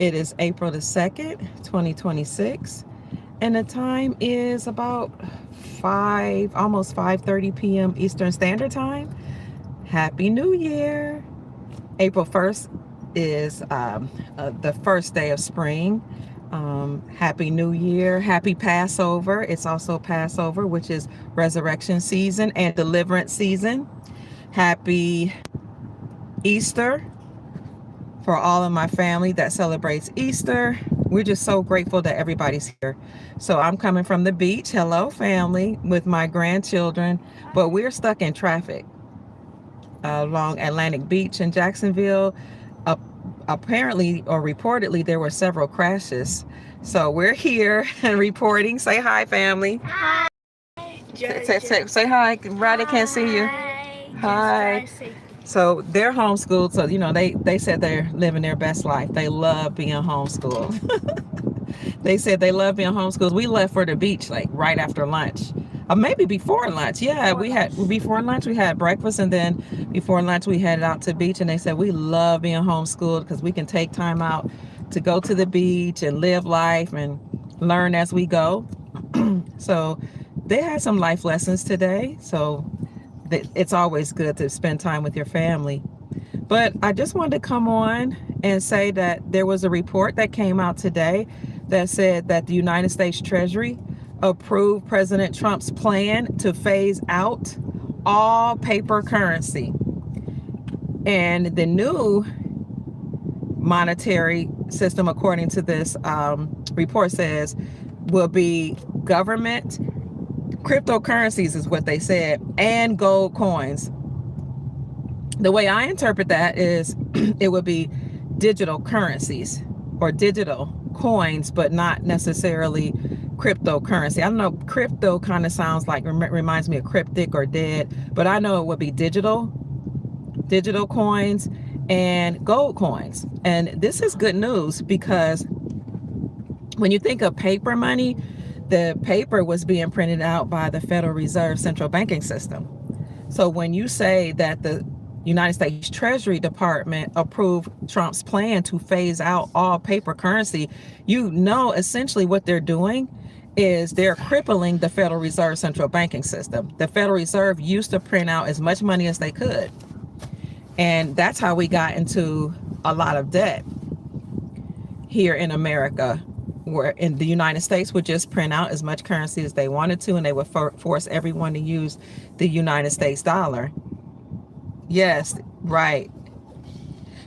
It is April the 2nd, 2026, and the time is about 5, almost 5:30 p.m. Eastern Standard Time. Happy New Year. April 1st is the first day of spring. Happy New Year. Happy Passover. It's also Passover, which is resurrection season and deliverance season. Happy Easter for all of my family that celebrates Easter. We're just so grateful that everybody's here. So I'm coming from the beach. Hello, family, with my grandchildren, but we're stuck in traffic along Atlantic Beach in Jacksonville. Uh, Apparently or reportedly, there were several crashes. So we're here and reporting. Say hi, family. Hi. Say hi. Roddy can't see you. Hi. So they're homeschooled. So, they said they're living their best life. They love being homeschooled. They said they love being homeschooled. We left for the beach like right after lunch. Or maybe before lunch. Yeah, before lunch we had breakfast, and then before lunch we headed out to the beach, and they said we love being homeschooled because we can take time out to go to the beach and live life and learn as we go. So they had some life lessons today. So it's always good to spend time with your family. But I just wanted to come on and say that there was a report that came out today that said that the United States Treasury approved President Trump's plan to phase out all paper currency. And the new monetary system, according to this report, says will be government cryptocurrencies, is what they said, and gold coins. The way I interpret that is it would be digital currencies or digital coins, but not necessarily cryptocurrency. I don't know, crypto kind of sounds like, reminds me of cryptic or dead, but I know it would be digital coins and gold coins. And this is good news because when you think of paper money, the paper was being printed out by the Federal Reserve central banking system. So when you say that the United States Treasury Department approved Trump's plan to phase out all paper currency, essentially what they're doing is they're crippling the Federal Reserve central banking system. The Federal Reserve used to print out as much money as they could. And that's how we got into a lot of debt here in America, where in the United States would just print out as much currency as they wanted to, and they would force everyone to use the United States dollar. Yes, right.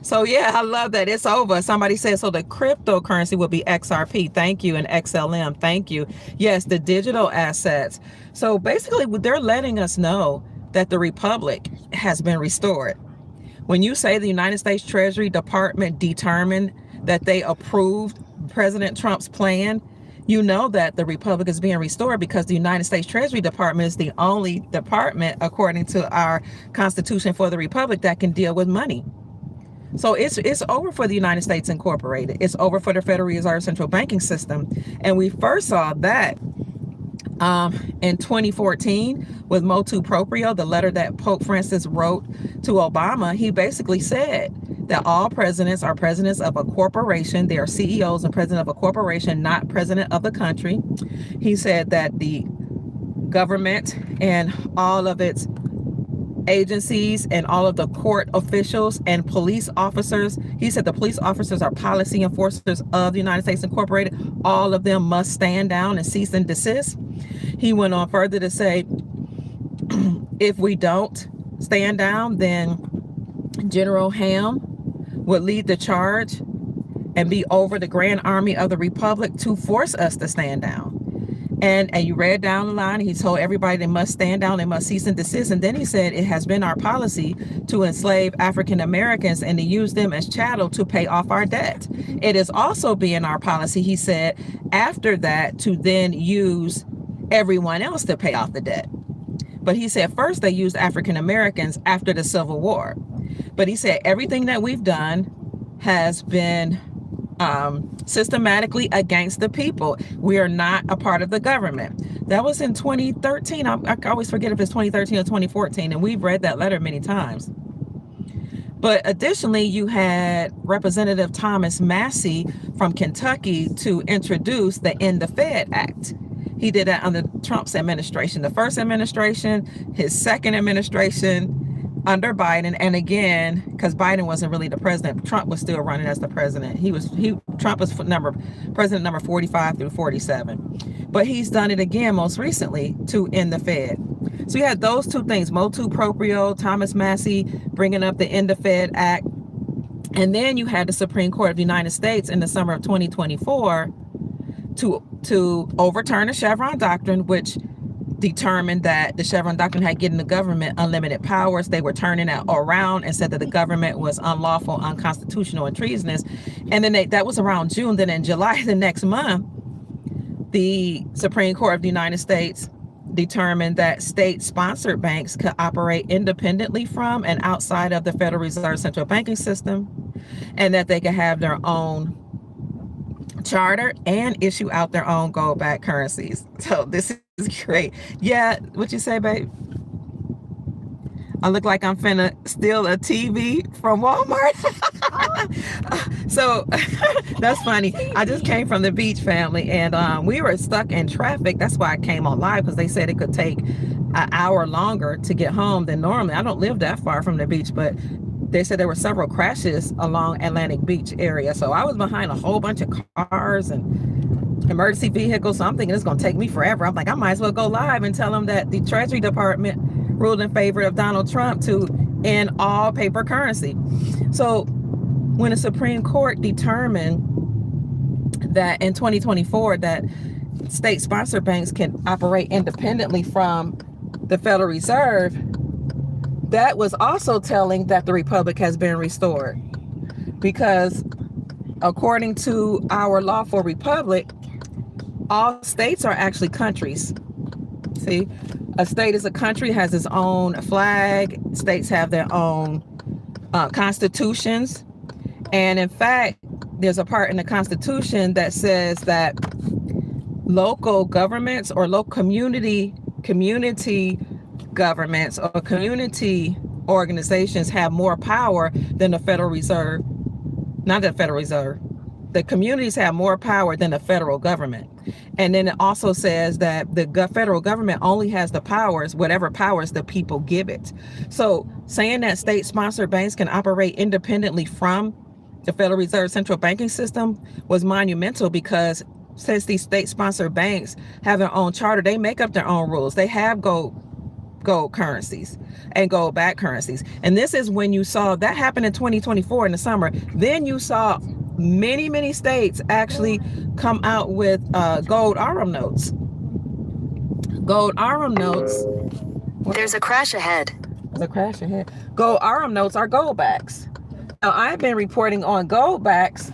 So yeah, I love that. It's over. Somebody said, so the cryptocurrency will be XRP. Thank you. And XLM. Thank you. Yes, the digital assets. So basically they're letting us know that the republic has been restored. When you say the United States Treasury Department determined that they approved President Trump's plan, you know that the republic is being restored because the United States Treasury Department is the only department, according to our Constitution for the Republic, that can deal with money. So it's over for the United States Incorporated. It's over for the Federal Reserve central banking system. And we first saw that in 2014 with Motu Proprio, the letter that Pope Francis wrote to Obama. He basically said that all presidents are presidents of a corporation. They are CEOs and president of a corporation, not president of the country. He said that the government and all of its agencies and all of the court officials and police officers, he said the police officers are policy enforcers of the United States Incorporated. All of them must stand down and cease and desist. He went on further to say, if we don't stand down, then General Ham would lead the charge and be over the Grand Army of the Republic to force us to stand down. And you read down the line, he told everybody they must stand down, they must cease and desist. And then he said it has been our policy to enslave African Americans and to use them as chattel to pay off our debt. It is also being our policy, he said, after that to then use everyone else to pay off the debt. But he said first they used African Americans after the Civil War. But he said everything that we've done has been systematically against the people. We are not a part of the government. That was in 2013. I always forget if it's 2013 or 2014, and we've read that letter many times. But additionally, you had Representative Thomas Massey from Kentucky to introduce the End the Fed Act. He did that under Trump's administration, the first administration, his second administration under Biden, and again, because Biden wasn't really the president, Trump was still running as the president. Trump was president number 45 through 47. But he's done it again most recently to end the Fed. So you had those two things, motu proprio, Thomas Massey bringing up the End the Fed Act. And then you had the Supreme Court of the United States in the summer of 2024 to overturn the Chevron doctrine, which determined that the Chevron doctrine had given the government unlimited powers. They were turning that around and said that the government was unlawful, unconstitutional, and treasonous. And then that was around June. Then in July the next month, the Supreme Court of the United States determined that state-sponsored banks could operate independently from and outside of the Federal Reserve central banking system, and that they could have their own charter and issue out their own gold-backed currencies. So this is great. Yeah, what you say, babe? I look like I'm finna steal a TV from Walmart. So that's funny. I just came from the beach, family, and we were stuck in traffic. That's why I came on live, because they said it could take an hour longer to get home than normally. I don't live that far from the beach, but they said there were several crashes along Atlantic Beach area. So I was behind a whole bunch of cars and emergency vehicles. So I'm thinking it's going to take me forever. I'm like, I might as well go live and tell them that the Treasury Department ruled in favor of Donald Trump to end all paper currency. So when the Supreme Court determined that in 2024 that state-sponsored banks can operate independently from the Federal Reserve, that was also telling that the Republic has been restored. Because according to our lawful republic, all states are actually countries. See, a state is a country, has its own flag. States have their own constitutions. And in fact, there's a part in the Constitution that says that local governments or local community governments or community organizations have more power than the Federal Reserve. Not the Federal Reserve. The communities have more power than the federal government. And then it also says that the federal government only has the powers, whatever powers the people give it. So saying that state-sponsored banks can operate independently from the Federal Reserve central banking system was monumental, because since these state-sponsored banks have their own charter, they make up their own rules. They have gold currencies and gold-backed currencies. And this is when you saw that happen in 2024 in the summer. Then you saw many states actually come out with gold Arum notes. Gold Arum notes. There's a crash ahead. There's a crash ahead. Gold Arum notes are gold backs. Now, I've been reporting on gold backs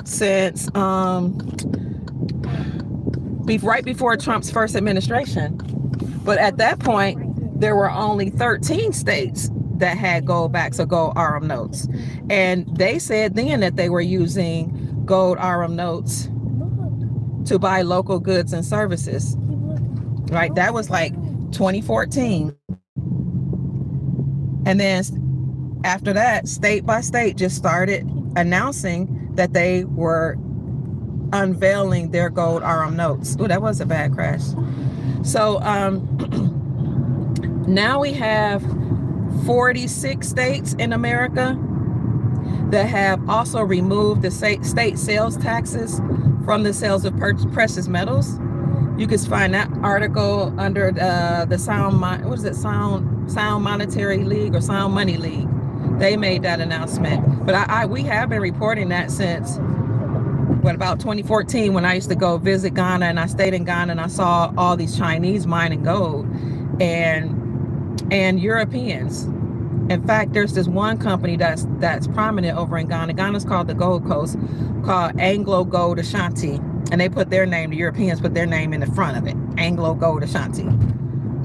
since right before Trump's first administration. But at that point, there were only 13 states that had gold backs or gold Arum notes. And they said then that they were using gold Arum notes to buy local goods and services. Right? That was like 2014. And then after that, state by state just started announcing that they were unveiling their gold Arum notes. Oh, that was a bad crash. So now we have 46 states in America that have also removed the state sales taxes from the sales of precious metals. You can find that article under the Sound Monetary League or Sound Money League. They made that announcement. But we have been reporting that since about 2014, when I used to go visit Ghana, and I stayed in Ghana and I saw all these Chinese mining gold and Europeans. In fact, there's this one company that's prominent over in Ghana. Ghana's called the Gold Coast, called Anglo Gold Ashanti. And they put their name, the Europeans put their name in the front of it, Anglo Gold Ashanti.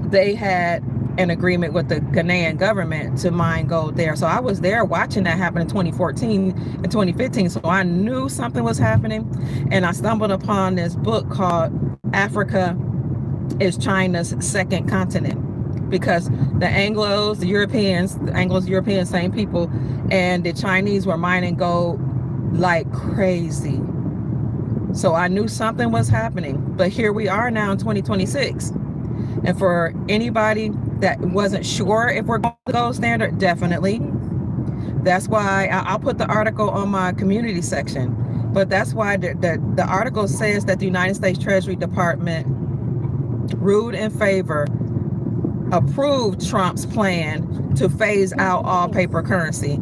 They had an agreement with the Ghanaian government to mine gold there. So I was there watching that happen in 2014 and 2015. So I knew something was happening. And I stumbled upon this book called Africa is China's Second Continent because the Anglos, Europeans, same people, and the Chinese were mining gold like crazy. So I knew something was happening. But here we are now in 2026. And for anybody that wasn't sure if we're going to the gold standard, definitely. That's why I'll put the article on my community section. But that's why the article says that the United States Treasury Department ruled in favor, approved Trump's plan to phase out all paper currency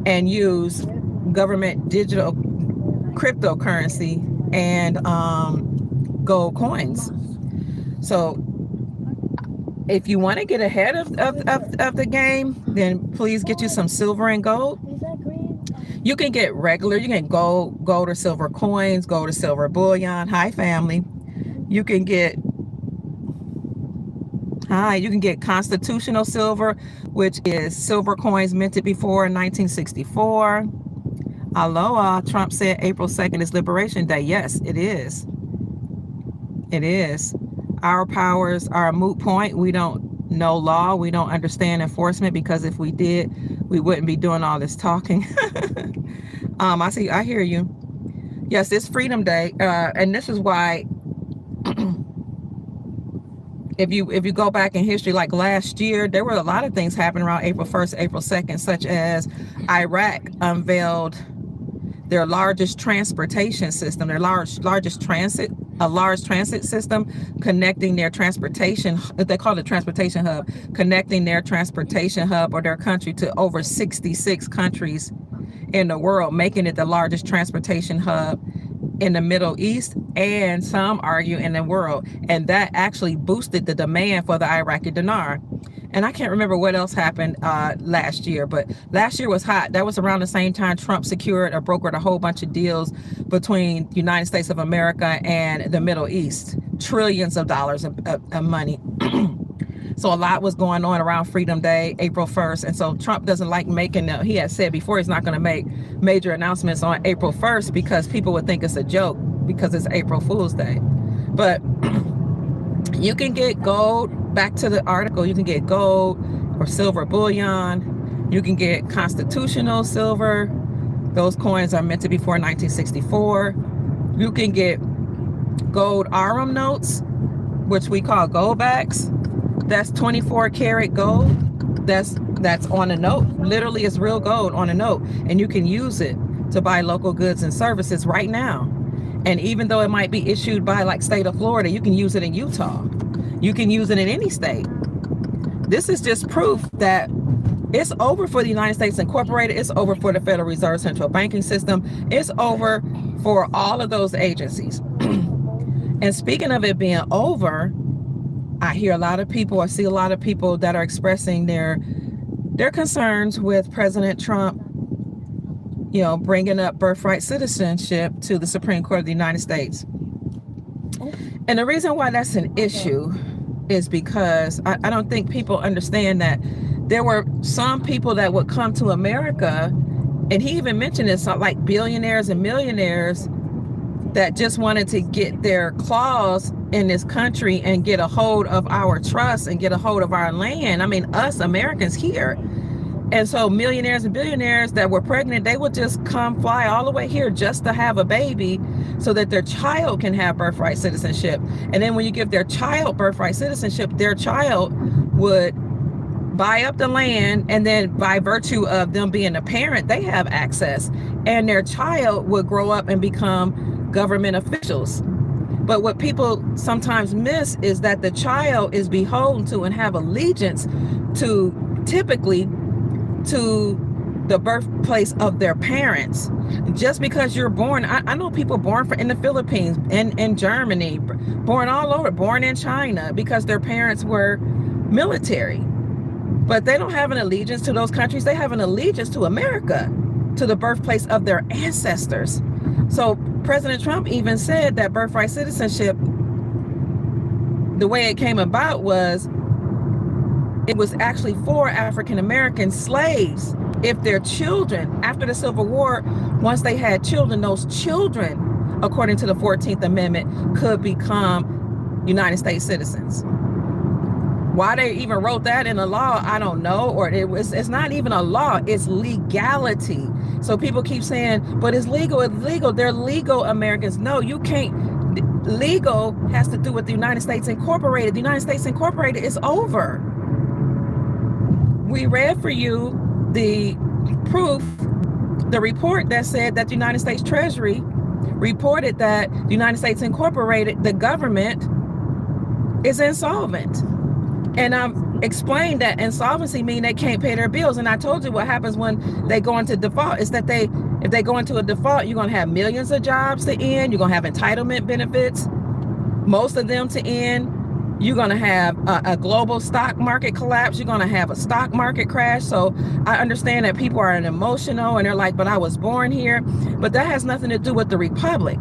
and use government digital cryptocurrency and gold coins. So if you want to get ahead of the game, then please get you some silver and gold. You can get regular, you can gold or silver coins, gold or silver bullion. Hi, family. You can get constitutional silver, which is silver coins minted before 1964. Aloha, Trump said April 2nd is Liberation Day. Yes, it is. It is. Our powers are a moot point. We don't know law. We don't understand enforcement, because if we did, we wouldn't be doing all this talking. I hear you. Yes, it's Freedom Day. And this is why if you go back in history, like last year, there were a lot of things happening around April 1st, April 2nd, such as Iraq unveiled their largest transportation system, a large transit system connecting their transportation, they call it transportation hub, connecting their transportation hub or their country to over 66 countries in the world, making it the largest transportation hub in the Middle East, and some argue in the world. And that actually boosted the demand for the Iraqi dinar. And I can't remember what else happened last year, but last year was hot. That was around the same time Trump secured or brokered a whole bunch of deals between the United States of America and the Middle East, trillions of dollars of money. So a lot was going on around Freedom Day, April 1st. And so Trump doesn't like he had said before he's not going to make major announcements on April 1st because people would think it's a joke because it's April Fool's Day. But you can get gold, back to the article, you can get gold or silver bullion. You can get constitutional silver. Those coins are meant to be for 1964. You can get gold Arum notes, which we call gold backs. That's 24 karat gold. That's on a note. Literally, it's real gold on a note. And you can use it to buy local goods and services right now. And even though it might be issued by like state of Florida, you can use it in Utah. You can use it in any state. This is just proof that it's over for the United States Incorporated. It's over for the Federal Reserve Central Banking System. It's over for all of those agencies. And speaking of it being over, I see a lot of people that are expressing their concerns with President Trump, bringing up birthright citizenship to the Supreme Court of the United States. And the reason why that's an issue is because I don't think people understand that there were some people that would come to America, and he even mentioned this, like billionaires and millionaires that just wanted to get their claws in this country and get a hold of our trust and get a hold of our land. I mean, us Americans here. And so millionaires and billionaires that were pregnant, they would just come fly all the way here just to have a baby so that their child can have birthright citizenship. And then when you give their child birthright citizenship, their child would buy up the land, and then by virtue of them being a parent, they have access, and their child would grow up and become government officials. But what people sometimes miss is that the child is beholden to and have allegiance to, typically, to the birthplace of their parents. Just because you're born, I know people born in the Philippines, in Germany, born all over, born in China, because their parents were military. But they don't have an allegiance to those countries. They have an allegiance to America, to the birthplace of their ancestors. So President Trump even said that birthright citizenship, the way it came about was, it was actually for African American slaves. If their children, after the Civil War, once they had children, those children, according to the 14th Amendment, could become United States citizens. Why they even wrote that in the law, I don't know. Or it's not even a law, it's legality. So people keep saying, but it's legal, it's legal. They're legal Americans. No, you can't. Legal has to do with the United States Incorporated. The United States Incorporated is over. We read for you the proof, the report that said that the United States Treasury reported that the United States Incorporated, the government, is insolvent. And explained that insolvency means they can't pay their bills. And I told you what happens when they go into default is that if they go into a default, you're going to have millions of jobs to end. You're going to have entitlement benefits, most of them to end. You're going to have a global stock market collapse. You're going to have a stock market crash. So I understand that people are emotional and they're like, but I was born here. But that has nothing to do with the Republic.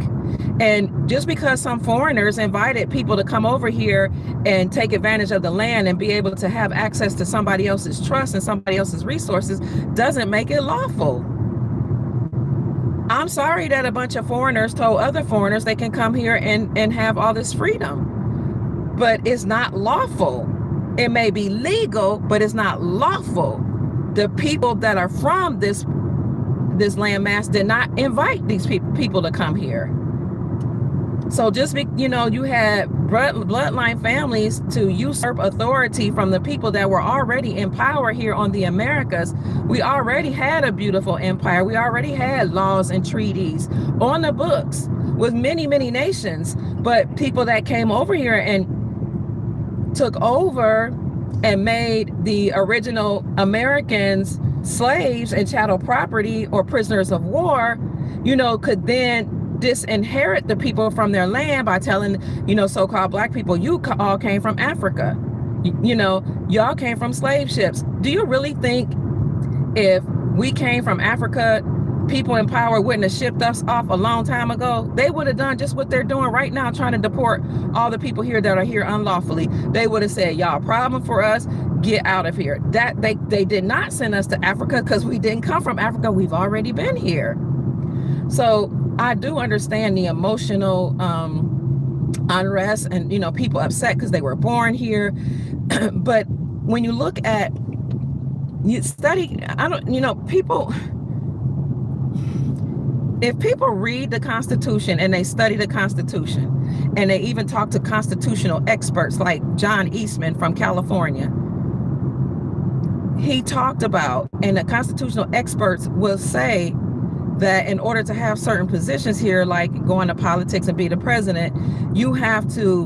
And just because some foreigners invited people to come over here and take advantage of the land and be able to have access to somebody else's trust and somebody else's resources doesn't make it lawful. I'm sorry that a bunch of foreigners told other foreigners they can come here and have all this freedom. But it's not lawful. It may be legal, but it's not lawful. The people that are from this landmass did not invite these people to come here. So just you had bloodline families to usurp authority from the people that were already in power here on the Americas. We already had a beautiful empire. We already had laws and treaties on the books with many, many nations. But people that came over here and took over and made the original Americans slaves and chattel property or prisoners of war, could then disinherit the people from their land by telling, so-called black people, you all came from Africa. Y'all came from slave ships. Do you really think if we came from Africa, people in power wouldn't have shipped us off a long time ago? They would have done just what they're doing right now, trying to deport all the people here that are here unlawfully. They would have said, y'all problem for us, get out of here. That they did not send us to Africa because we didn't come from Africa. We've already been here. So I do understand the emotional unrest and, people upset because they were born here. But when you look at, people, if people read the Constitution and they study the Constitution and they even talk to constitutional experts like John Eastman from California, he talked about, and the constitutional experts will say that in order to have certain positions here, like go into politics and be the president, you have to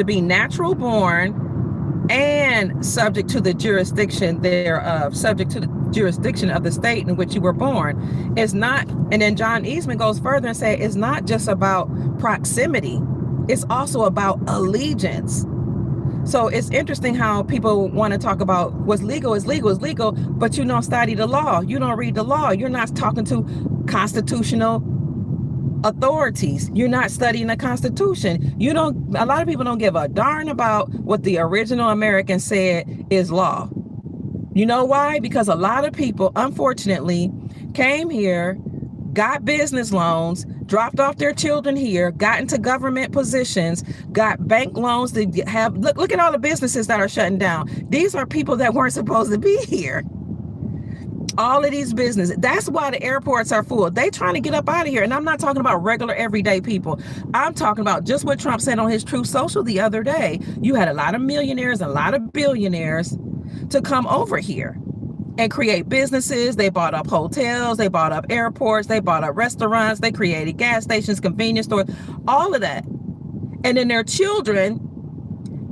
be natural born and subject to the jurisdiction thereof, subject to the jurisdiction of the state in which you were born. It's not, and then John Eastman goes further and say it's not just about proximity, it's also about allegiance. So it's interesting how people want to talk about what's legal is legal is legal, but you don't study the law. You don't read the law. You're not talking to constitutional authorities. You're not studying the Constitution. A lot of people don't give a darn about what the original Americans said is law. You know why? Because a lot of people, unfortunately, came here, got business loans, dropped off their children here, got into government positions, got bank loans to have, look at all the businesses that are shutting down. These are people that weren't supposed to be here. All of these businesses. That's why the airports are full. They trying to get up out of here. And I'm not talking about regular everyday people. I'm talking about just what Trump said on his Truth Social the other day. You had a lot of millionaires, a lot of billionaires to come over here and create businesses. They bought up hotels, they bought up airports, they bought up restaurants, they created gas stations, convenience stores, all of that. And then their children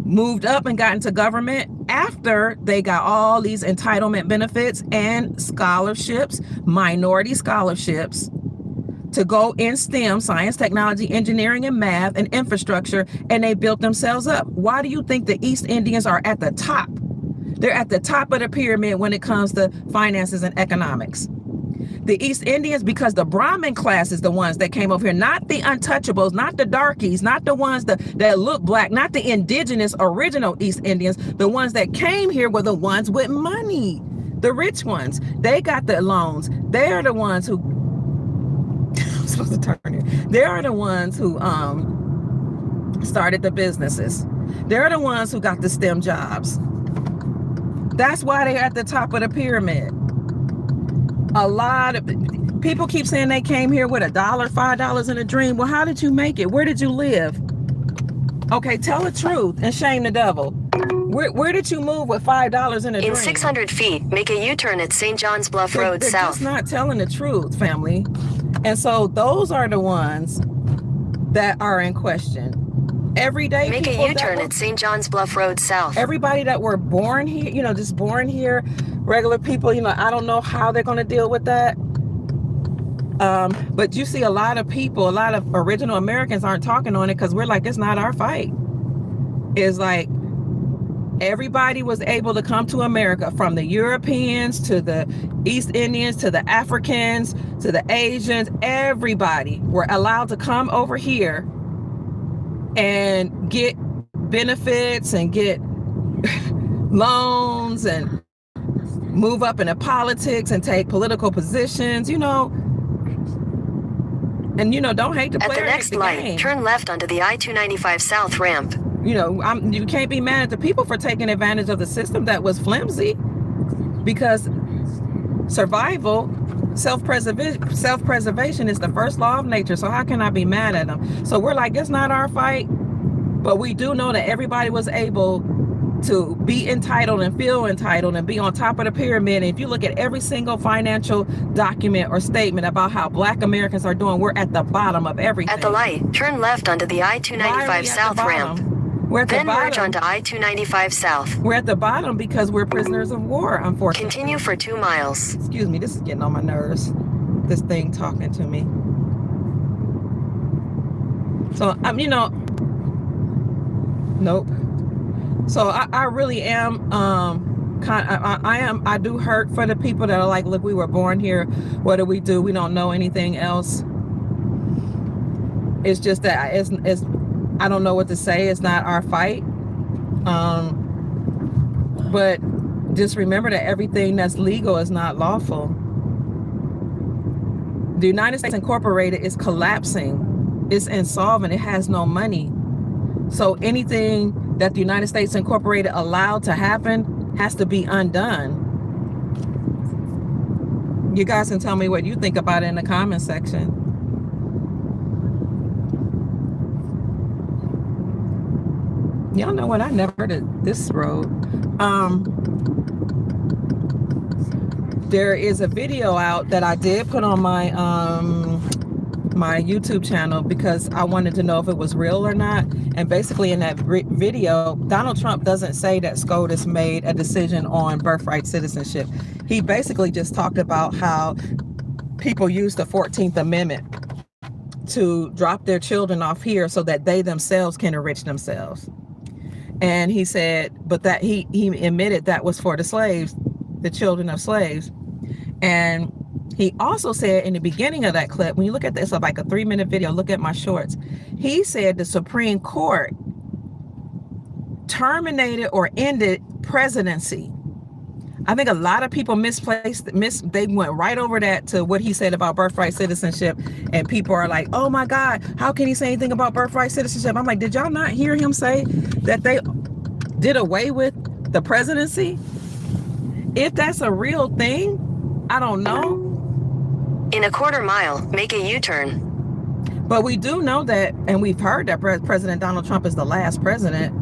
moved up and got into government after they got all these entitlement benefits and scholarships, minority scholarships, to go in STEM, science, technology, engineering, and math, and infrastructure, and they built themselves up. Why do you think the East Indians are at the top? They're at the top of the pyramid when it comes to finances and economics. The East Indians, because the Brahmin class is the ones that came over here, not the untouchables, not the darkies, not the ones that look black, not the indigenous original East Indians. The ones that came here were the ones with money, the rich ones. They got the loans. They're the ones who, I'm supposed to turn here. They are the ones who started the businesses. They're the ones who got the STEM jobs. That's why they're at the top of the pyramid. A lot of people keep saying they came here with $1, $5 in a dream. Well, how did you make it? Where did you live? Okay, tell the truth and shame the devil. Where did you move with $5 in a dream? In 600 feet, make a U-turn at St. John's Bluff Road They're South. just not telling the truth, family. And so those are the ones that are in question. Everyday Make people a U-turn at St. John's Bluff Road South. Everybody that were born here, you know, just born here, regular people, you know, I don't know how they're going to deal with that. But you see a lot of people, a lot of original Americans aren't talking on it because we're like, it's not our fight. It's like everybody was able to come to America, from the Europeans to the East Indians to the Africans to the Asians. Everybody were allowed to come over here and get benefits and get loans and move up into politics and take political positions, you know. And, you know, don't hate the player. At the next light, turn left onto the I-295 South ramp. You know, you can't be mad at the people for taking advantage of the system that was flimsy, because survival, self-preservation is the first law of nature. So how can I be mad at them? So we're like, it's not our fight, but we do know that everybody was able to be entitled and feel entitled and be on top of the pyramid. And if you look at every single financial document or statement about how Black Americans are doing, we're at the bottom of everything. At the light, turn left onto the I-295 South ramp. We're at the Then bottom. merge onto I-295 South. We're at the bottom because we're prisoners of war, unfortunately. Continue for 2 miles. Excuse me, this is getting on my nerves. This thing talking to me. So, you know, nope. So I really am, I do hurt for the people that are like, look, we were born here. What do? We don't know anything else. It's just that it's I don't know what to say. It's not our fight. But just remember that everything that's legal is not lawful. The United States Incorporated is collapsing. It's insolvent. It has no money. So anything that the United States Incorporated allowed to happen has to be undone. You guys can tell me what you think about it in the comment section. Y'all know what? I never heard of this road. There is a video out that I did put on my my YouTube channel because I wanted to know if it was real or not. And basically in that video, Donald Trump doesn't say that SCOTUS made a decision on birthright citizenship. He basically just talked about how people use the 14th Amendment to drop their children off here so that they themselves can enrich themselves. And he said, but that he admitted that was for the slaves, the children of slaves. And he also said in the beginning of that clip, when you look at this, like a 3-minute video, look at my shorts. He said the Supreme Court terminated or ended presidency. I think a lot of people they went right over that to what he said about birthright citizenship. And people are like, oh my God, how can he say anything about birthright citizenship? I'm like, did y'all not hear him say that they did away with the presidency? If that's a real thing, I don't know. In a 1/4 mile, make a U-turn. But we do know that, and we've heard that President Donald Trump is the last president.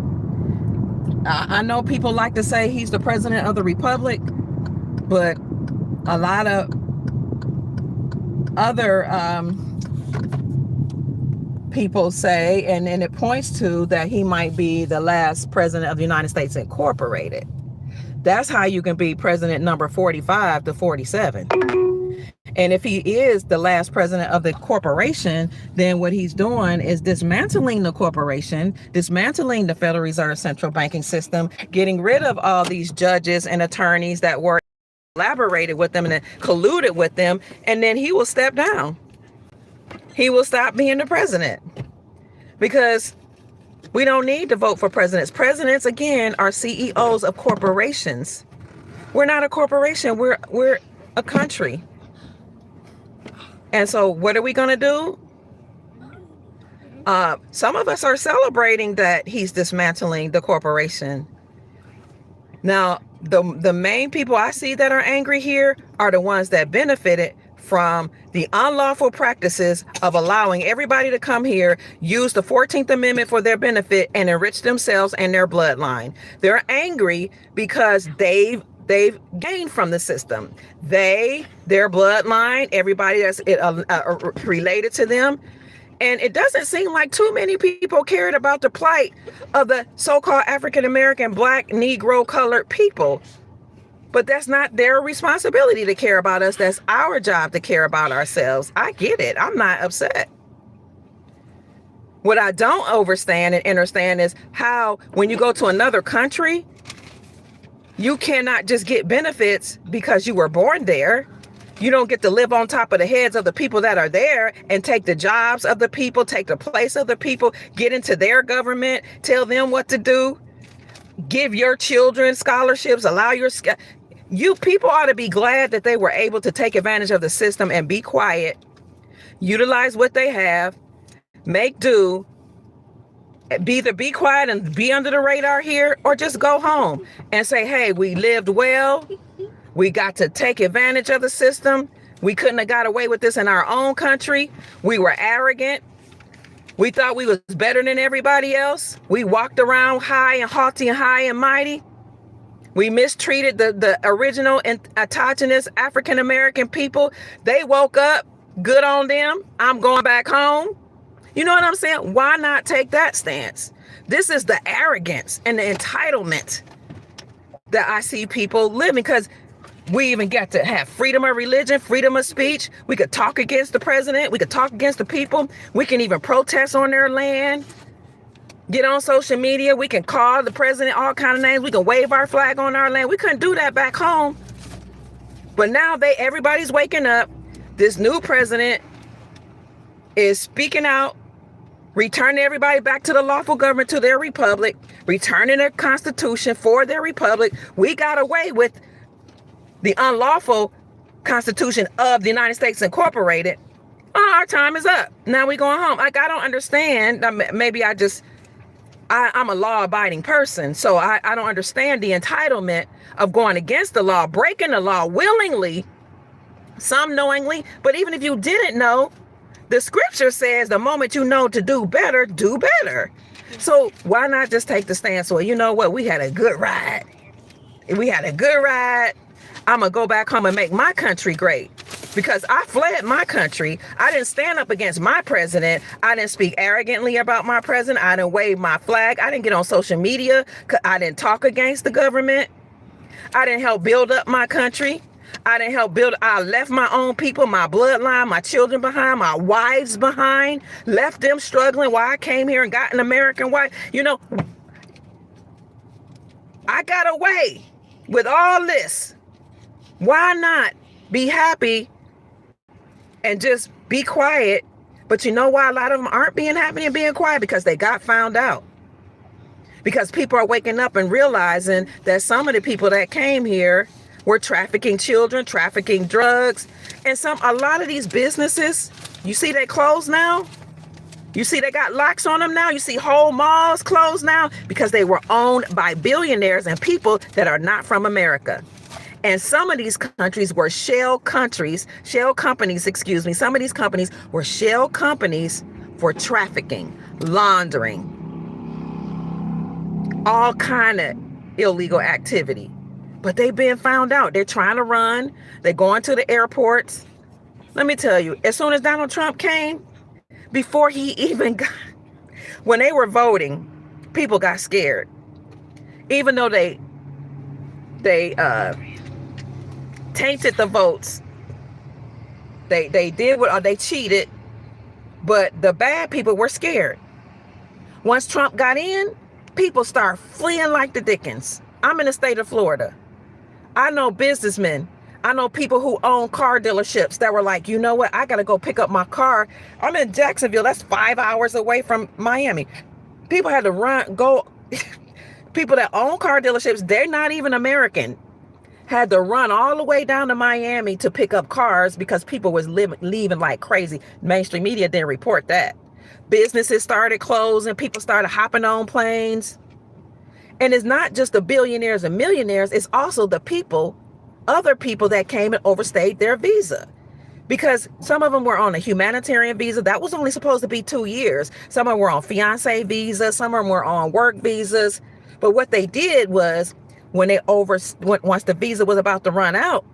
I know people like to say he's the president of the republic, but a lot of other people say, and it points to that he might be the last president of the United States Incorporated. That's how you can be president number 45 to 47. And if he is the last president of the corporation, then what he's doing is dismantling the corporation, dismantling the Federal Reserve central banking system, getting rid of all these judges and attorneys that were collaborated with them and colluded with them, and then he will step down. He will stop being the president because we don't need to vote for presidents. Presidents, again, are CEOs of corporations. We're not a corporation. We're a country. And so what are we going to do? Some of us are celebrating that he's dismantling the corporation. Now, the main people I see that are angry here are the ones that benefited from the unlawful practices of allowing everybody to come here, use the 14th Amendment for their benefit, and enrich themselves and their bloodline. They're angry because they've gained from the system. Their bloodline, everybody that's related to them. And it doesn't seem like too many people cared about the plight of the so-called African-American, Black, Negro, colored people. But that's not their responsibility to care about us. That's our job to care about ourselves. I get it. I'm not upset. What I don't understand is how when you go to another country, you cannot just get benefits because you were born there. You don't get to live on top of the heads of the people that are there and take the jobs of the people, take the place of the people, get into their government, tell them what to do, give your children scholarships, you people ought to be glad that they were able to take advantage of the system and be quiet, utilize what they have, make do, either be quiet and be under the radar here or just go home and say, hey, we lived well. We got to take advantage of the system. We couldn't have got away with this in our own country. We were arrogant. We thought we was better than everybody else. We walked around high and haughty and high and mighty. We mistreated the original and indigenous African-American people. They woke up, good on them. I'm going back home. You know what I'm saying? Why not take that stance? This is the arrogance and the entitlement that I see people living, because we even get to have freedom of religion, freedom of speech. We could talk against the president. We could talk against the people. We can even protest on their land. Get on social media. We can call the president all kind of names. We can wave our flag on our land. We couldn't do that back home. But now everybody's waking up. This new president is speaking out, returning everybody back to the lawful government, to their republic, returning their constitution for their republic. We got away with the unlawful Constitution of the United States Incorporated. Our time is up. Now we going home. Like, I don't understand. Maybe I'm a law-abiding person, so I don't understand the entitlement of going against the law, breaking the law willingly, some knowingly. But even if you didn't know, the scripture says the moment you know to do better, do better. So why not just take the stance? Well, you know what? We had a good ride. I'm going to go back home and make my country great, because I fled my country. I didn't stand up against my president. I didn't speak arrogantly about my president. I didn't wave my flag. I didn't get on social media. I didn't talk against the government. I didn't help build up my country. I left my own people, my bloodline, my children behind, my wives behind, left them struggling while I came here and got an American wife. You know, I got away with all this. Why not be happy and just be quiet? But you know why a lot of them aren't being happy and being quiet? Because they got found out. Because people are waking up and realizing that some of the people that came here were trafficking children, trafficking drugs. And a lot of these businesses, you see they closed now? You see they got locks on them now? You see whole malls closed now? Because they were owned by billionaires and people that are not from America. And some of these countries were shell companies. Some of these companies were shell companies for trafficking, laundering, all kind of illegal activity. But they've been found out. They're trying to run. They're going to the airports. Let me tell you, as soon as Donald Trump came, before he even when they were voting, people got scared. Even though they tainted the votes. They cheated, but the bad people were scared. Once Trump got in, people start fleeing like the dickens. I'm in the state of Florida. I know businessmen. I know people who own car dealerships that were like, you know what? I got to go pick up my car. I'm in Jacksonville. That's 5 hours away from Miami. People had to go. People that own car dealerships, they're not even American, had to run all the way down to Miami to pick up cars because people was leaving like crazy. Mainstream media didn't report that. Businesses started closing. People started hopping on planes. And it's not just the billionaires and millionaires. It's also the people, other people that came and overstayed their visa. Because some of them were on a humanitarian visa. That was only supposed to be 2 years. Some of them were on fiancé visas. Some of them were on work visas. But what they did was when once the visa was about to run out,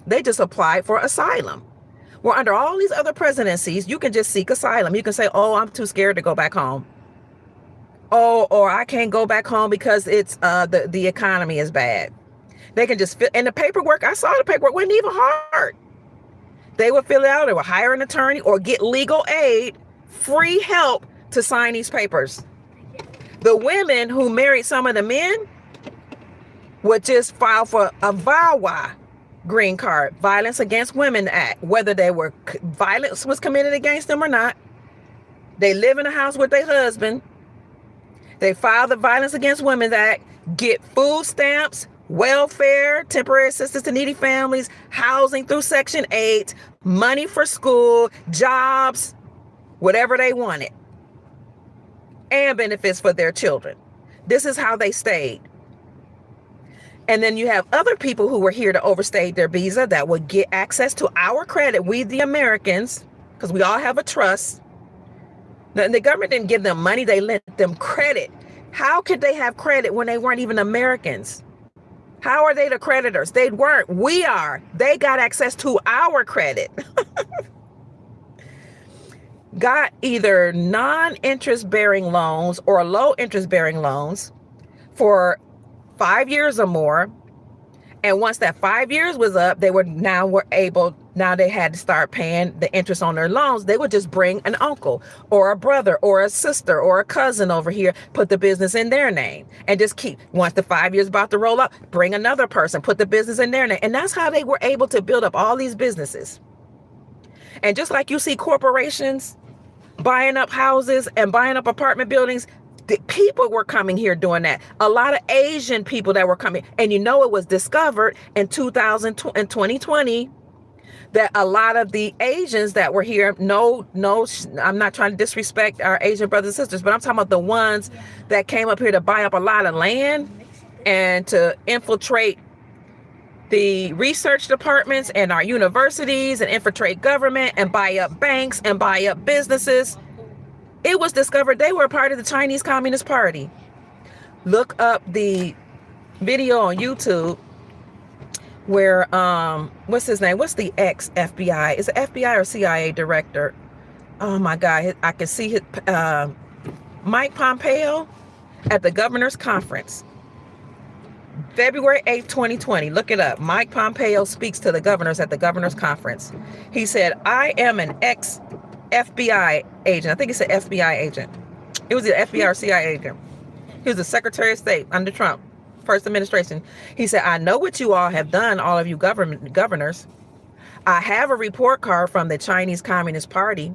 they just applied for asylum. Well, under all these other presidencies, you can just seek asylum. You can say, oh, I'm too scared to go back home. Oh, or I can't go back home because it's the economy is bad. They can just fill, and the paperwork, I saw the paperwork, wasn't even hard. They would fill it out, or hire an attorney, or get legal aid, free help to sign these papers. The women who married some of the men would just file for a VAWA green card, Violence Against Women Act, whether they were violence was committed against them or not. They live in a house with their husband. They file the Violence Against Women Act, get food stamps, welfare, temporary assistance to needy families, housing through Section 8, money for school, jobs, whatever they wanted, and benefits for their children. This is how they stayed. And then you have other people who were here to overstay their visa that would get access to our credit, we the Americans, because we all have a trust. The government didn't give them money, they lent them credit. How could they have credit when they weren't even Americans? How are they the creditors? They weren't. We are. They got access to our credit. Got either non-interest bearing loans or low interest bearing loans for 5 years or more. And once that 5 years was up, they now they had to start paying the interest on their loans. They would just bring an uncle or a brother or a sister or a cousin over here, put the business in their name, and just keep, once the 5 years about to roll up, bring another person, put the business in their name. And that's how they were able to build up all these businesses. And just like you see corporations buying up houses and buying up apartment buildings, the people were coming here doing that. A lot of Asian people that were coming. And it was discovered in 2020 that a lot of the Asians that were here, no, I'm not trying to disrespect our Asian brothers and sisters, but I'm talking about the ones that came up here to buy up a lot of land and to infiltrate the research departments and our universities and infiltrate government and buy up banks and buy up businesses. It was discovered they were part of the Chinese Communist Party. Look up the video on YouTube where, what's his name? What's the ex-FBI? Is it FBI or CIA director? Oh my God, I can see his, Mike Pompeo at the governor's conference. February 8th, 2020. Look it up. Mike Pompeo speaks to the governors at the governor's conference. He said, I am an ex-FBI agent. I think it's an FBI agent. It was the FBI or CIA agent. He was the Secretary of State under Trump, first administration. He said, I know what you all have done, all of you governors. I have a report card from the Chinese Communist Party.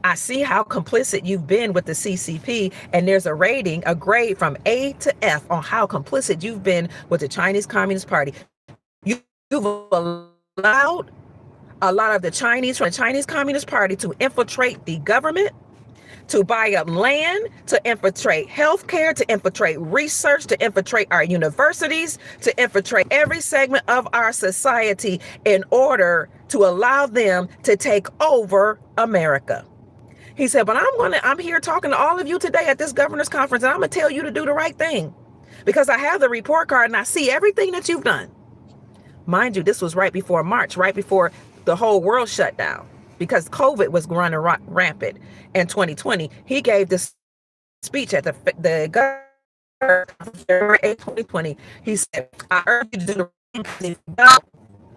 I see how complicit you've been with the CCP, and there's a rating, a grade from A to F on how complicit you've been with the Chinese Communist Party. You've allowed a lot of the Chinese from the Chinese Communist Party to infiltrate the government, to buy up land, to infiltrate healthcare, to infiltrate research, to infiltrate our universities, to infiltrate every segment of our society in order to allow them to take over America. He said, but I'm here talking to all of you today at this governor's conference, and I'm going to tell you to do the right thing because I have the report card and I see everything that you've done. Mind you, this was right before March, right before the whole world shut down because COVID was running rampant in 2020. He gave this speech at the governor February 8, 2020. He said, I urge you to do the right thing. If you don't,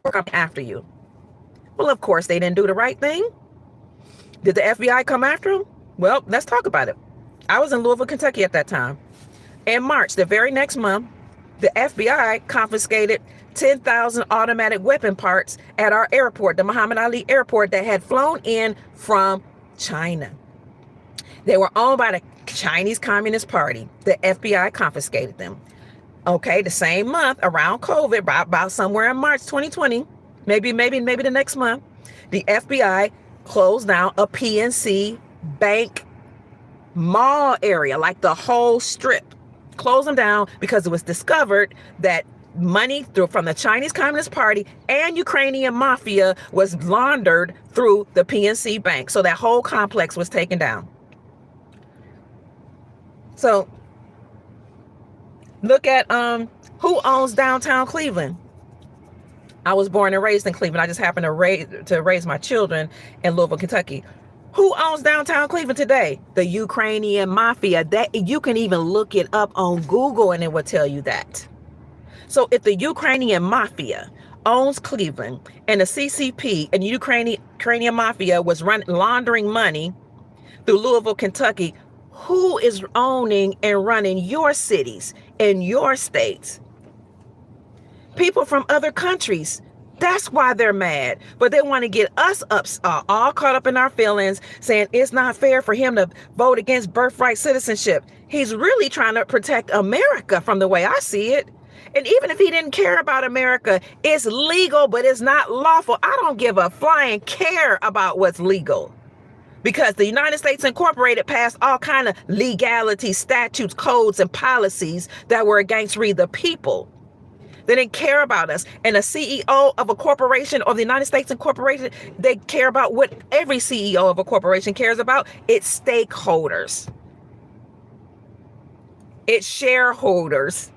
we're coming after you. Well, of course, they didn't do the right thing. Did the FBI come after him? Well, let's talk about it. I was in Louisville, Kentucky at that time. In March, the very next month, the FBI confiscated 10,000 automatic weapon parts at our airport, the Muhammad Ali airport that had flown in from China. They were owned by the Chinese Communist Party. The FBI confiscated them. Okay, the same month around COVID, about somewhere in March 2020, maybe the next month, the FBI closed down a PNC bank mall area, like the whole strip, close them down because it was discovered that money from the Chinese Communist Party and Ukrainian mafia was laundered through the PNC Bank. So that whole complex was taken down. So look at who owns downtown Cleveland. I was born and raised in Cleveland. I just happened to raise my children in Louisville, Kentucky. Who owns downtown Cleveland today? The Ukrainian mafia. That you can even look it up on Google and it will tell you that. So if the Ukrainian mafia owns Cleveland and the CCP and Ukrainian mafia was laundering money through Louisville, Kentucky, who is owning and running your cities and your states? People from other countries. That's why they're mad. But they want to get us up, all caught up in our feelings, saying it's not fair for him to vote against birthright citizenship. He's really trying to protect America from the way I see it. And even if he didn't care about America, it's legal, but it's not lawful. I don't give a flying care about what's legal. Because the United States Incorporated passed all kind of legality, statutes, codes, and policies that were against we the people. They didn't care about us. And a CEO of a corporation or the United States Incorporated, they care about what every CEO of a corporation cares about. It's stakeholders. It's shareholders.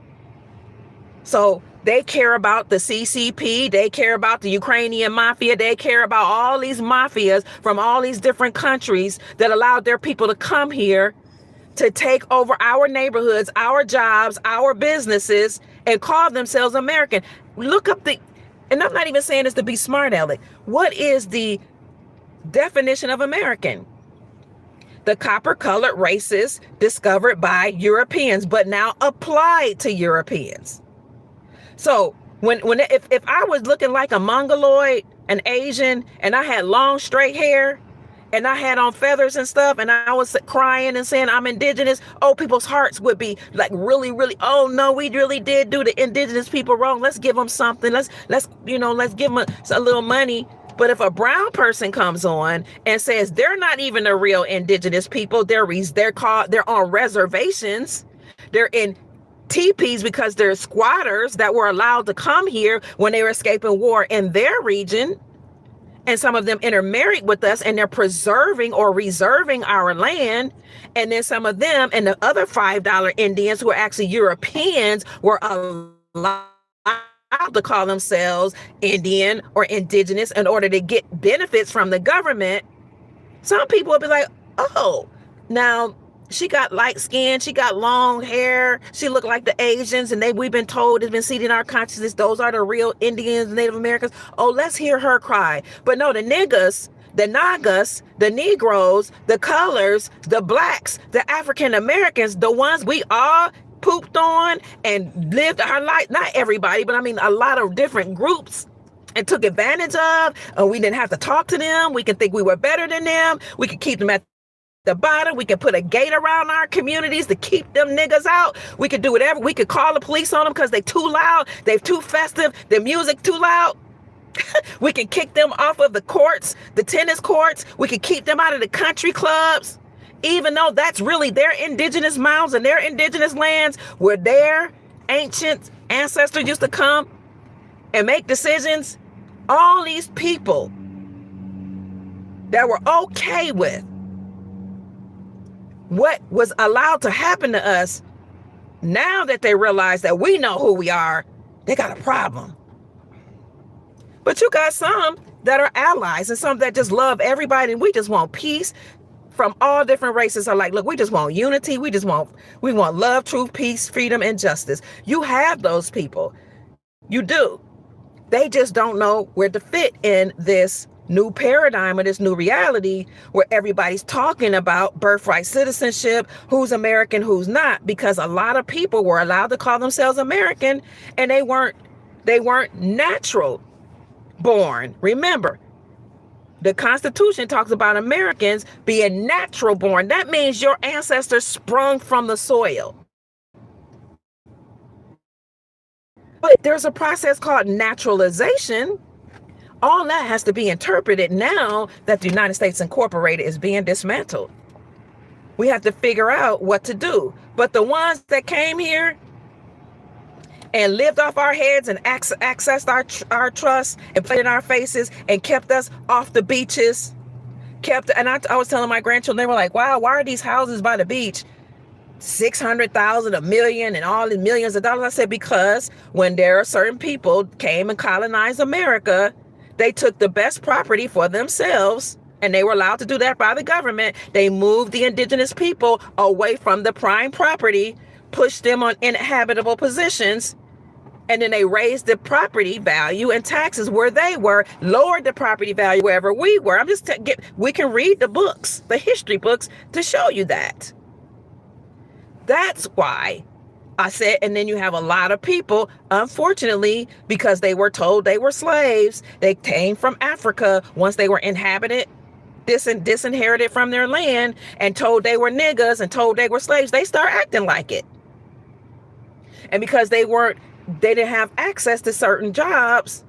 So they care about the CCP. They care about the Ukrainian mafia. They care about all these mafias from all these different countries that allowed their people to come here to take over our neighborhoods, our jobs, our businesses, and call themselves American. Look up and I'm not even saying this to be smart, Alec. What is the definition of American? The copper-colored races discovered by Europeans, but now applied to Europeans. So if I was looking like a Mongoloid, an Asian, and I had long straight hair, and I had on feathers and stuff, and I was crying and saying I'm indigenous, people's hearts would be like really, really, oh no, we really did do the indigenous people wrong. Let's give them something. Let's give them a little money. But if a brown person comes on and says they're not even the real indigenous people, they're on reservations, they're in teepees because they're squatters that were allowed to come here when they were escaping war in their region. And some of them intermarried with us and they're preserving or reserving our land. And then some of them and the other $5 Indians who are actually Europeans were allowed to call themselves Indian or indigenous in order to get benefits from the government. Some people would be like, oh, now she got light skin, she got long hair, she looked like the Asians, and we've been told, it's been seeded in our consciousness, those are the real Indians, Native Americans. Oh, let's hear her cry. But no, the niggas, the Nagas, the Negroes, the colors, the blacks, the African Americans, the ones we all pooped on and lived our life, not everybody, but I mean a lot of different groups, and took advantage of, and we didn't have to talk to them. We could think we were better than them. We could keep them at the bottom. We can put a gate around our communities to keep them niggas out. We could do whatever. We could call the police on them because they too loud. They're too festive. Their music too loud. We can kick them off of the courts, the tennis courts. We can keep them out of the country clubs, even though that's really their indigenous mounds and their indigenous lands where their ancient ancestors used to come and make decisions. All these people that were okay with what was allowed to happen to us, now that they realize that we know who we are, they got a problem. But you got some that are allies and some that just love everybody, and we just want peace from all different races. Are like, look, we just want unity. We want love, truth, peace, freedom, and justice. You have those people. You do. They just don't know where to fit in this new paradigm or this new reality where everybody's talking about birthright citizenship, who's American, who's not, because a lot of people were allowed to call themselves American and they weren't natural born. Remember, the Constitution talks about Americans being natural born. That means your ancestors sprung from the soil. But there's a process called naturalization. All that has to be interpreted now that the United States Incorporated is being dismantled. We have to figure out what to do. But the ones that came here and lived off our heads and accessed our trust and played in our faces and kept us off the beaches, and I was telling my grandchildren, they were like, wow, why are these houses by the beach 600,000, $1 million, and all the millions of dollars? I said, because when there are certain people came and colonized America, they took the best property for themselves, and they were allowed to do that by the government. They moved the indigenous people away from the prime property, pushed them on inhabitable positions, and then they raised the property value and taxes where they were, lowered the property value wherever we were. I'm just we can read the books, the history books, to show you that. That's why I said, and then you have a lot of people, unfortunately, because they were told they were slaves, they came from Africa once they were inhabited, disinherited from their land, and told they were niggas and told they were slaves, they start acting like it. And because they didn't have access to certain jobs,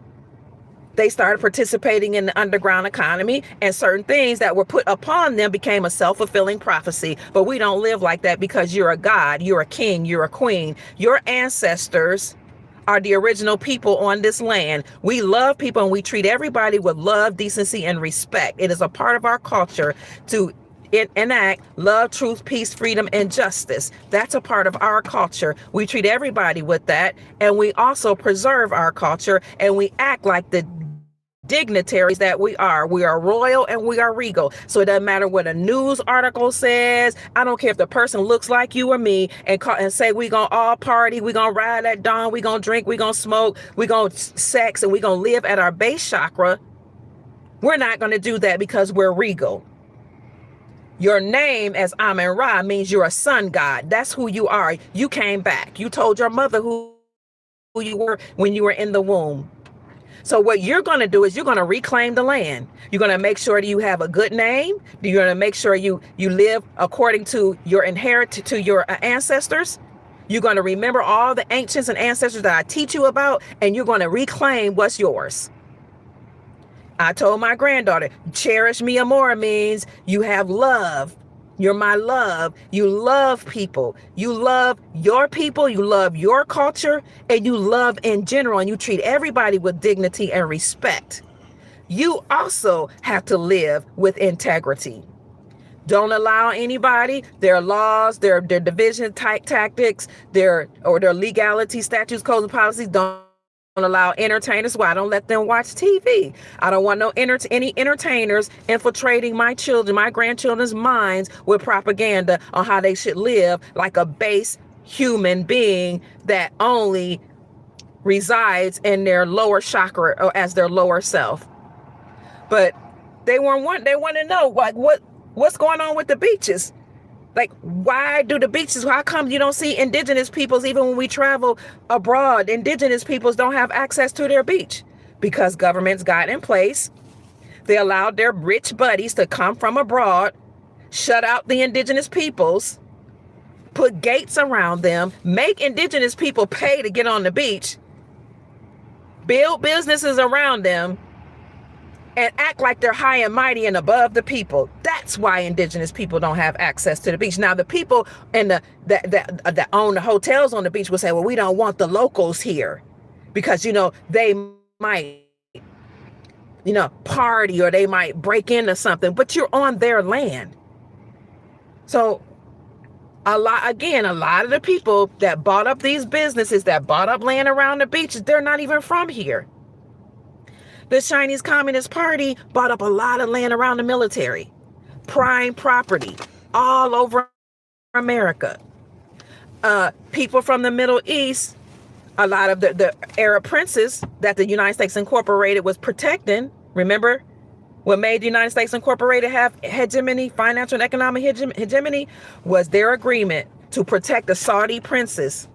they started participating in the underground economy, and certain things that were put upon them became a self-fulfilling prophecy. But we don't live like that, because you're a god, you're a king, you're a queen. Your ancestors are the original people on this land. We love people and we treat everybody with love, decency, and respect. It is a part of our culture to enact love, truth, peace, freedom, and justice. That's a part of our culture. We treat everybody with that, and we also preserve our culture, and we act like the dignitaries that we are. We are royal and we are regal. So it doesn't matter what a news article says. I don't care if the person looks like you or me and say we gonna all party, we gonna ride at dawn, we gonna drink, we gonna smoke, we gonna sex, and we gonna live at our base chakra. We're not gonna do that, because we're regal. Your name as Amen-Ra means you're a sun god. That's who you are. You came back. You told your mother who you were when you were in the womb. So what you're going to do is you're going to reclaim the land. You're going to make sure that you have a good name. You're going to make sure you live according to your ancestors. You're going to remember all the ancients and ancestors that I teach you about, and you're going to reclaim what's yours. I told my granddaughter, cherish me amor means you have love. You're my love. You love people. You love your people. You love your culture, and you love in general, and you treat everybody with dignity and respect. You also have to live with integrity. Don't allow anybody, their laws, their division type tactics, their legality, statutes, codes, and policies. Don't allow entertainers. Why? I don't let them watch TV. I don't want any entertainers infiltrating my grandchildren's minds with propaganda on how they should live like a base human being that only resides in their lower chakra or as their lower self. But they want to know, like, what's going on with the beaches? Like, why do the beaches, how come you don't see indigenous peoples even when we travel abroad? Indigenous peoples don't have access to their beach because governments got in place. They allowed their rich buddies to come from abroad, shut out the indigenous peoples, put gates around them, make indigenous people pay to get on the beach, build businesses around them, and act like they're high and mighty and above the people. That's why indigenous people don't have access to the beach. Now, the people that own the hotels on the beach will say, well, we don't want the locals here because, they might, party, or they might break into something, but you're on their land. So a lot of the people that bought up these businesses, that bought up land around the beaches, they're not even from here. The Chinese Communist Party bought up a lot of land around the military, prime property all over America. People from the Middle East, a lot of the Arab princes that the United States Incorporated was protecting. Remember what made the United States Incorporated have hegemony, financial and economic hegemony, was their agreement to protect the Saudi princes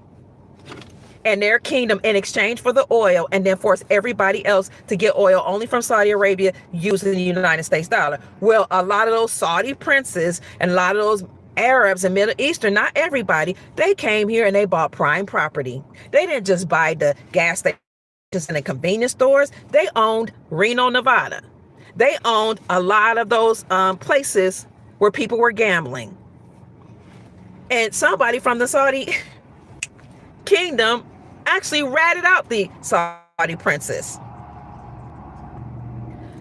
and their kingdom in exchange for the oil, and then force everybody else to get oil only from Saudi Arabia using the United States dollar. Well, a lot of those Saudi princes and a lot of those Arabs and Middle Eastern, not everybody, they came here and they bought prime property. They didn't just buy the gas stations and the convenience stores. They owned Reno, Nevada. They owned a lot of those places where people were gambling. And somebody from the Saudi kingdom actually ratted out the Saudi princess.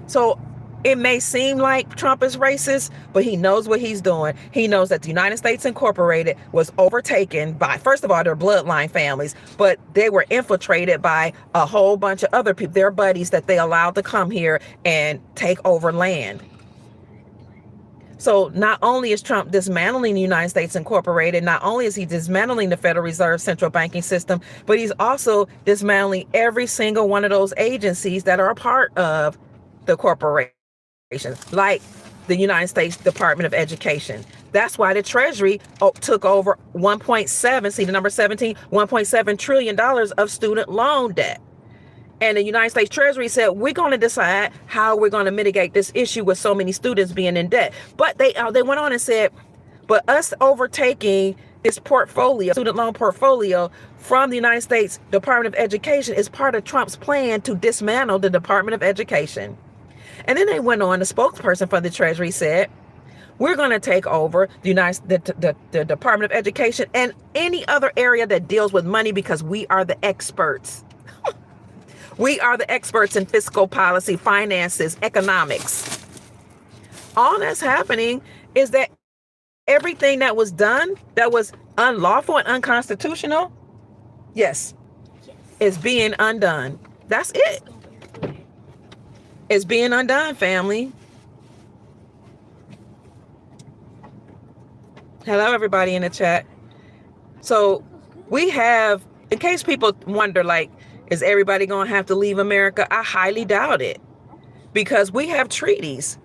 So it may seem like Trump is racist, but he knows what he's doing. He knows that the United States Incorporated was overtaken by, first of all, their bloodline families, but they were infiltrated by a whole bunch of other people, their buddies that they allowed to come here and take over land. So not only is Trump dismantling the United States Incorporated, not only is he dismantling the Federal Reserve central banking system, but he's also dismantling every single one of those agencies that are a part of the corporation, like the United States Department of Education. That's why the Treasury took over 1.7, see the number 17, $1.7 trillion of student loan debt. And the United States Treasury said, we're going to decide how we're going to mitigate this issue with so many students being in debt. But they went on and said, but us overtaking this portfolio, student loan portfolio from the United States Department of Education is part of Trump's plan to dismantle the Department of Education. And then they went on, the spokesperson for the Treasury said, we're going to take over the Department of Education and any other area that deals with money because we are the experts. We are the experts in fiscal policy, finances, economics. All that's happening is that everything that was done that was unlawful and unconstitutional, yes, is being undone. That's it. It's being undone, family. Hello, everybody in the chat. So we have, in case people wonder, like, is everybody going to have to leave America? I highly doubt it, because we have treaties.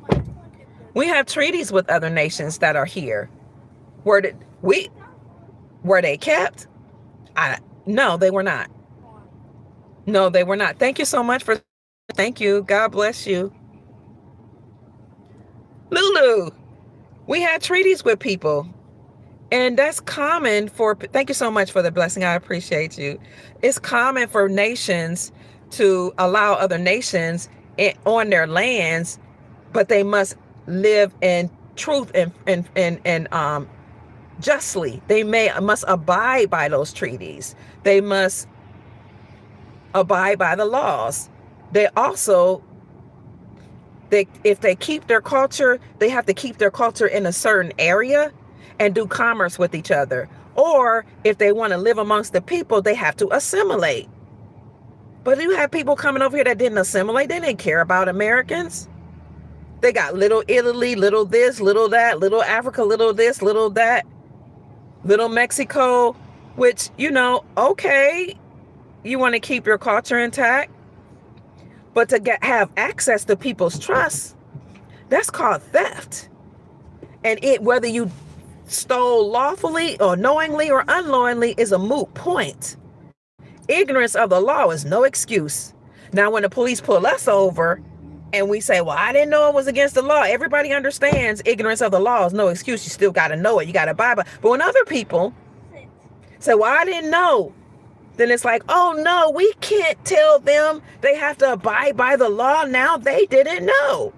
We have treaties with other nations that are here. Were they kept? No, they were not. No, they were not. Thank you so much for, thank you. God bless you. Lulu, we had treaties with people. And that's common for, thank you so much for the blessing. I appreciate you. It's common for nations to allow other nations on their lands, but they must live in truth and justly. They must abide by those treaties. They must abide by the laws. They also, if they keep their culture, they have to keep their culture in a certain area and do commerce with each other. Or if they want to live amongst the people, they have to assimilate. But you have people coming over here that didn't assimilate. They didn't care about Americans. They got little Italy, little this, little that, little Africa, little this, little that, little Mexico, which, okay, you want to keep your culture intact. But to have access to people's trust, that's called theft. And whether you stole lawfully or knowingly or unknowingly is a moot point. Ignorance of the law is no excuse. Now, when the police pull us over and we say, well, I didn't know it was against the law. Everybody understands ignorance of the law is no excuse. You still got to know it. You got to abide by it. But when other people say, well, I didn't know, then it's like, oh, no, we can't tell them they have to abide by the law. Now they didn't know.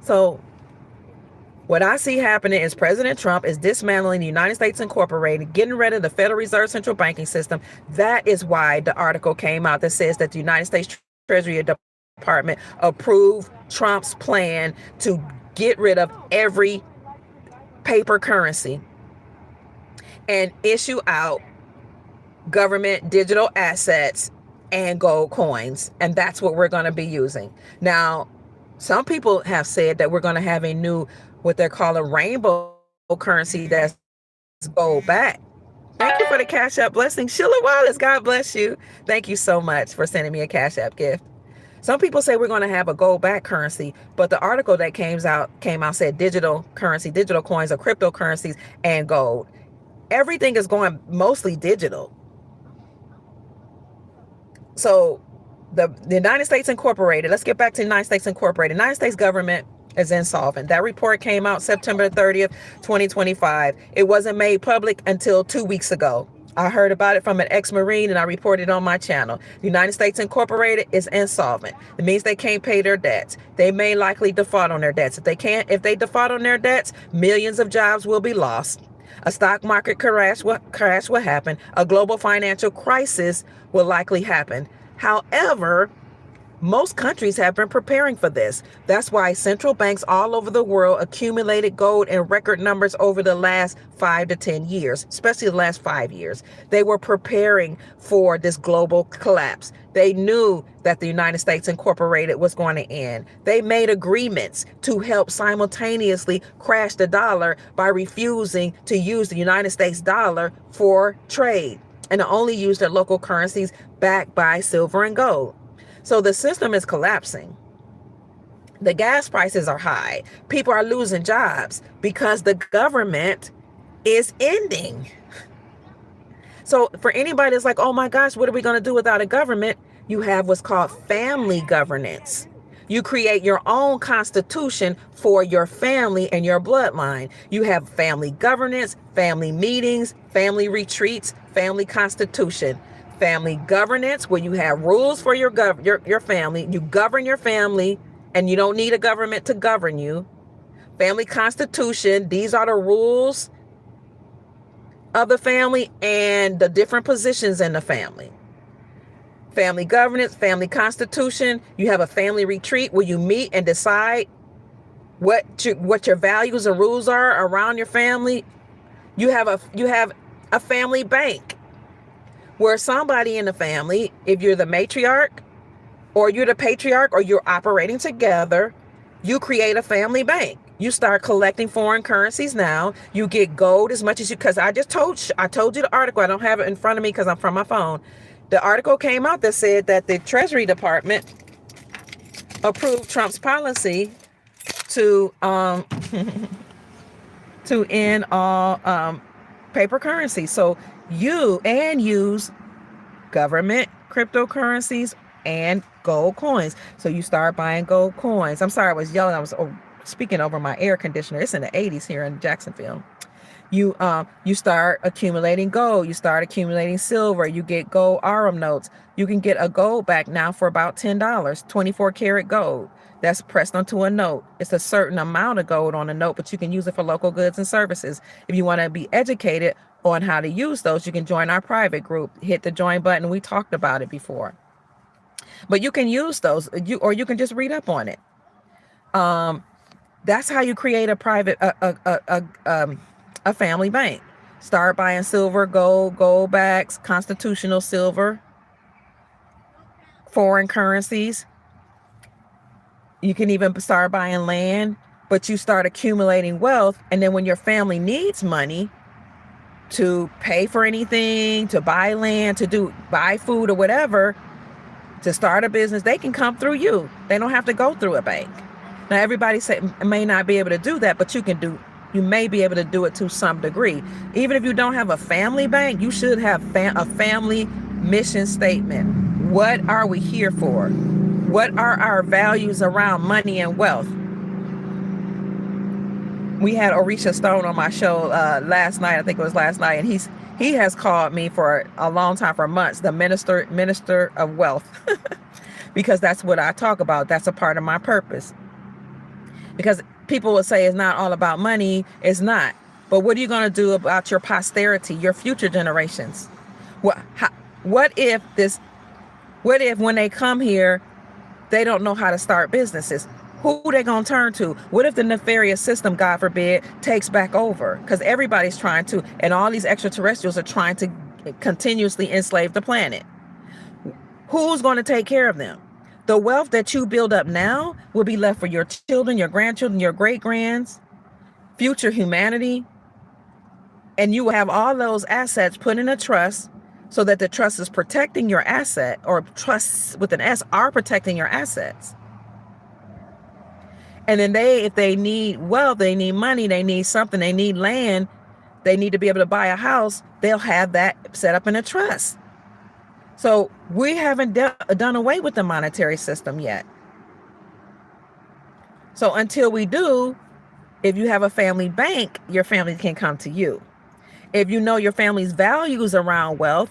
So what I see happening is President Trump is dismantling the United States Incorporated, getting rid of the Federal Reserve central banking system. That is why the article came out that says that the United States Treasury Department approved Trump's plan to get rid of every paper currency and issue out government digital assets and gold coins. And that's what we're going to be using. Now, some people have said that we're going to have a new, what they're calling rainbow currency that's gold back. Thank you for the Cash App blessing. Sheila Wallace, God bless you. Thank you so much for sending me a Cash App gift. Some people say we're going to have a gold back currency, but the article that came out said digital currency, digital coins or cryptocurrencies and gold. Everything is going mostly digital. So the United States Incorporated, let's get back to the United States Incorporated. The United States government is insolvent. That report came out September 30th, 2025. It wasn't made public until 2 weeks ago. I heard about it from an ex-Marine and I reported on my channel. The United States Incorporated is insolvent. It means they can't pay their debts. They may likely default on their debts. If they default on their debts, millions of jobs will be lost. A stock market crash will happen. A global financial crisis will likely happen. However, most countries have been preparing for this. That's why central banks all over the world accumulated gold in record numbers over the last 5 to 10 years, especially the last 5 years. They were preparing for this global collapse. They knew that the United States Incorporated was going to end. They made agreements to help simultaneously crash the dollar by refusing to use the United States dollar for trade and to only use their local currencies backed by silver and gold. So the system is collapsing. The gas prices are high. People are losing jobs because the government is ending. So for anybody that's like, oh my gosh, what are we going to do without a government? You have what's called family governance. You create your own constitution for your family and your bloodline. You have family governance, family meetings, family retreats, family constitution. Family governance, where you have rules for your family. You govern your family and you don't need a government to govern you. Family constitution, these are the rules of the family and the different positions in the family. Family governance, family constitution, you have a family retreat where you meet and decide what your values and rules are around your family. You have a family bank, where somebody in the family, if you're the matriarch or you're the patriarch or you're operating together, you create a family bank. You start collecting foreign currencies now. You get gold as much as you, because I told you the article. I don't have it in front of me because I'm from my phone. The article came out that said that the Treasury Department approved Trump's policy to to end all paper currency. So you and use government cryptocurrencies and gold coins. So you start buying gold coins. I'm sorry, I was yelling. I was speaking over my air conditioner. It's in the 80s here in Jacksonville. You start accumulating gold. You start accumulating silver. You get gold Arum notes. You can get a gold back now for about $10, 24 karat gold. That's pressed onto a note. It's a certain amount of gold on a note, but you can use it for local goods and services. If you want to be educated on how to use those, you can join our private group. Hit the join button. We talked about it before. But you can use those, or you can just read up on it. That's how you create a private a family bank. Start buying silver, gold backs, constitutional silver, foreign currencies. You can even start buying land, but you start accumulating wealth. And then when your family needs money to pay for anything, to buy land, to buy food or whatever, to start a business, they can come through you. They don't have to go through a bank. Now, everybody may not be able to do that, but you may be able to do it to some degree. Even if you don't have a family bank, you should have a family mission statement. What are we here for? What are our values around money and wealth? We had Orisha Stone on my show last night. I think it was last night. And he has called me for a long time, for months, the minister of wealth, because that's what I talk about. That's a part of my purpose. Because people will say it's not all about money. It's not. But what are you going to do about your posterity, your future generations? What if when they come here, they don't know how to start businesses? Who they going to turn to? What if the nefarious system, God forbid, takes back over? Because everybody's trying to, and all these extraterrestrials are trying to continuously enslave the planet. Who's going to take care of them? The wealth that you build up now will be left for your children, your grandchildren, your great-grands, future humanity. And you will have all those assets put in a trust so that the trust is protecting your asset, or trusts with an S are protecting your assets. And then if they need wealth, they need money, they need something, they need land, they need to be able to buy a house, they'll have that set up in a trust. So we haven't done away with the monetary system yet. So until we do, if you have a family bank, your family can come to you. If you know your family's values around wealth,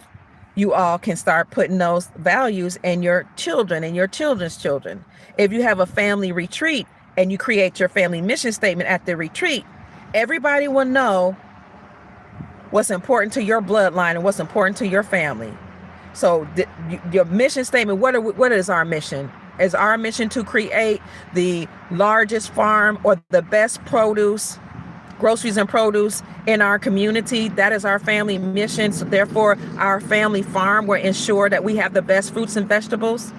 you all can start putting those values in your children and your children's children. If you have a family retreat and you create your family mission statement at the retreat, everybody will know what's important to your bloodline and what's important to your family. So your mission statement, what is our mission? Is our mission to create the largest farm or the best groceries and produce in our community? That is our family mission. So therefore, our family farm will ensure that we have the best fruits and vegetables.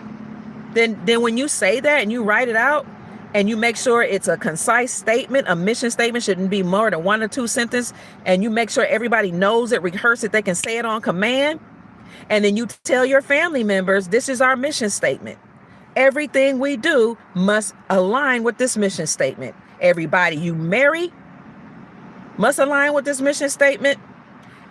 Then when you say that and you write it out and you make sure it's a concise statement, a mission statement shouldn't be more than 1 or 2 sentences, and you make sure everybody knows it, rehearse it, they can say it on command. And then you tell your family members, this is our mission statement. Everything we do must align with this mission statement. Everybody you marry must align with this mission statement.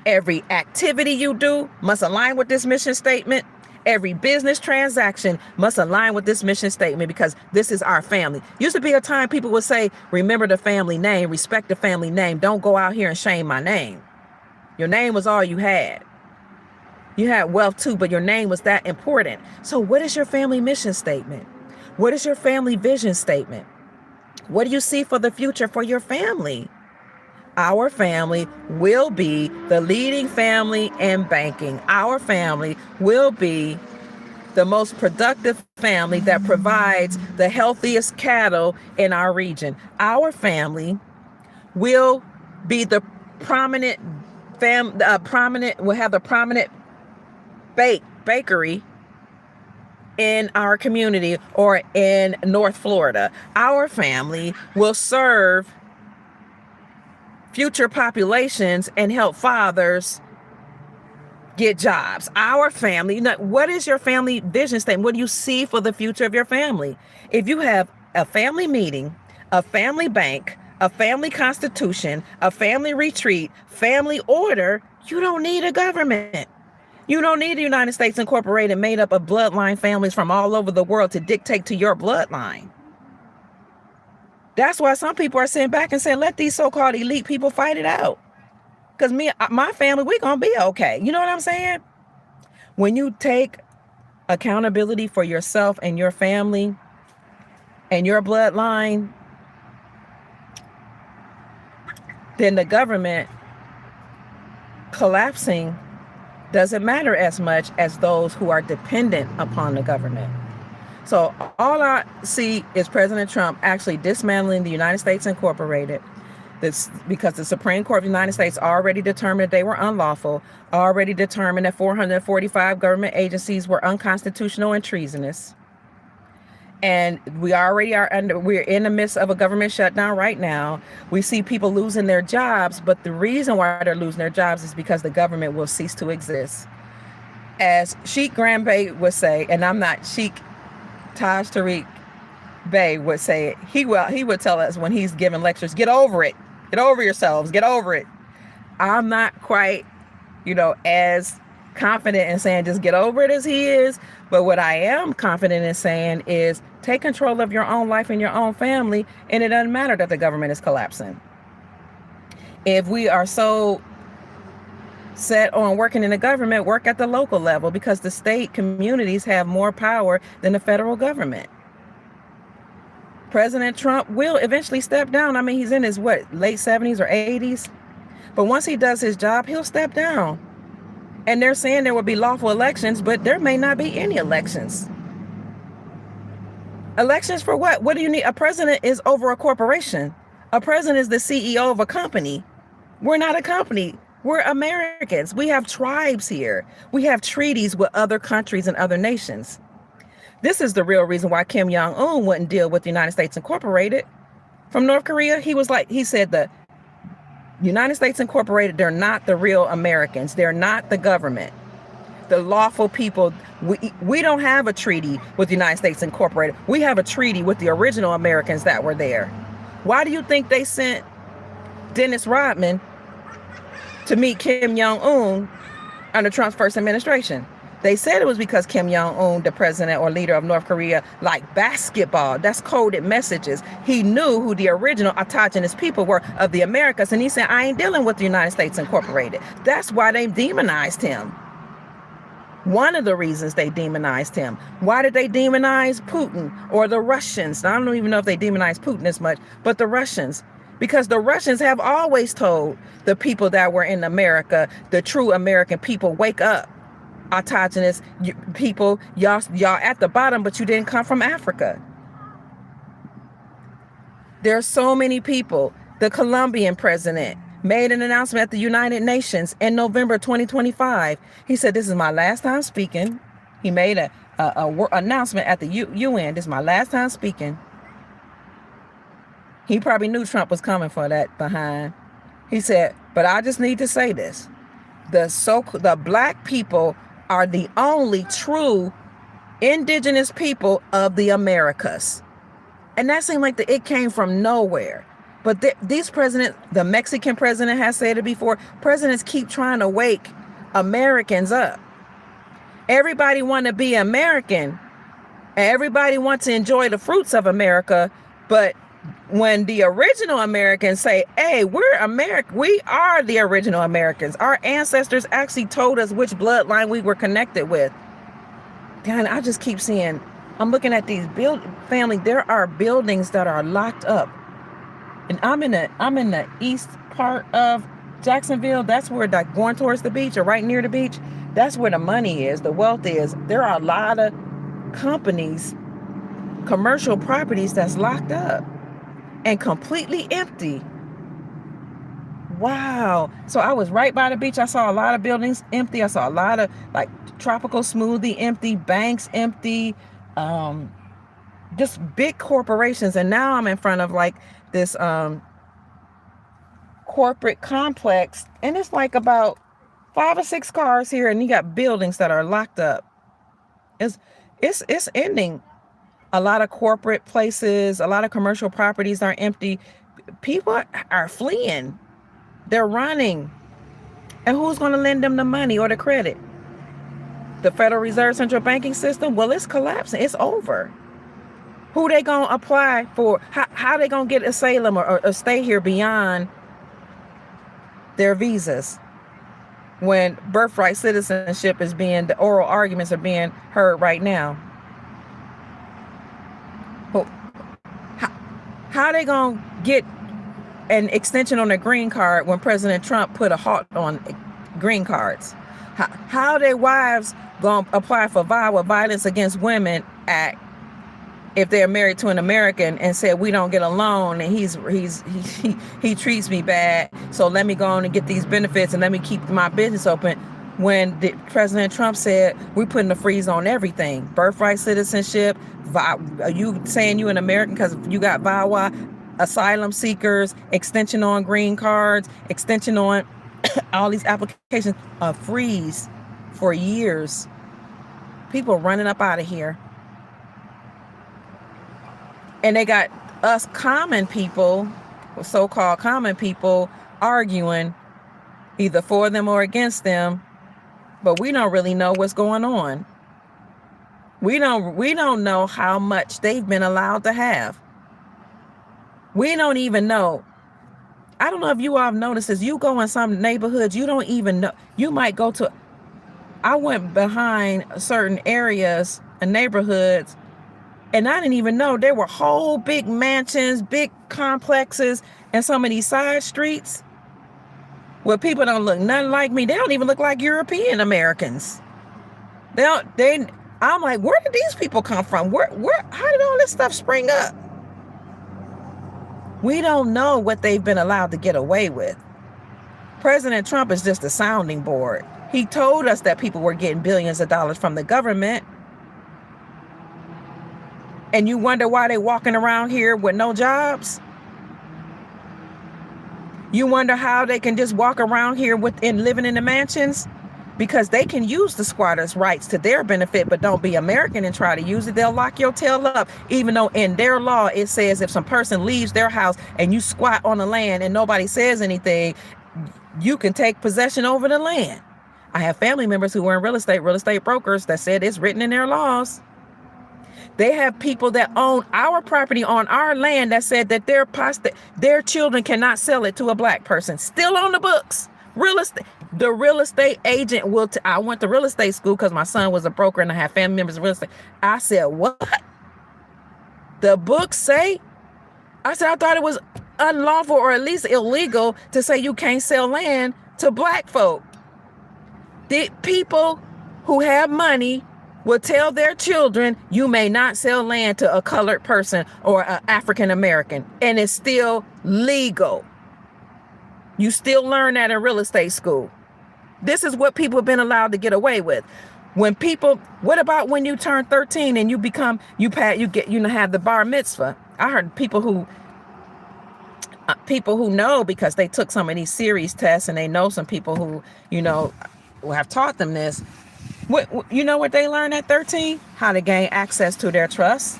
Every activity you do must align with this mission statement. Every business transaction must align with this mission statement, because this is our family. Used to be a time people would say, remember the family name, respect the family name. Don't go out here and shame my name. Your name was all you had. You had wealth too, but your name was that important. So what is your family mission statement? What is your family vision statement? What do you see for the future for your family? Our family will be the leading family in banking. Our family will be the most productive family that provides the healthiest cattle in our region. Our family will be the prominent will have the prominent bakery in our community or in North Florida. Our family will serve future populations and help fathers get jobs. Our family, what is your family vision statement? What do you see for the future of your family? If you have a family meeting, a family bank, a family constitution, a family retreat, family order, you don't need a government. You don't need the United States Incorporated made up of bloodline families from all over the world to dictate to your bloodline. That's why some people are sitting back and saying, let these so-called elite people fight it out. Because my family, we're going to be okay. You know what I'm saying? When you take accountability for yourself and your family and your bloodline, then the government collapsing doesn't matter as much as those who are dependent upon the government. So all I see is President Trump actually dismantling the United States Incorporated. This because the Supreme Court of the United States already determined they were unlawful, already determined that 445 government agencies were unconstitutional and treasonous. And we're in the midst of a government shutdown right now. We see people losing their jobs, but the reason why they're losing their jobs is because the government will cease to exist. As Sheikh Graham Bey would say, and I'm not Sheikh Taj Tariq Bey would say it, he would tell us when he's giving lectures, get over it, get over yourselves, get over it. I'm not quite, as confident in saying just get over it as he is. But what I am confident in saying is take control of your own life and your own family, and it doesn't matter that the government is collapsing. If we are so set on working in the government, work at the local level, because the state communities have more power than the federal government. President Trump will eventually step down. I mean, he's in his late 70s or 80s. But once he does his job, he'll step down. And they're saying there will be lawful elections, but there may not be any elections. Elections for what? What do you need? A president is over a corporation. A president is the CEO of a company. We're not a company. We're Americans. We have tribes here. We have treaties with other countries and other nations. This is the real reason why Kim Jong-un wouldn't deal with the United States Incorporated from North Korea. He said the United States Incorporated, they're not the real Americans. They're not the government. The lawful people. We don't have a treaty with the United States Incorporated. We have a treaty with the original Americans that were there. Why do you think they sent Dennis Rodman to meet Kim Jong-un under Trump's first administration? They said it was because Kim Jong-un, the president or leader of North Korea, liked basketball. That's coded messages. He knew who the original autogenous people were of the Americas. And he said, I ain't dealing with the United States Incorporated. That's why they demonized him. One of the reasons they demonized him. Why did they demonize Putin or the Russians? Now, I don't even know if they demonized Putin as much, but the Russians. because the Russians have always told the people that were in America, the true American people, wake up, autogenous people, y'all at the bottom, but you didn't come from Africa. There are so many people. The Colombian president made an announcement at the United Nations in November 2025. He said, this is my last time speaking. He made a announcement at the UN. This is my last time speaking. He probably knew Trump was coming for that behind. He said, but I just need to say this. The black people are the only true indigenous people of the Americas. And that seemed like it came from nowhere. But these presidents, the Mexican president has said it before, presidents keep trying to wake Americans up. Everybody want to be American, and everybody wants to enjoy the fruits of America. But when the original Americans say, hey, we're American, we are the original Americans. Our ancestors actually told us which bloodline we were connected with. Dan, I just keep seeing, I'm looking at these family, there are buildings that are locked up. And I'm in the east part of Jacksonville. That's where, like, going towards the beach or right near the beach, that's where the money is, the wealth is. There are a lot of companies, commercial properties that's locked up and completely empty. Wow. So I was right by the beach. I saw a lot of buildings empty. I saw a lot of, like, tropical smoothie empty, banks empty, just big corporations. And now I'm in front of, like, this corporate complex, and it's like about 5 or 6 cars here, and you got buildings that are locked up. It's ending. A lot of corporate places, a lot of commercial properties are empty. People are fleeing. They're running. And who's going to lend them the money or the credit? The Federal Reserve Central Banking System? Well, it's collapsing. It's over. Who they going to apply for? How they going to get asylum or stay here beyond their visas when birthright citizenship is the oral arguments are being heard right now? How they going to get an extension on their green card when President Trump put a halt on green cards? How their wives going to apply for Violence Against Women Act if they're married to an American and said, we don't get a loan and he treats me bad, so let me go on and get these benefits and let me keep my business open, when President Trump said, we're putting a freeze on everything. Birthright citizenship, are you saying you an American because you got VAWA, asylum seekers, extension on green cards, extension on all these applications, a freeze for years. People running up out of here. And they got us common people, so-called common people, arguing either for them or against them, but we don't really know what's going on. We don't know how much they've been allowed to have. We don't even know. I don't know if you all have noticed this. You go in some neighborhoods, you don't even know. You might go to, I went behind certain areas and neighborhoods, and I didn't even know there were whole big mansions, big complexes, and some of these side streets where people don't look nothing like me. They don't even look like European Americans. I'm like, where did these people come from? How did all this stuff spring up? We don't know what they've been allowed to get away with. President Trump is just a sounding board. He told us that people were getting billions of dollars from the government. And you wonder why they're walking around here with no jobs? You wonder how they can just walk around here living in the mansions? Because they can use the squatters' rights to their benefit, but don't be American and try to use it. They'll lock your tail up, even though in their law it says if some person leaves their house and you squat on the land and nobody says anything, you can take possession over the land. I have family members who were in real estate brokers that said it's written in their laws. They have people that own our property on our land that said that their children cannot sell it to a black person. Still on the books. Real estate. The real estate agent I went to real estate school because my son was a broker and I have family members in real estate. I said, what? The books say? I said, I thought it was, unlawful or at least illegal to say you can't sell land to black folk. The people who have money will tell their children you may not sell land to a colored person or an African American, and it's still legal. You still learn that in real estate school. This is what people have been allowed to get away with. What about when you turn 13 and you have the bar mitzvah? I heard people who know, because they took some of these series tests and they know some people who, have taught them this. What they learn at 13? How to gain access to their trust.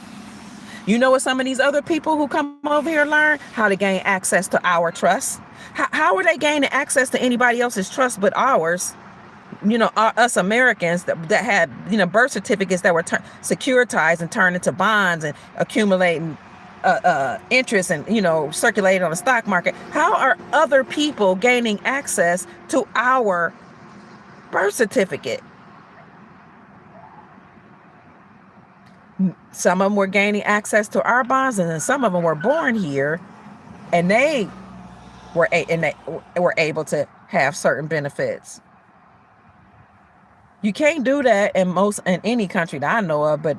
You know what some of these other people who come over here learn? How to gain access to our trust. How are they gaining access to anybody else's trust but ours? Us Americans that had, birth certificates that were securitized and turned into bonds and accumulating interest and, circulating on the stock market. How are other people gaining access to our birth certificate? Some of them were gaining access to our bonds, and then some of them were born here, and they were able to have certain benefits. You can't do that in any country that I know of, but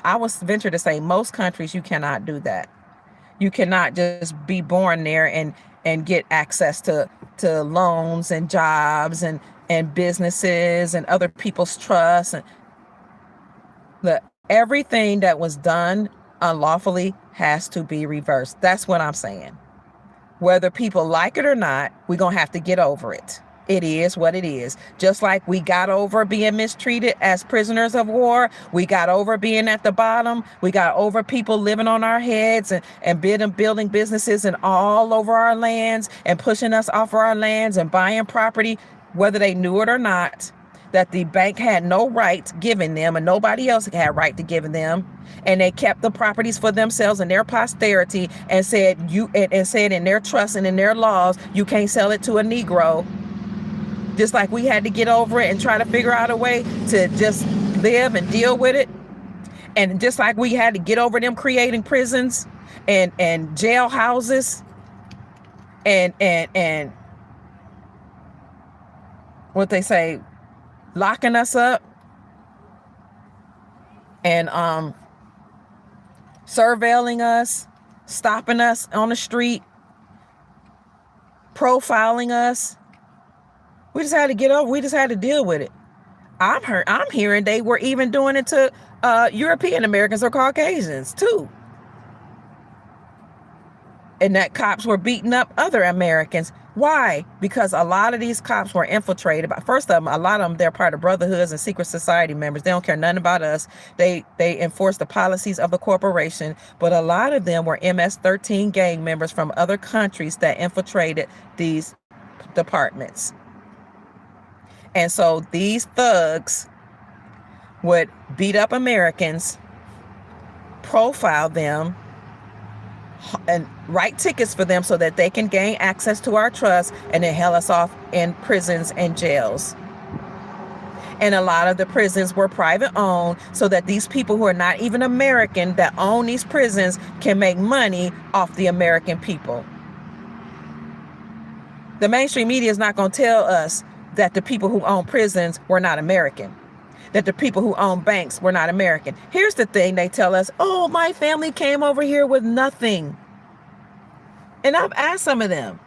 I would venture to say most countries you cannot do that. You cannot just be born there and get access to loans and jobs and businesses and other people's trusts. And everything that was done unlawfully has to be reversed. That's what I'm saying. Whether people like it or not, we're going to have to get over it. It is what it is. Just like we got over being mistreated as prisoners of war. We got over being at the bottom. We got over people living on our heads and building businesses and all over our lands and pushing us off of our lands and buying property, whether they knew it or not, that the bank had no right giving them and nobody else had right to give them. And they kept the properties for themselves and their posterity and said in their trust and in their laws, you can't sell it to a Negro. Just like we had to get over it and try to figure out a way to just live and deal with it. And just like we had to get over them creating prisons and jail houses and what they say, locking us up and surveilling us, stopping us on the street, profiling us. We just had to get over. We just had to deal with it. I'm hearing they were even doing it to European Americans or Caucasians too. And that cops were beating up other Americans. Why? Because a lot of these cops were infiltrated. First of them, a lot of them, they're part of brotherhoods and secret society members. They don't care nothing about us. They enforce the policies of the corporation. But a lot of them were MS-13 gang members from other countries that infiltrated these departments. And so these thugs would beat up Americans, profile them, and write tickets for them so that they can gain access to our trust and then hell us off in prisons and jails. And a lot of the prisons were private owned so that these people who are not even American that own these prisons can make money off the American people. The mainstream media is not going to tell us that the people who own prisons were not American, that the people who own banks were not American. Here's the thing they tell us, oh, my family came over here with nothing. And I've asked some of them,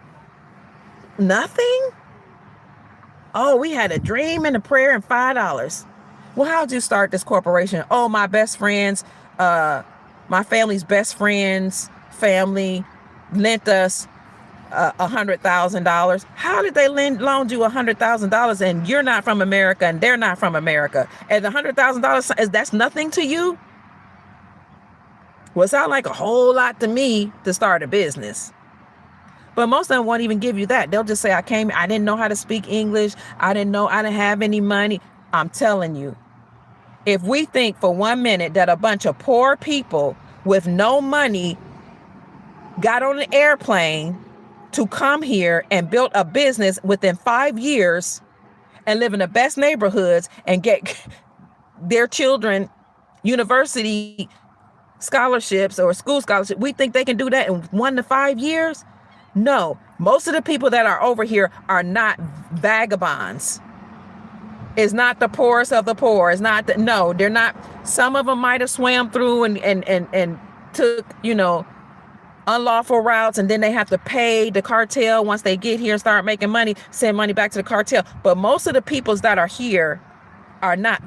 nothing? Oh, we had a dream and a prayer and $5. Well, how'd you start this corporation? Oh, my best friends, my family's best friends, family lent us $100,000. How did they loan you $100,000 and you're not from America and they're not from America? And the $100,000 that's nothing to you? Well, it sounds like a whole lot to me to start a business. But most of them won't even give you that. They'll just say, I didn't know how to speak English. I didn't have any money. I'm telling you, if we think for 1 minute that a bunch of poor people with no money got on an airplane to come here and build a business within 5 years and live in the best neighborhoods and get their children university scholarships or school scholarships, we think they can do that in 1 to 5 years? No, most of the people that are over here are not vagabonds. It's not the poorest of the poor. It's not no, they're not. Some of them might have swam through and took, unlawful routes, and then they have to pay the cartel once they get here and start making money, send money back to the cartel. But most of the peoples that are here are not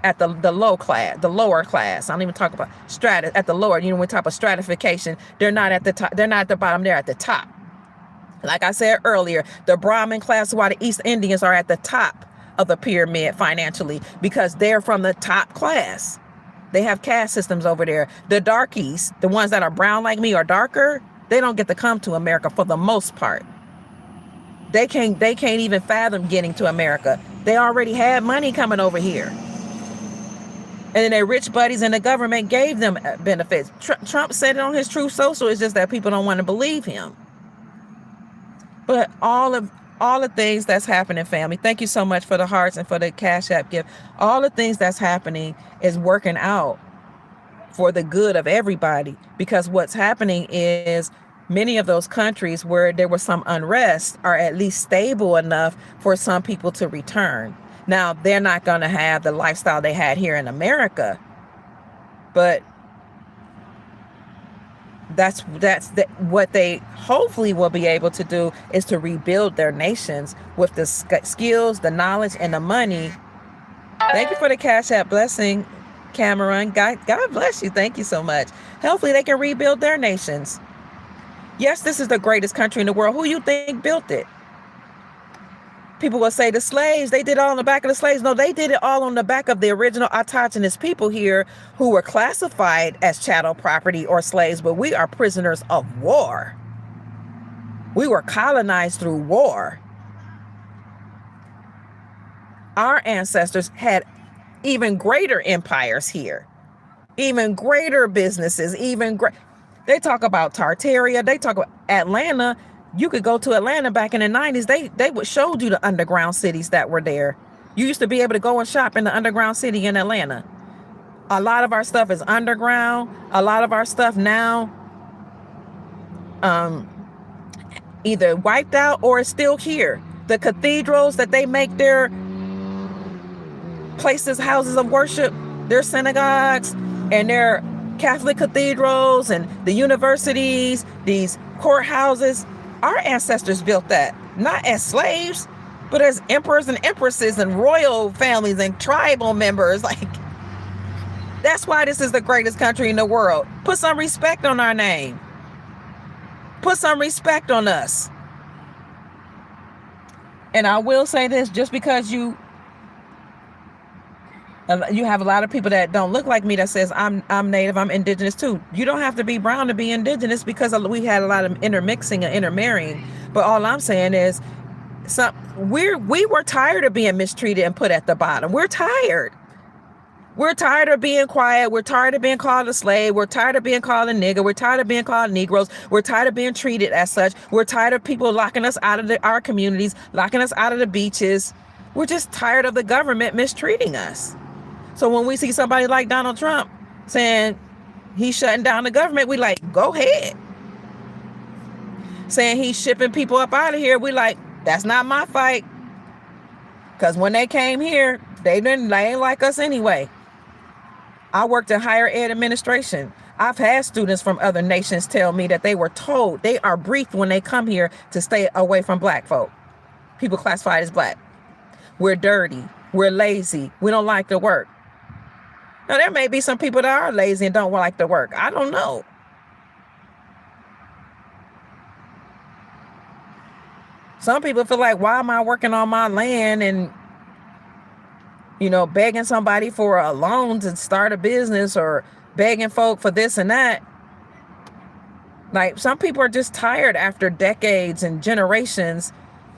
at the low class, the lower class. I don't even talk about at the lower, when we talk about stratification, they're not at the top, they're not at the bottom, they're at the top. Like I said earlier, the Brahmin class, while the East Indians are at the top of the pyramid financially because they're from the top class. They have caste systems over there. The darkies, the ones that are brown like me or darker, they don't get to come to America for the most part. They can't even fathom getting to America. They already had money coming over here. And then their rich buddies in the government gave them benefits. Trump said it on his Truth Social. It's just that people don't want to believe him. But all the things that's happening, family, thank you so much for the hearts and for the Cash App gift. All the things that's happening is working out for the good of everybody, because what's happening is many of those countries where there was some unrest are at least stable enough for some people to return. Now, they're not going to have the lifestyle they had here in America, but that's what they hopefully will be able to do, is to rebuild their nations with the skills, the knowledge, and the money. Thank you for the Cash App blessing, Cameron. God bless you. Thank you so much. Hopefully they can rebuild their nations. Yes, this is the greatest country in the world. Who you think built it? People will say the slaves, they did it all on the back of the slaves. No, they did it all on the back of the original autochthonous people here who were classified as chattel property or slaves, but we are prisoners of war. We were colonized through war. Our ancestors had even greater empires here, even greater businesses, they talk about Tartaria, they talk about Atlanta. You could go to Atlanta back in the 90s. They would show you the underground cities that were there. You used to be able to go and shop in the underground city in Atlanta. A lot of our stuff is underground. A lot of our stuff now either wiped out or is still here. The cathedrals that they make their places, houses of worship, their synagogues and their Catholic cathedrals and the universities, these courthouses, our ancestors built that, not as slaves, but as emperors and empresses and royal families and tribal members. Like, that's why this is the greatest country in the world. Put some respect on our name. Put some respect on us. And I will say this, just because you have a lot of people that don't look like me that says I'm native, I'm indigenous too. You don't have to be brown to be indigenous, because we had a lot of intermixing and intermarrying. But all I'm saying is we were tired of being mistreated and put at the bottom. We're tired. We're tired of being quiet. We're tired of being called a slave. We're tired of being called a nigger. We're tired of being called Negroes. We're tired of being treated as such. We're tired of people locking us out of our communities, locking us out of the beaches. We're just tired of the government mistreating us. So when we see somebody like Donald Trump saying he's shutting down the government, we like, go ahead. Saying he's shipping people up out of here, we like, that's not my fight. Because when they came here, they ain't like us anyway. I worked in higher ed administration. I've had students from other nations tell me that they were told, they are briefed when they come here to stay away from black folk. People classified as black. We're dirty. We're lazy. We don't like to work. Now, there may be some people that are lazy and don't like to work. I don't know. Some people feel like, why am I working on my land and, begging somebody for a loan to start a business, or begging folk for this and that. Like, some people are just tired after decades and generations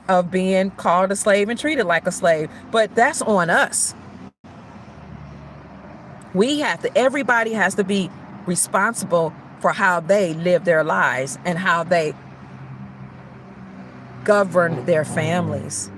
of being called a slave and treated like a slave. But that's on us. Everybody has to be responsible for how they live their lives and how they govern their families.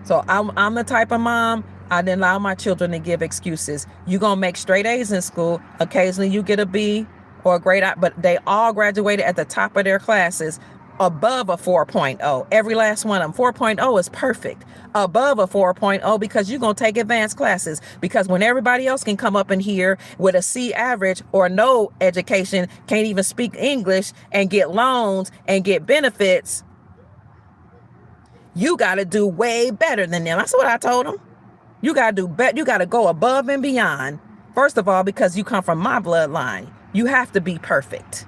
So I'm the type of mom, I didn't allow my children to give excuses. You're going to make straight A's in school. Occasionally you get a B or a grade, but they all graduated at the top of their classes above a 4.0. Every last one of them. 4.0 is perfect. Above a 4.0 because you're going to take advanced classes. Because when everybody else can come up in here with a C average or no education, can't even speak English and get loans and get benefits, you got to do way better than them. That's what I told them. You got to do better. You got to go above and beyond. First of all, because you come from my bloodline, you have to be perfect.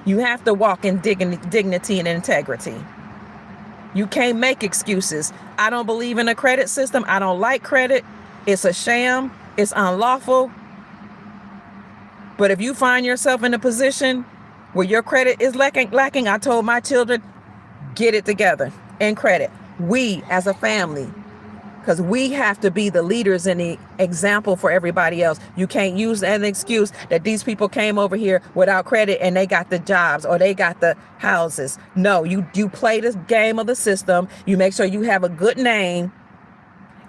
You have to walk in dignity and integrity. You can't make excuses. I don't believe in a credit system. I don't like credit. It's a sham. It's unlawful. But if you find yourself in a position where your credit is lacking, I told my children, get it together in credit. We as a family, because we have to be the leaders and the example for everybody else. You can't use an excuse that these people came over here without credit and they got the jobs or they got the houses. No, you play this game of the system. You make sure you have a good name,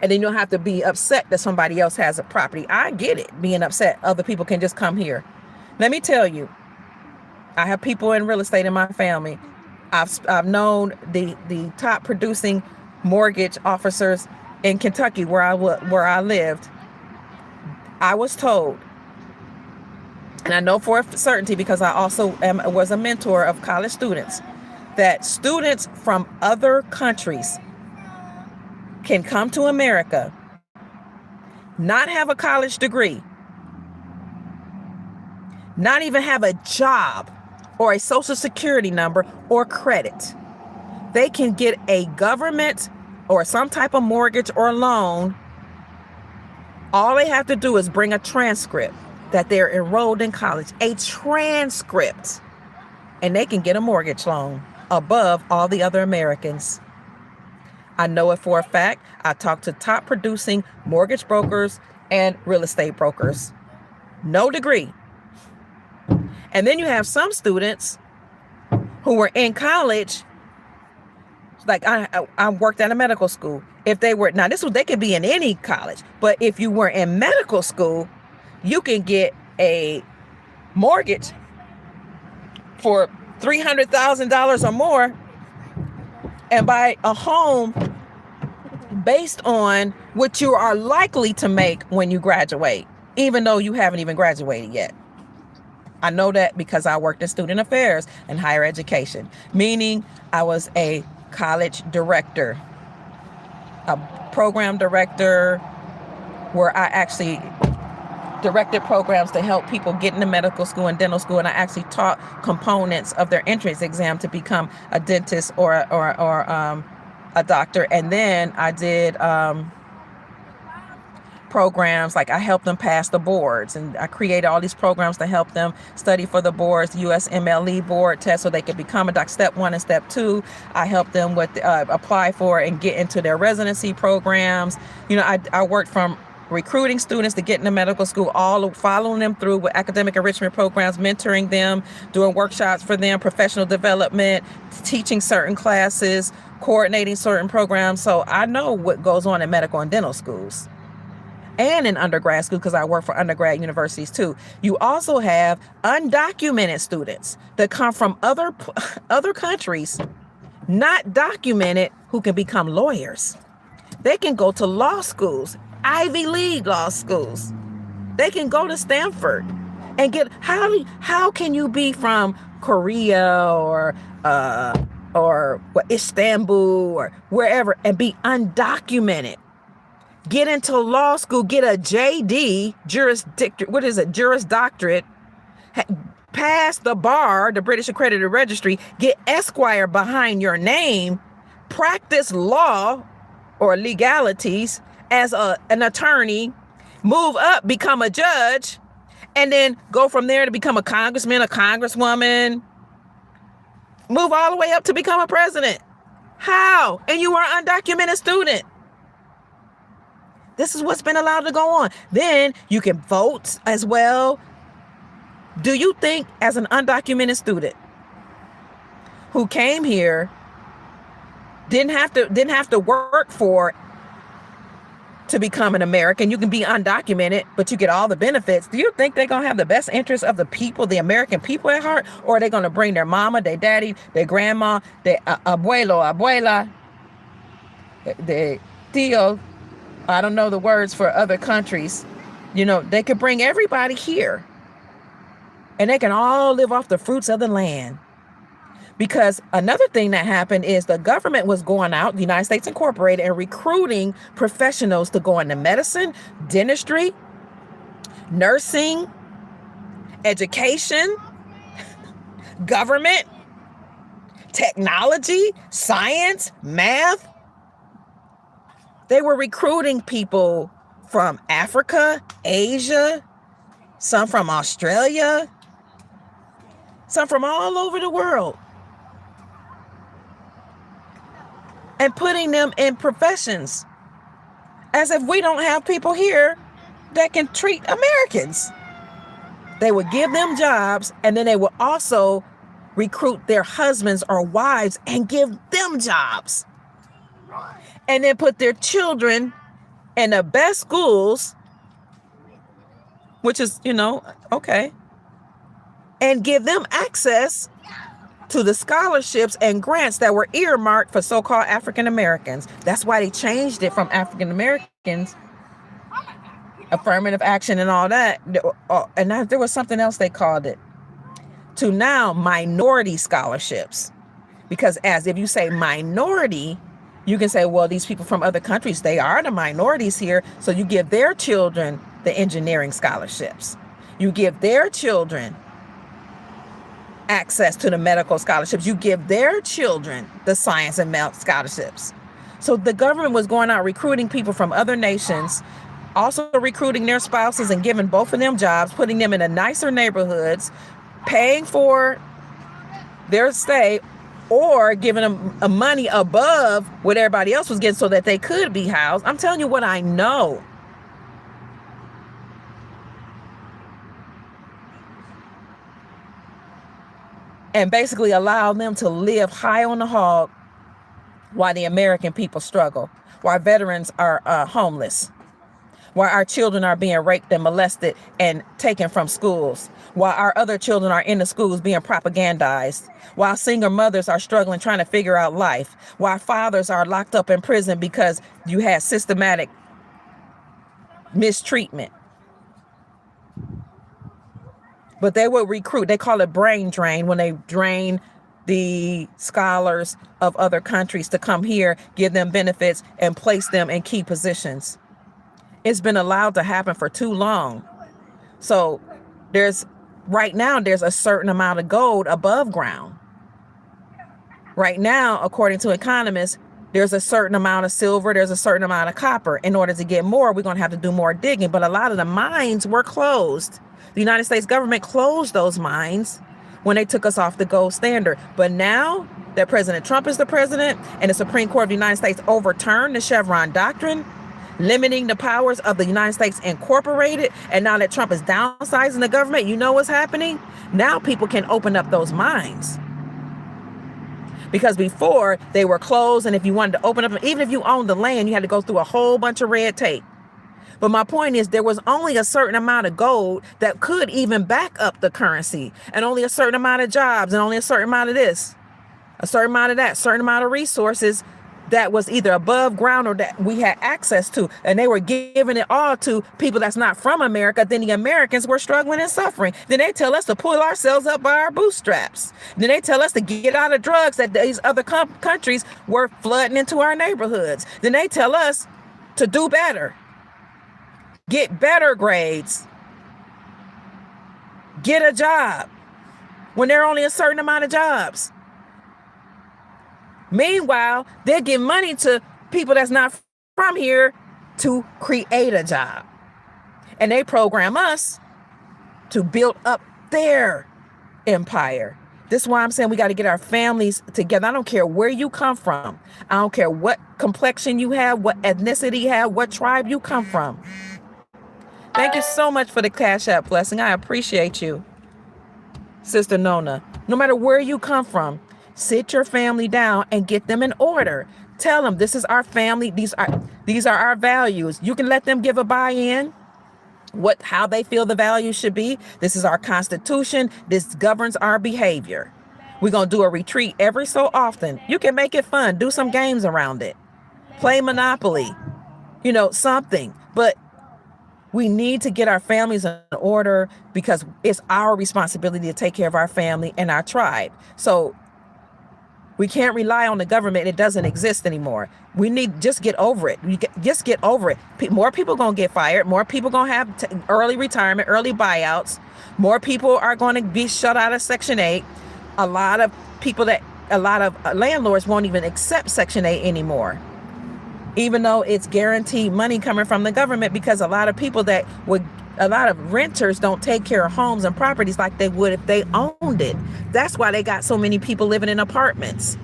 and then you don't have to be upset that somebody else has a property. I get it, being upset. Other people can just come here. Let me tell you, I have people in real estate in my family. I've known the top producing mortgage officers in Kentucky, where I lived. I was told, and I know for a certainty because I also was a mentor of college students, that students from other countries can come to America, not have a college degree, not even have a job or a social security number or credit. They can get a government or some type of mortgage or loan. All they have to do is bring a transcript that they're enrolled in college, a transcript, and they can get a mortgage loan above all the other Americans. I know it for a fact. I talked to top producing mortgage brokers and real estate brokers. No degree. And then you have some students who were in college. Like I worked at a medical school. If they were, now they could be in any college, but if you were in medical school, you can get a mortgage for $300,000 or more and buy a home based on what you are likely to make when you graduate, even though you haven't even graduated yet. I know that because I worked in student affairs and higher education, meaning I was a college director, a program director, where I actually directed programs to help people get into medical school and dental school, and I actually taught components of their entrance exam to become a dentist or a doctor. And then I did programs, like I helped them pass the boards, and I created all these programs to help them study for the boards, USMLE board test, so they could become a doc. Step 1 and step 2, I helped them with apply for and get into their residency programs. You know, I worked from recruiting students to get into medical school, all following them through with academic enrichment programs, mentoring them, doing workshops for them, professional development, teaching certain classes, coordinating certain programs. So I know what goes on in medical and dental schools and in undergrad school, because I work for undergrad universities too. You also have undocumented students that come from other countries, not documented, who can become lawyers. They can go to law schools, Ivy League law schools. They can go to Stanford and get, how can you be from Korea or Istanbul or wherever and be undocumented? Get into law school, get a JD, Juris Doctorate, pass the bar, the British Accredited Registry, get Esquire behind your name, practice law or legalities as an attorney, move up, become a judge, and then go from there to become a congressman, a congresswoman, move all the way up to become a president. How? And you are an undocumented student. This is what's been allowed to go on. Then you can vote as well. Do you think, as an undocumented student who came here, didn't have to work for to become an American. You can be undocumented, but you get all the benefits. Do you think they're going to have the best interest of the people, the American people at heart? Or are they going to bring their mama, their daddy, their grandma, their abuelo, abuela, their tío? I don't know the words for other countries. You know, they could bring everybody here and they can all live off the fruits of the land. Because another thing that happened is the government was going out, the United States Incorporated, and recruiting professionals to go into medicine, dentistry, nursing, education, government, technology, science, math. They were recruiting people from Africa, Asia, some from Australia, some from all over the world, and putting them in professions as if we don't have people here that can treat Americans. They would give them jobs, and then they would also recruit their husbands or wives and give them jobs. And then put their children in the best schools, which is, okay, and give them access to the scholarships and grants that were earmarked for so-called African Americans. That's why they changed it from African Americans, affirmative action and all that. And there was something else they called it, to now minority scholarships. Because as if you say minority, you can say, well, these people from other countries, they are the minorities here. So you give their children the engineering scholarships. You give their children access to the medical scholarships. You give their children the science and math scholarships. So the government was going out recruiting people from other nations, also recruiting their spouses and giving both of them jobs, putting them in the nicer neighborhoods, paying for their stay, or giving them money above what everybody else was getting so that they could be housed. I'm telling you what I know. And basically allow them to live high on the hog while the American people struggle, while veterans are homeless, while our children are being raped and molested and taken from schools, while our other children are in the schools being propagandized, while single mothers are struggling trying to figure out life, while fathers are locked up in prison because you had systematic mistreatment. But they will recruit, they call it brain drain, when they drain the scholars of other countries to come here, give them benefits, and place them in key positions. It's been allowed to happen for too long. So right now, there's a certain amount of gold above ground. Right now, according to economists, there's a certain amount of silver, there's a certain amount of copper. In order to get more, we're going to have to do more digging. But a lot of the mines were closed. The United States government closed those mines when they took us off the gold standard. But now that President Trump is the president and the Supreme Court of the United States overturned the Chevron doctrine, limiting the powers of the United States Incorporated, and now that Trump is downsizing the government, you know what's happening? Now people can open up those mines. Because before they were closed, and if you wanted to open up, even if you owned the land, you had to go through a whole bunch of red tape. But my point is, there was only a certain amount of gold that could even back up the currency, and only a certain amount of jobs, and only a certain amount of this, a certain amount of that, certain amount of resources that was either above ground or that we had access to. And they were giving it all to people that's not from America. Then the Americans were struggling and suffering. Then they tell us to pull ourselves up by our bootstraps. Then they tell us to get out of drugs that these other countries were flooding into our neighborhoods. Then they tell us to do better. Get better grades, get a job when there are only a certain amount of jobs. Meanwhile, they give money to people that's not from here to create a job. And they program us to build up their empire. This is why I'm saying we got to get our families together. I don't care where you come from. I don't care what complexion you have, what ethnicity you have, what tribe you come from. Thank you so much for the Cash App blessing. I appreciate you, Sister Nona. No matter where you come from, sit your family down and get them in order. Tell them this is our family. These are our values. You can let them give a buy-in, how they feel the values should be. This is our Constitution. This governs our behavior. We're going to do a retreat every so often. You can make it fun. Do some games around it. Play Monopoly, something. But we need to get our families in order because it's our responsibility to take care of our family and our tribe. So we can't rely on the government. It doesn't exist anymore. We need just get over it. Just get over it. More people going to get fired. More people going to have early retirement, early buyouts. More people are going to be shut out of Section 8. A lot of landlords won't even accept Section 8 anymore, even though it's guaranteed money coming from the government, because a lot of renters don't take care of homes and properties like they would if they owned it. That's why they got so many people living in apartments.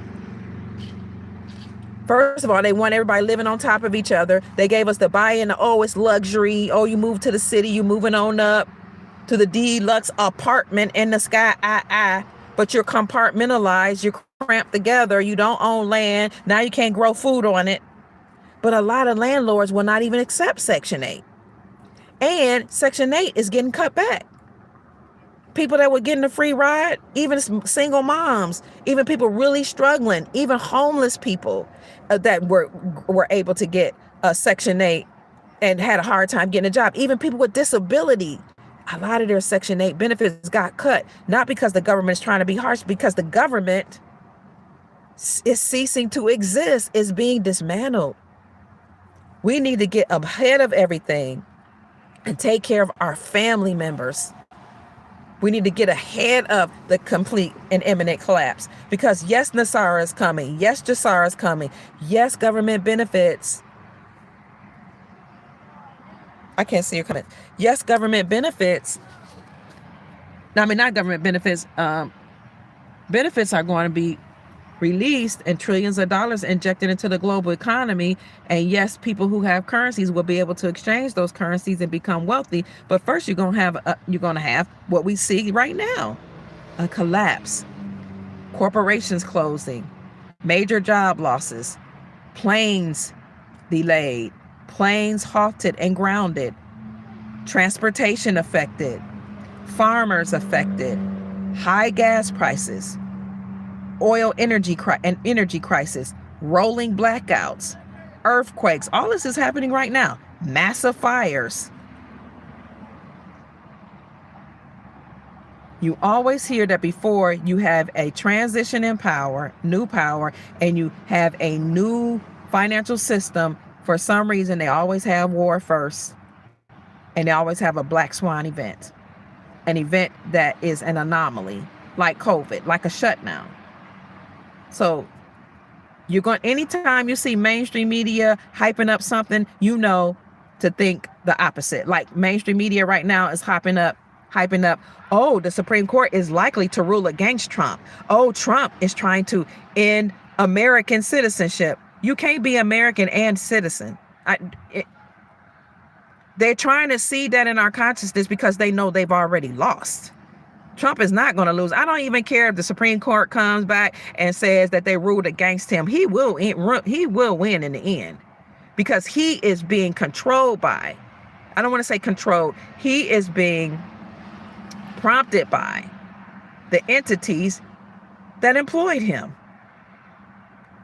First of all, they want everybody living on top of each other. They gave us the buy-in, it's luxury. Oh, you move to the city, you moving on up to the deluxe apartment in the sky, but you're compartmentalized, you're cramped together, you don't own land, now you can't grow food on it. But a lot of landlords will not even accept Section 8. And Section 8 is getting cut back. People that were getting a free ride, even single moms, even people really struggling, even homeless people that were able to get a Section 8 and had a hard time getting a job. Even people with disability, a lot of their Section 8 benefits got cut, not because the government is trying to be harsh, because the government is ceasing to exist, is being dismantled. We need to get ahead of everything and take care of our family members. We need to get ahead of the complete and imminent collapse, because yes, Nasara is coming. Yes, Jasara is coming. Yes, government benefits. I can't see your comment. Yes, government benefits. No, I mean, not government benefits. Benefits are going to be released and trillions of dollars injected into the global economy. And yes, people who have currencies will be able to exchange those currencies and become wealthy. But first, you're going to have what we see right now, a collapse, corporations closing, major job losses, planes delayed, planes halted and grounded, transportation affected, farmers affected, high gas prices, energy crisis, rolling blackouts, earthquakes. All this is happening right now. Massive fires. You always hear that before you have a transition in power, new power, and you have a new financial system, for some reason they always have war first, and they always have a black swan event, an event that is an anomaly, like COVID, like a shutdown. So anytime you see mainstream media hyping up something, to think the opposite. Like mainstream media right now is hyping up, oh, the Supreme Court is likely to rule against Trump. Oh, Trump is trying to end American citizenship. You can't be American and citizen. They're trying to see that in our consciousness because they know they've already lost. Trump is not going to lose. I don't even care if the Supreme Court comes back and says that they ruled against him. He will win in the end, because he is being controlled by, I don't want to say controlled, he is being prompted by the entities that employed him.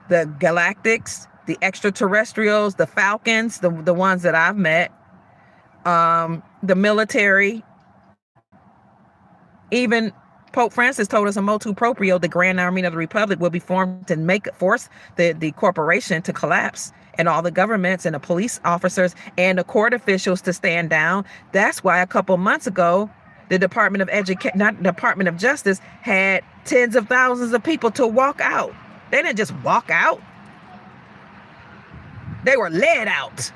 The galactics, the extraterrestrials, the Falcons, the ones that I've met, the military. Even Pope Francis told us a motu proprio, the Grand Army of the Republic will be formed to force the corporation to collapse, and all the governments and the police officers and the court officials to stand down. That's why a couple months ago, the Department of Justice had tens of thousands of people to walk out. They didn't just walk out. They were led out.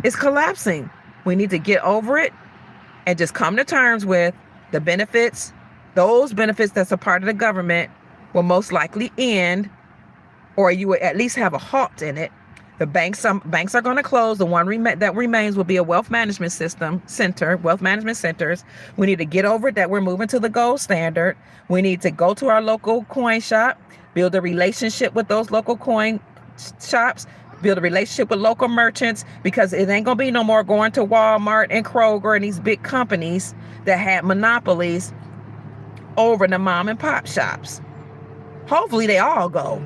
It's collapsing. We need to get over it and just come to terms with the benefits. Those benefits that's a part of the government will most likely end, or you will at least have a halt in it. The banks are going to close. The one that remains will be a wealth management centers. We need to get over it that we're moving to the gold standard. We need to go to our local coin shop, build a relationship with those local coin shops, build a relationship with local merchants, because it ain't gonna be no more going to Walmart and Kroger and these big companies that had monopolies over the mom and pop shops. Hopefully they all go,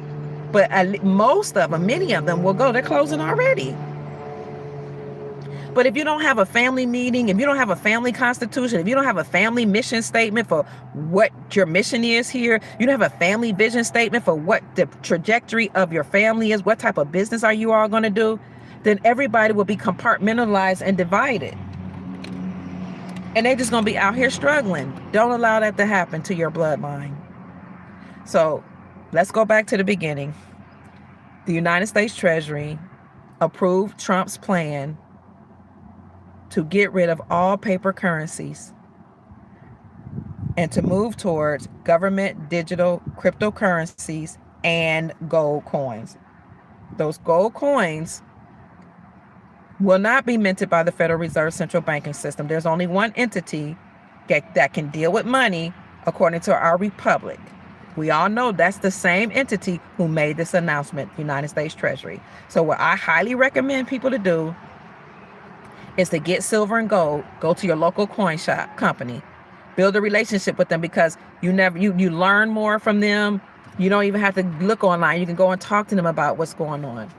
but most of them, many of them will go. They're closing already. But if you don't have a family meeting, if you don't have a family constitution, if you don't have a family mission statement for what your mission is here, you don't have a family vision statement for what the trajectory of your family is, what type of business are you all going to do, then everybody will be compartmentalized and divided. And they're just going to be out here struggling. Don't allow that to happen to your bloodline. So let's go back to the beginning. The United States Treasury approved Trump's plan to get rid of all paper currencies and to move towards government digital cryptocurrencies and gold coins. Those gold coins will not be minted by the Federal Reserve central banking system. There's only one entity that can deal with money according to our republic. We all know that's the same entity who made this announcement, the United States Treasury. So what I highly recommend people to do is to get silver and gold, go to your local coin shop company, build a relationship with them, because you learn more from them. You don't even have to look online. You can go and talk to them about what's going on.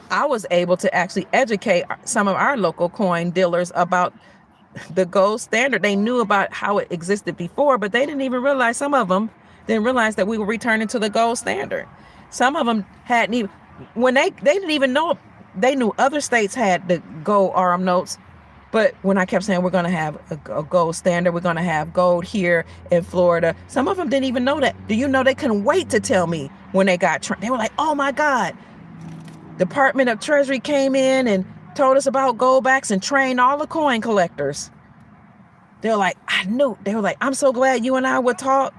I was able to actually educate some of our local coin dealers about the gold standard. They knew about how it existed before, but they didn't even realize, some of them didn't realize that we were returning to the gold standard. Some of them hadn't even, when they didn't even know. They knew other states had the gold RM notes, but when I kept saying we're going to have a gold standard, we're going to have gold here in Florida, some of them didn't even know that. Do you know they couldn't wait to tell me when they got they were like, oh my God, Department of Treasury came in and told us about gold backs and trained all the coin collectors. They're like, I knew. They were like, I'm so glad you and I would talk.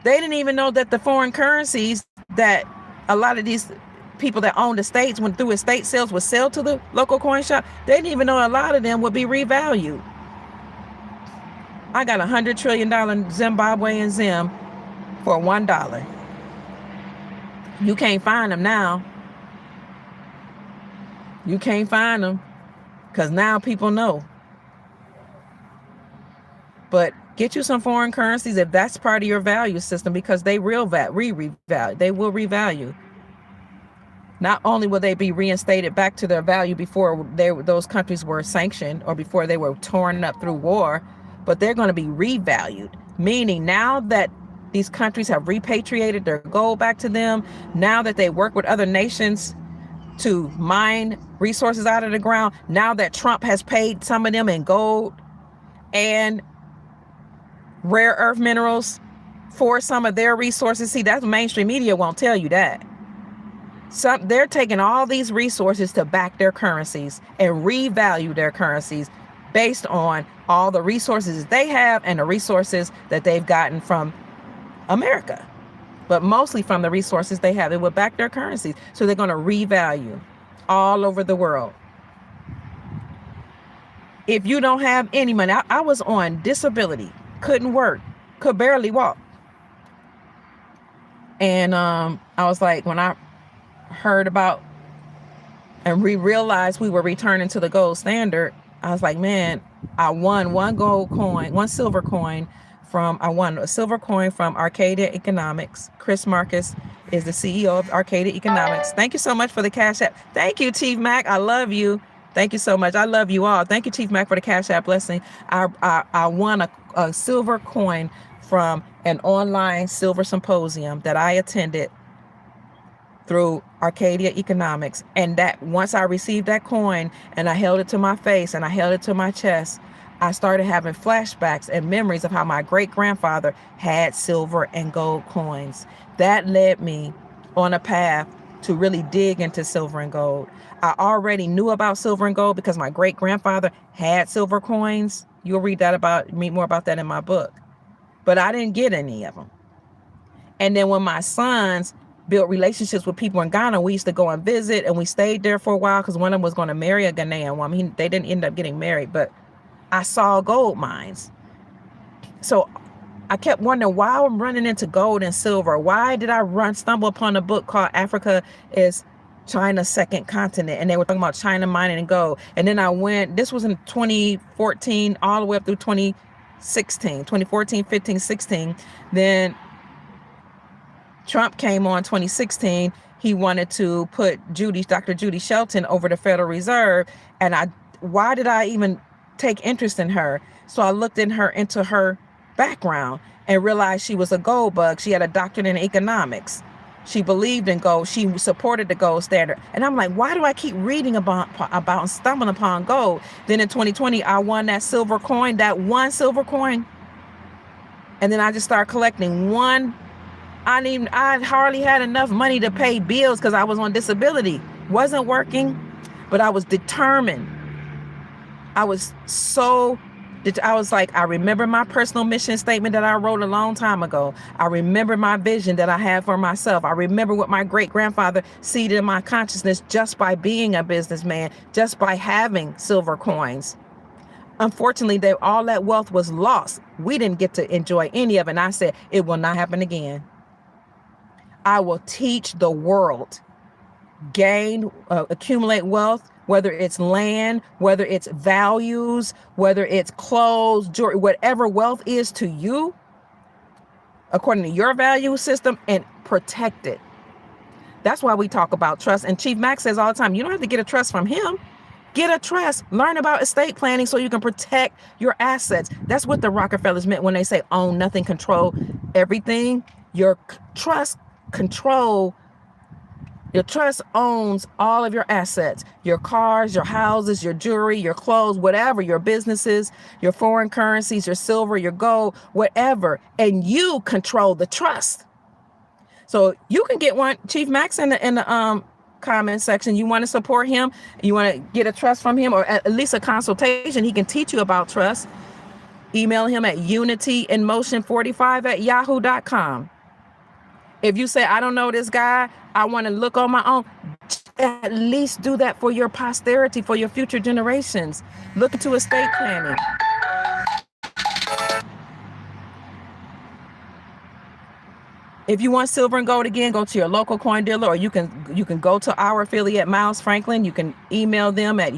They didn't even know that the foreign currencies that a lot of these people that own the states, went through estate sales, would sell to the local coin shop. They didn't even know a lot of them would be revalued. I got $100 trillion Zimbabwean Zim for $1. You can't find them now. You can't find them because now people know. But get you some foreign currencies if that's part of your value system, because they will revalue. They will revalue. Not only will they be reinstated back to their value before those countries were sanctioned or before they were torn up through war, but they're going to be revalued. Meaning now that these countries have repatriated their gold back to them, now that they work with other nations to mine resources out of the ground, now that Trump has paid some of them in gold and rare earth minerals for some of their resources. See, that's mainstream media won't tell you that. They're taking all these resources to back their currencies and revalue their currencies based on all the resources they have and the resources that they've gotten from America, but mostly from the resources they have. It will back their currencies. So they're going to revalue all over the world. If you don't have any money, I was on disability, couldn't work, could barely walk. And I was like, when I heard about and we realized we were returning to the gold standard, I was like, man, I won one silver coin from Arcadia Economics. Chris Marcus is the CEO of Arcadia Economics. Thank you so much for the Cash App. Thank you, Chief Mac. I love you. Thank you so much. I love you all. Thank you, Chief Mac, for the Cash App blessing. I won a silver coin from an online silver symposium that I attended through Arcadia Economics. And that once I received that coin and I held it to my face and I held it to my chest, I started having flashbacks and memories of how my great-grandfather had silver and gold coins. That led me on a path to really dig into silver and gold. I already knew about silver and gold because my great-grandfather had silver coins. You'll read more about that in my book. But I didn't get any of them. And then when my sons built relationships with people in Ghana, we used to go and visit, and we stayed there for a while because one of them was going to marry a Ghanaian woman. They didn't end up getting married, but I saw gold mines. So I kept wondering why I'm running into gold and silver. Why did I stumble upon a book called Africa is China's Second Continent? And they were talking about China mining and gold. And then this was in 2014, all the way up through 2016, 2014, 15, 16. Then Trump came on 2016. He wanted to put Dr. Judy Shelton over the Federal Reserve. And why did I even take interest in her? So I looked into her background and realized she was a gold bug. She had a doctorate in economics. She believed in gold. She supported the gold standard. And I'm like, why do I keep reading about and stumbling upon gold? Then in 2020, I won that one silver coin. And then I just started collecting one. I hardly had enough money to pay bills because I was on disability. Wasn't working, but I was determined. I was like, I remember my personal mission statement that I wrote a long time ago. I remember my vision that I had for myself. I remember what my great-grandfather seeded in my consciousness just by being a businessman, just by having silver coins. Unfortunately, all that wealth was lost. We didn't get to enjoy any of it. And I said, it will not happen again. I will teach the world, accumulate wealth, whether it's land, whether it's values, whether it's clothes, jewelry, whatever wealth is to you, according to your value system, and protect it. That's why we talk about trust. And Chief Max says all the time, you don't have to get a trust from him. Get a trust. Learn about estate planning so you can protect your assets. That's what the Rockefellers meant when they say own nothing, control everything. Your trust owns all of your assets, your cars, your houses, your jewelry, your clothes, whatever, your businesses, your foreign currencies, your silver, your gold, whatever. And you control the trust. So you can get one. Chief Max in the comment section. You want to support him? You want to get a trust from him, or at least a consultation? He can teach you about trust. Email him at unityinmotion45@yahoo.com. If you say, I don't know this guy, I want to look on my own, at least do that for your posterity, for your future generations. Look into estate planning. If you want silver and gold again, go to your local coin dealer, or you can go to our affiliate, Miles Franklin. You can email them at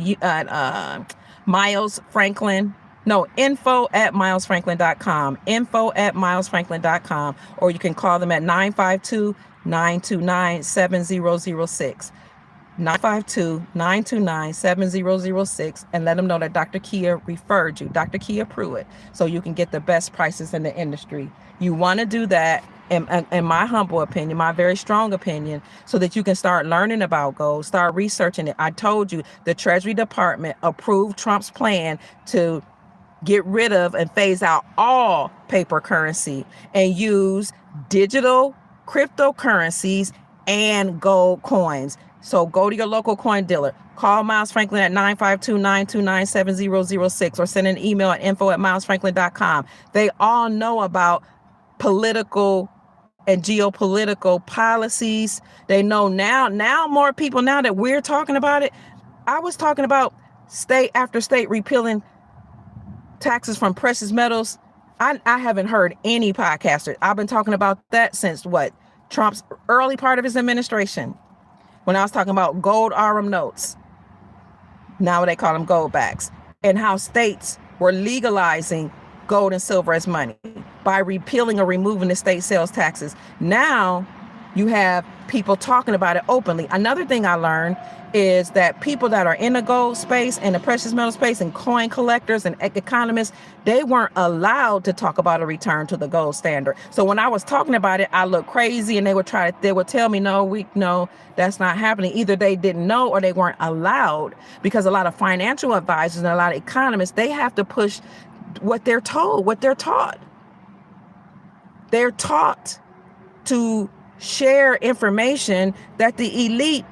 Miles Franklin. No, info@milesfranklin.com, info@milesfranklin.com, or you can call them at 952-929-7006, 952-929-7006, and let them know that Dr. Kia referred you, Dr. Kia Pruitt, so you can get the best prices in the industry. You want to do that, in my humble opinion, my very strong opinion, so that you can start learning about gold, start researching it. I told you the Treasury Department approved Trump's plan to get rid of and phase out all paper currency and use digital cryptocurrencies and gold coins. So go to your local coin dealer, call Miles Franklin at 952-929-7006, or send an email at info@milesfranklin.com. They all know about political and geopolitical policies. They know now more people, now that we're talking about it. I was talking about state after state repealing taxes from precious metals. I haven't heard any podcasters. I've been talking about that since Trump's early part of his administration, when I was talking about gold RM notes. Now they call them gold backs, and how states were legalizing gold and silver as money by repealing or removing the state sales taxes. Now you have people talking about it openly. Another thing I learned is that people that are in the gold space and the precious metal space and coin collectors and economists, they weren't allowed to talk about a return to the gold standard. So when I was talking about it, I looked crazy, and they would tell me, no, that's not happening. Either they didn't know or they weren't allowed, because a lot of financial advisors and a lot of economists, they have to push what they're told, what they're taught. They're taught to share information that the elite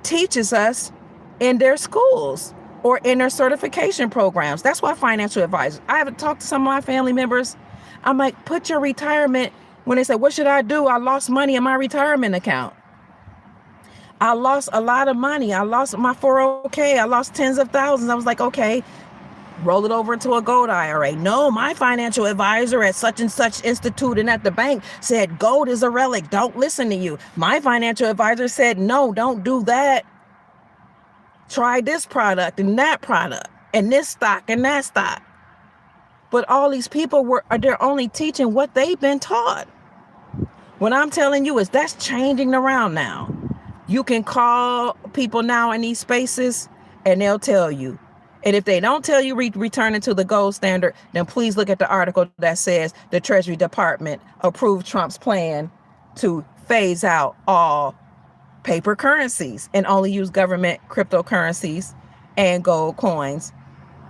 teaches us in their schools or in their certification programs. That's why financial advisors, I haven't talked to some of my family members. I'm like, put your retirement, when they say, what should I do? I lost money in my retirement account. I lost a lot of money. I lost my 401k. I lost tens of thousands. I was like, okay, roll it over into a gold IRA. No, my financial advisor at such and such institute and at the bank said gold is a relic. Don't listen to you. My financial advisor said, no, don't do that. Try this product and that product and this stock and that stock. But all these people they're only teaching what they've been taught. What I'm telling you is that's changing around now. You can call people now in these spaces and they'll tell you. And if they don't tell you returning to the gold standard, then please look at the article that says the Treasury Department approved Trump's plan to phase out all paper currencies and only use government cryptocurrencies and gold coins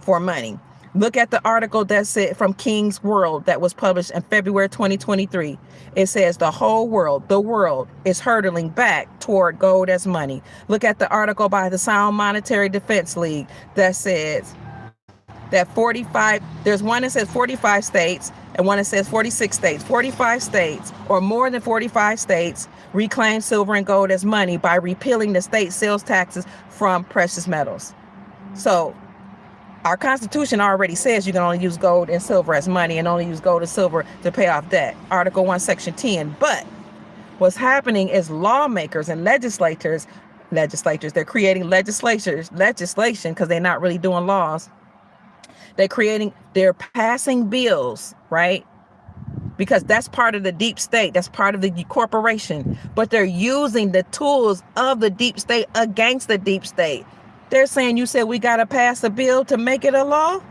for money. Look at the article that said from King's World that was published in February 2023. It says the world is hurtling back toward gold as money. Look at the article by the Sound Monetary Defense League that says that there's one that says 45 states and one that says 46 states. 45 states or more than 45 states reclaim silver and gold as money by repealing the state sales taxes from precious metals. So our Constitution already says you can only use gold and silver as money and only use gold and silver to pay off debt. Article 1, Section 10. But what's happening is lawmakers and legislators, they're creating legislation because they're not really doing laws. They're passing bills, right? Because that's part of the deep state. That's part of the corporation. But they're using the tools of the deep state against the deep state. They're saying you said we got to pass a bill to make it a law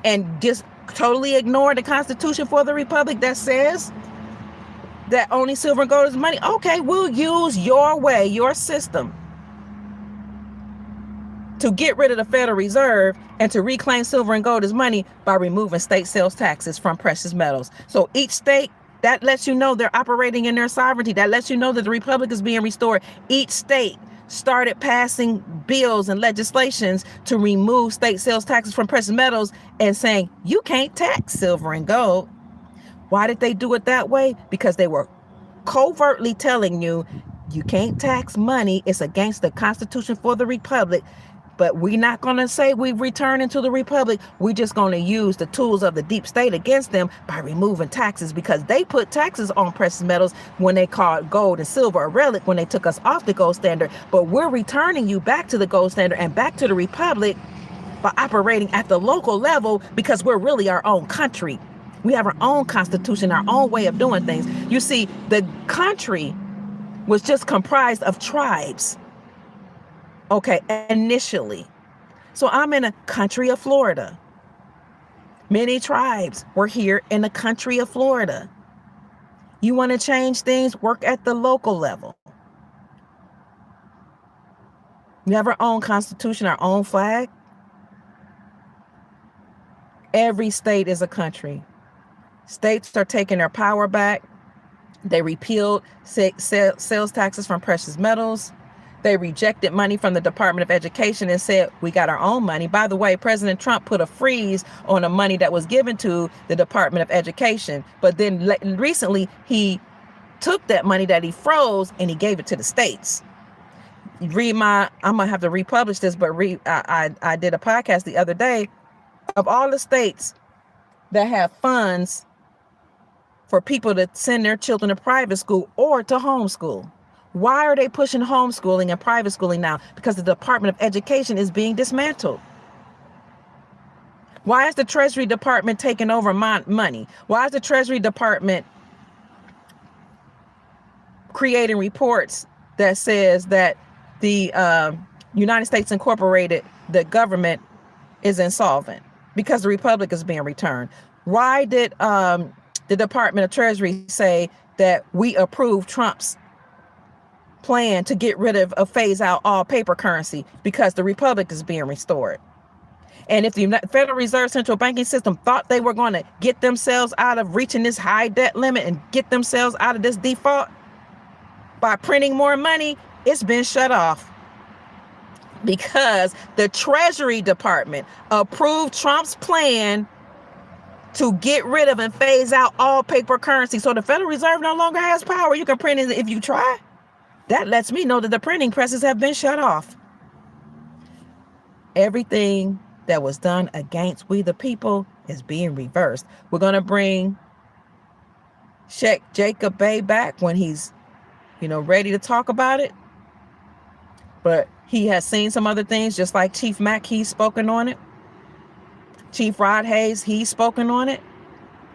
and just totally ignore the Constitution for the Republic that says that only silver and gold is money. Okay, we'll use your way, your system to get rid of the Federal Reserve and to reclaim silver and gold as money by removing state sales taxes from precious metals. So each state, that lets you know they're operating in their sovereignty. That lets you know that the Republic is being restored. Each state started passing bills and legislations to remove state sales taxes from precious metals and saying, you can't tax silver and gold. Why did they do it that way? Because they were covertly telling you, you can't tax money. It's against the Constitution for the Republic. But we're not going to say we return into the Republic. We're just going to use the tools of the deep state against them by removing taxes, because they put taxes on precious metals when they called gold and silver a relic when they took us off the gold standard. But we're returning you back to the gold standard and back to the Republic by operating at the local level, because we're really our own country. We have our own constitution, our own way of doing things. You see, the country was just comprised of tribes. Okay, initially. So I'm in a country of Florida. Many tribes were here in the country of Florida. You want to change things, work at the local level. We have our own constitution, our own flag. Every state is a country. States are taking their power back. They repealed sales taxes from precious metals. They rejected money from the Department of Education and said, we got our own money. By the way, President Trump put a freeze on the money that was given to the Department of Education. But then recently, he took that money that he froze and he gave it to the states. I'm going to have to republish this, but I did a podcast the other day of all the states that have funds for people to send their children to private school or to homeschool. Why are they pushing homeschooling and private schooling now? Because the Department of Education is being dismantled. Why is the Treasury Department taking over money? Why is the Treasury Department creating reports that says that the United States Incorporated, the government, is insolvent? Because the Republic is being returned. Why did the Department of Treasury say that we approve Trump's plan to get rid of phase out all paper currency? Because the Republic is being restored. And if the Federal Reserve Central Banking System thought they were going to get themselves out of reaching this high debt limit and get themselves out of this default by printing more money, it's been shut off. Because the Treasury Department approved Trump's plan to get rid of and phase out all paper currency. So the Federal Reserve no longer has power. You can print it if you try. That lets me know that the printing presses have been shut off. Everything that was done against we the people is being reversed. We're going to bring Sheikh Jacob Bey back when he's, ready to talk about it. But he has seen some other things, just like Chief Mack, he's spoken on it. Chief Rod Hayes, he's spoken on it.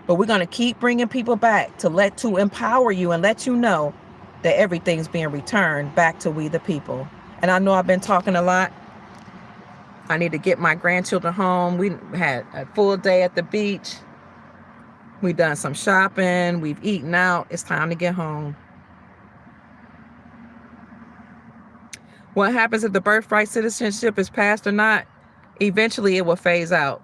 But we're going to keep bringing people back to empower you and let you know that everything's being returned back to we the people. And I know I've been talking a lot. I need to get my grandchildren home. We had a full day at the beach. We've done some shopping. We've eaten out. It's time to get home. What happens if the birthright citizenship is passed or not? Eventually it will phase out,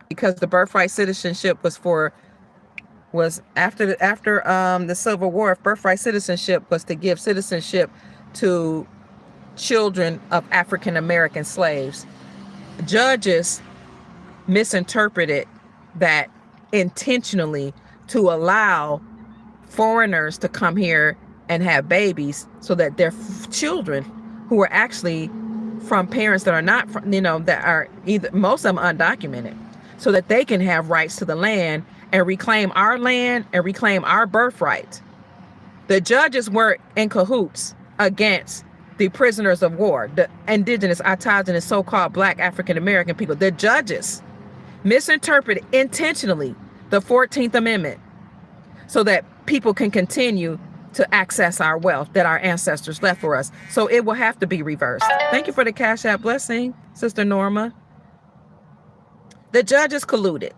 because the birthright citizenship was after the Civil War. Birthright citizenship was to give citizenship to children of African American slaves. Judges misinterpreted that intentionally to allow foreigners to come here and have babies, so that their children, who are actually from parents that are not from, that are either, most of them undocumented, so that they can have rights to the land and reclaim our land and reclaim our birthright. The judges were in cahoots against the prisoners of war, the indigenous, autogenous, so-called Black African American people. The judges misinterpreted intentionally the 14th Amendment so that people can continue to access our wealth that our ancestors left for us. So it will have to be reversed. Thank you for the Cash App blessing, Sister Norma. The judges colluded.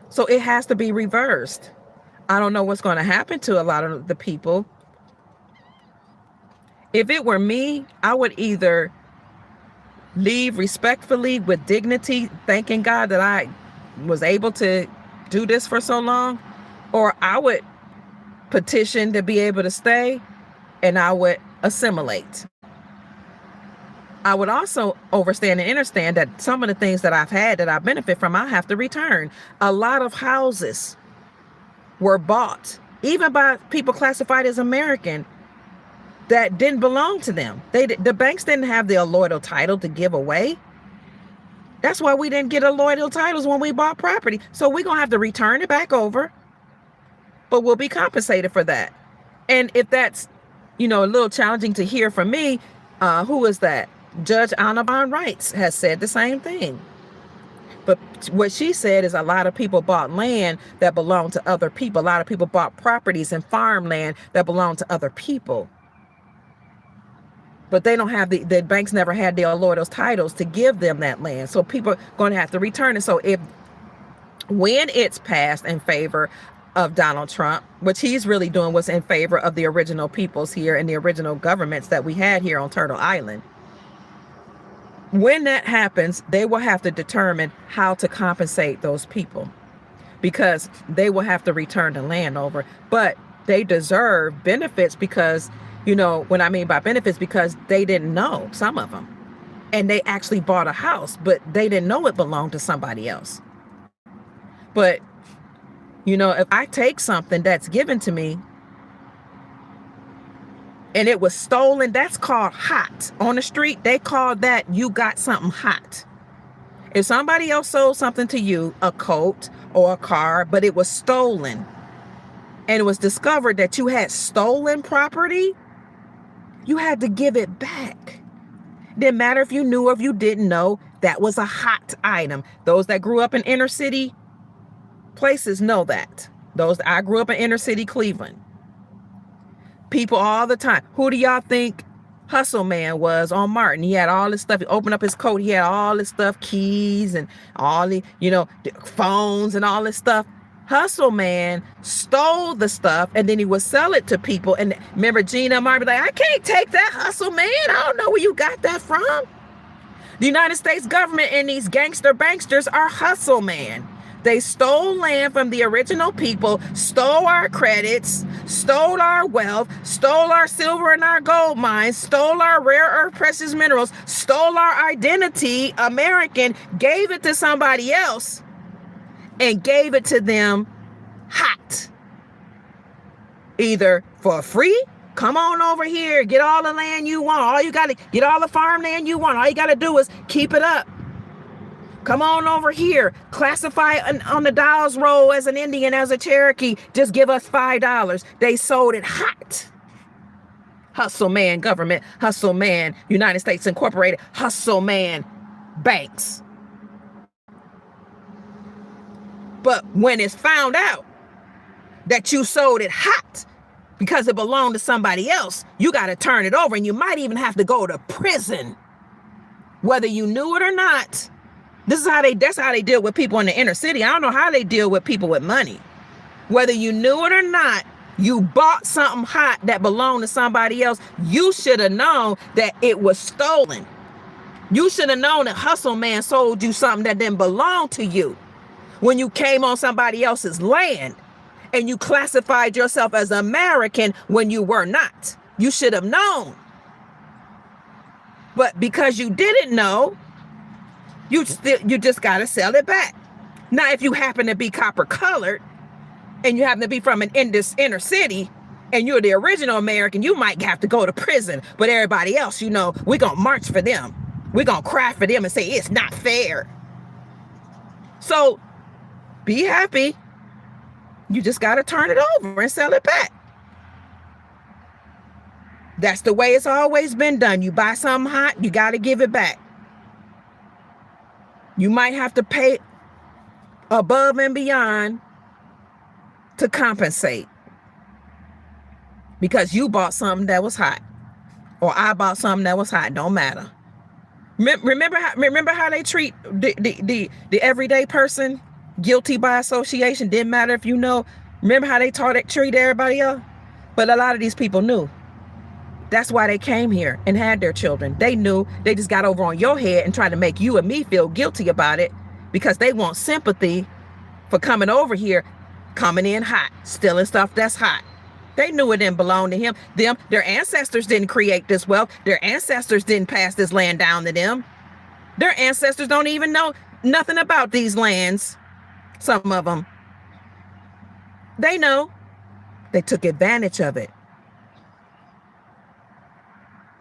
So it has to be reversed. I don't know what's going to happen to a lot of the people. If it were me, I would either leave respectfully with dignity, thanking God that I was able to do this for so long, or I would petition to be able to stay, and I would assimilate. I would also understand and understand that some of the things that I've had that I benefit from, I have to return. A lot of houses were bought, even by people classified as American, that didn't belong to them. The banks didn't have the allodial title to give away. That's why we didn't get allodial titles when we bought property. So we're going to have to return it back over, but we'll be compensated for that. And if that's, a little challenging to hear from me, who is that? Judge Anna Von Reitz has said the same thing. But what she said is a lot of people bought land that belonged to other people. A lot of people bought properties and farmland that belonged to other people. But they don't have the banks never had the allodial titles to give them that land. So people are going to have to return it. So when it's passed in favor of Donald Trump, which he's really doing what's in favor of the original peoples here and the original governments that we had here on Turtle Island. When that happens, they will have to determine how to compensate those people, because they will have to return the land over. But they deserve benefits because, what I mean by benefits, because they didn't know, some of them, and they actually bought a house, but they didn't know it belonged to somebody else. But, if I take something that's given to me and it was stolen, that's called hot. On the street, they call that you got something hot. If somebody else sold something to you, a coat or a car, but it was stolen, and it was discovered that you had stolen property, you had to give it back. Didn't matter if you knew or if you didn't know, that was a hot item. Those that grew up in inner city places know that. I grew up in inner city Cleveland. People all the time. Who do y'all think Hustle Man was on Martin? He had all this stuff. He opened up his coat. He had all this stuff, keys and all the, phones and all this stuff. Hustle Man stole the stuff, and then he would sell it to people. And remember, Gina Martin be like, I can't take that, Hustle Man. I don't know where you got that from. The United States government and these gangster banksters are Hustle Man. They stole land from the original people, stole our credits, stole our wealth, stole our silver and our gold mines, stole our rare earth precious minerals, stole our identity, American, gave it to somebody else, and gave it to them hot. Either for free, come on over here, get all the land you want. All you got to get all the farmland you want. All you got to do is keep it up. Come on over here. Classify on the Dawes roll as an Indian, as a Cherokee. Just give us $5. They sold it hot. Hustle man government, hustle man United States Incorporated, hustle man banks. But when it's found out that you sold it hot because it belonged to somebody else, you got to turn it over, and you might even have to go to prison, whether you knew it or not. That's how they deal with people in the inner city. I don't know how they deal with people with money. Whether you knew it or not, you bought something hot that belonged to somebody else. You should have known that it was stolen. You should have known that hustle man sold you something that didn't belong to you when you came on somebody else's land and you classified yourself as American when you were not. You should have known. But because you didn't know, you just got to sell it back. Now, if you happen to be copper colored and you happen to be from an inner city and you're the original American, you might have to go to prison. But everybody else, we're going to march for them. We're going to cry for them and say it's not fair. So be happy. You just got to turn it over and sell it back. That's the way it's always been done. You buy something hot, you got to give it back. You might have to pay above and beyond to compensate because you bought something that was hot, or I bought something that was hot. Don't matter. Remember how they treat the everyday person guilty by association. Didn't matter if you know. Remember how they treat everybody else. But a lot of these people knew. That's why they came here and had their children. They knew. They just got over on your head and tried to make you and me feel guilty about it because they want sympathy for coming over here, coming in hot, stealing stuff that's hot. They knew it didn't belong to him. Their ancestors didn't create this wealth. Their ancestors didn't pass this land down to them. Their ancestors don't even know nothing about these lands. Some of them. They know. They took advantage of it.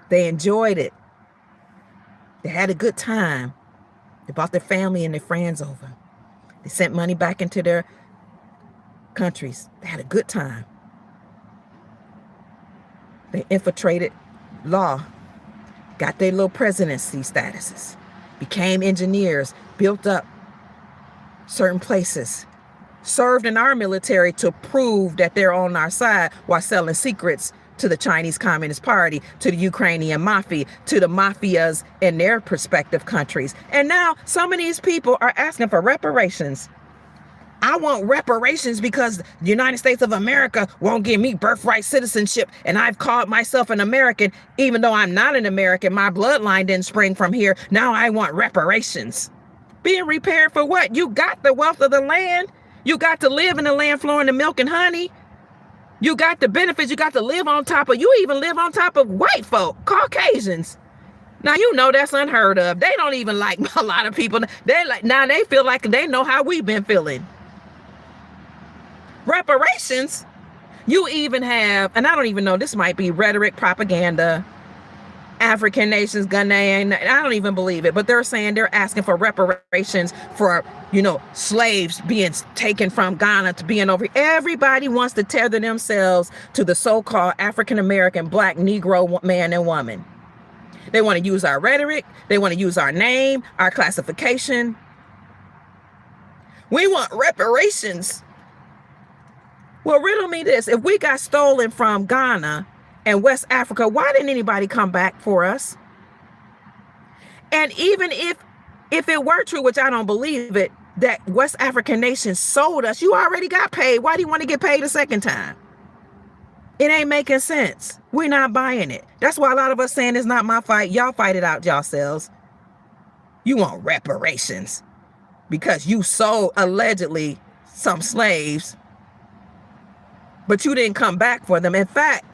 They enjoyed it. They had a good time. They brought their family and their friends over. They sent money back into their countries. They had a good time. They infiltrated law, got their little presidency statuses, became engineers, built up certain places, served in our military to prove that they're on our side while selling secrets to the Chinese Communist Party, to the Ukrainian mafia, to the mafias in their respective countries. And now some of these people are asking for reparations. I want reparations because the United States of America won't give me birthright citizenship, and I've called myself an American, even though I'm not an American. My bloodline didn't spring from here. Now I want reparations. Being repaired for what? You got the wealth of the land. You got to live in the land flowing the milk and honey. You got the benefits. You got to live on top of, you even live on top of white folk, Caucasians. Now, that's unheard of. They don't even like a lot of people. Now they feel like they know how we've been feeling. Reparations, you even have, and I don't even know, this might be rhetoric, propaganda, African nations, Ghanaian, I don't even believe it, but they're saying they're asking for reparations for, slaves being taken from Ghana to being over. Everybody wants to tether themselves to the so-called African-American Black Negro man and woman. They want to use our rhetoric. They want to use our name, our classification. We want reparations. Well, riddle me this. If we got stolen from Ghana and West Africa, why didn't anybody come back for us? And even if it were true, which I don't believe it, that West African nations sold us, you already got paid. Why do you want to get paid a second time? It ain't making sense. We're not buying it. That's why a lot of us saying it's not my fight. Y'all fight it out yourselves. You want reparations because you sold allegedly some slaves, but you didn't come back for them. In fact,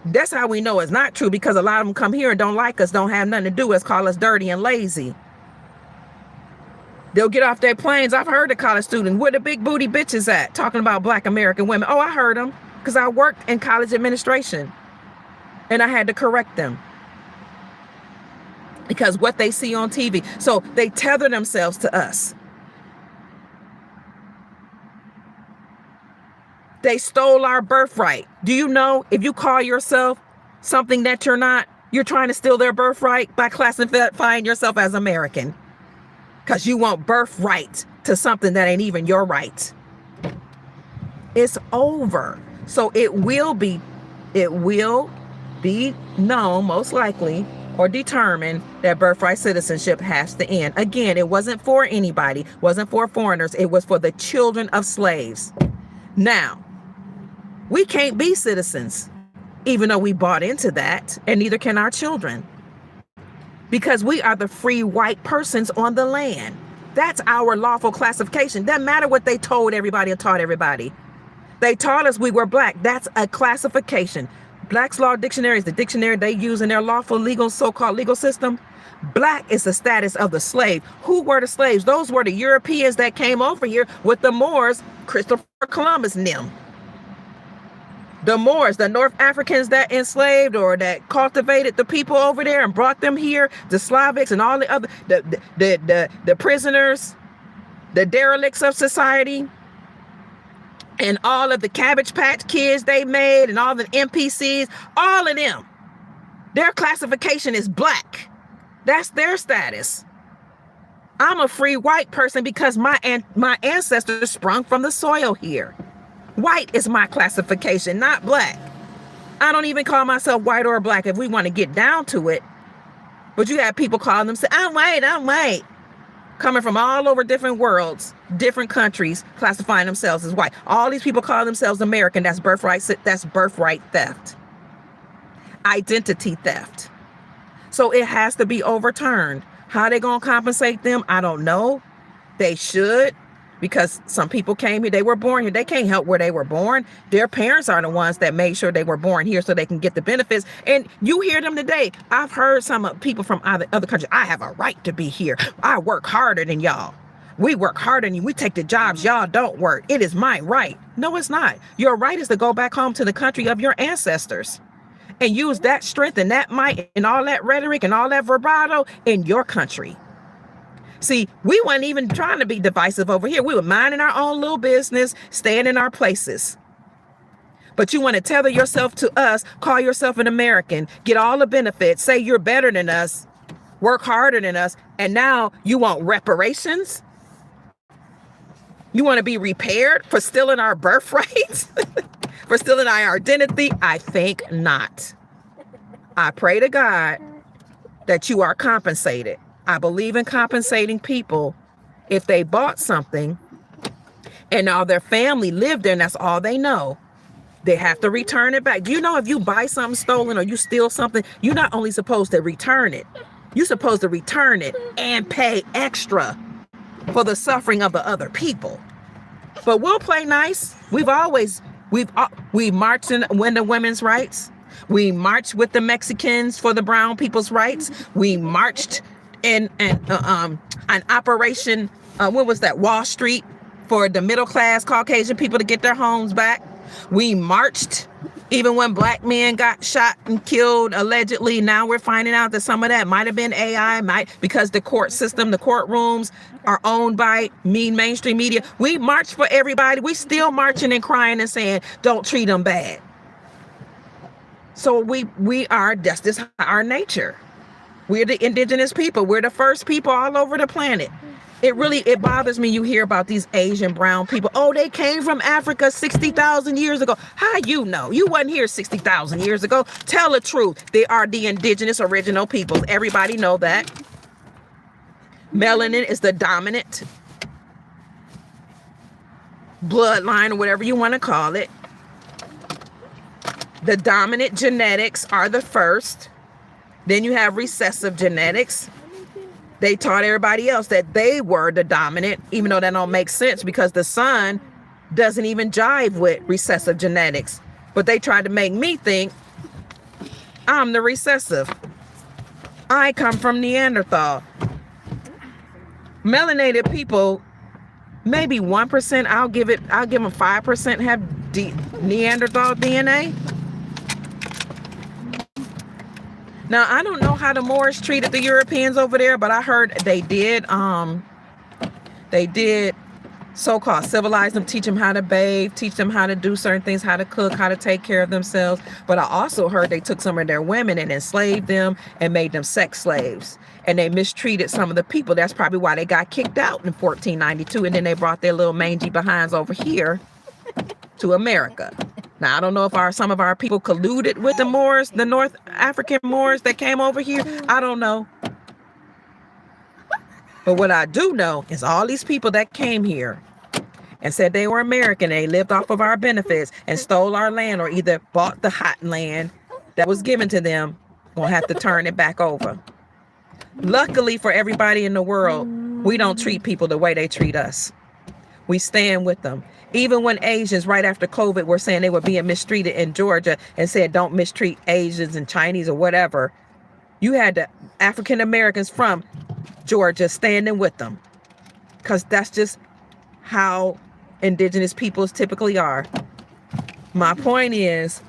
that's how we know it's not true, because a lot of them come here and don't like us, don't have nothing to do with us, call us dirty and lazy. They'll get off their planes. I've heard the college students, where the big booty bitches at, talking about Black American women. Oh, I heard them because I worked in college administration and I had to correct them. because what they see on TV. So they tether themselves to us. They stole our birthright. Do you know if you call yourself something that you're not, you're trying to steal their birthright by classifying yourself as American? Because you want birthright to something that ain't even your right. It's over. So it will be known, most likely, or determined that birthright citizenship has to end. Again, it wasn't for anybody, wasn't for foreigners. It was for the children of slaves. Now, we can't be citizens, even though we bought into that, and neither can our children, because we are the free white persons on the land. That's our lawful classification. Doesn't matter what they told everybody and taught everybody. They taught us we were black. That's a classification. Black's Law Dictionary is the dictionary they use in their lawful legal, so-called legal system. Black is the status of the slave. Who were the slaves? Those were the Europeans that came over here with the Moors, Christopher Columbus and them. The Moors, the North Africans that enslaved or that cultivated the people over there and brought them here, the Slavics and all the other, the prisoners, the derelicts of society, and all of the Cabbage Patch Kids they made and all the NPCs, all of them, their classification is black. That's their status. I'm a free white person because my ancestors sprung from the soil here. White is my classification, not black. I don't even call myself white or black if we want to get down to it. But you have people calling themselves, I'm white. Coming from all over different worlds, different countries, classifying themselves as white. All these people call themselves American. That's birthright theft. Identity theft. So it has to be overturned. How they gonna compensate them? I don't know. They should, because some people came here, they were born here. They can't help where they were born. Their parents are the ones that made sure they were born here so they can get the benefits. And you hear them today. I've heard some people from other countries. I have a right to be here. I work harder than y'all. We work harder than you. We take the jobs y'all don't work. It is my right. No, it's not. Your right is to go back home to the country of your ancestors and use that strength and that might and all that rhetoric and all that vibrato in your country. See, we weren't even trying to be divisive over here. We were minding our own little business, staying in our places. But you want to tether yourself to us, call yourself an American, get all the benefits, say you're better than us, work harder than us, and now you want reparations? You want to be repaired for stealing our birthright? For stealing our identity? I think not. I pray to God that you are compensated. I believe in compensating people if they bought something and all their family lived there and that's all they know. They have to return it back. Do you know if you buy something stolen or you steal something, you're not only supposed to return it, you're supposed to return it and pay extra for the suffering of the other people. But we'll play nice. We marched in when the women's rights. We marched with the Mexicans for the brown people's rights. We marched in an operation, what was that, Wall Street, for the middle class Caucasian people to get their homes back. We marched even when black men got shot and killed allegedly. Now we're finding out that some of that might have been AI, because the court system, the courtrooms are owned by mainstream media. We marched for everybody. We still marching and crying and saying, don't treat them bad. So that's just our nature. We're the indigenous people. We're the first people all over the planet. It bothers me. You hear about these Asian brown people. Oh, they came from Africa 60,000 years ago. How you know? You wasn't here 60,000 years ago. Tell the truth. They are the indigenous original peoples. Everybody know that. Melanin is the dominant bloodline or whatever you want to call it. The dominant genetics are the first. Then you have recessive genetics. They taught everybody else that they were the dominant, even though that don't make sense because the sun doesn't even jive with recessive genetics. But they tried to make me think I'm the recessive. I come from Neanderthal. Melanated people, maybe 1%, I'll give them 5% have Neanderthal DNA. Now, I don't know how the Moors treated the Europeans over there, but I heard they did so-called civilize them, teach them how to bathe, teach them how to do certain things, how to cook, how to take care of themselves. But I also heard they took some of their women and enslaved them and made them sex slaves. And they mistreated some of the people. That's probably why they got kicked out in 1492. And then they brought their little mangy behinds over here to America. Now, I don't know if some of our people colluded with the Moors, the North African Moors that came over here. I don't know. But what I do know is all these people that came here and said they were American, they lived off of our benefits and stole our land or either bought the hot land that was given to them, gonna have to turn it back over. Luckily for everybody in the world, we don't treat people the way they treat us. We stand with them. Even when Asians, right after COVID, were saying they were being mistreated in Georgia and said don't mistreat Asians and Chinese or whatever, you had the African Americans from Georgia standing with them, because that's just how indigenous peoples typically are. My point is,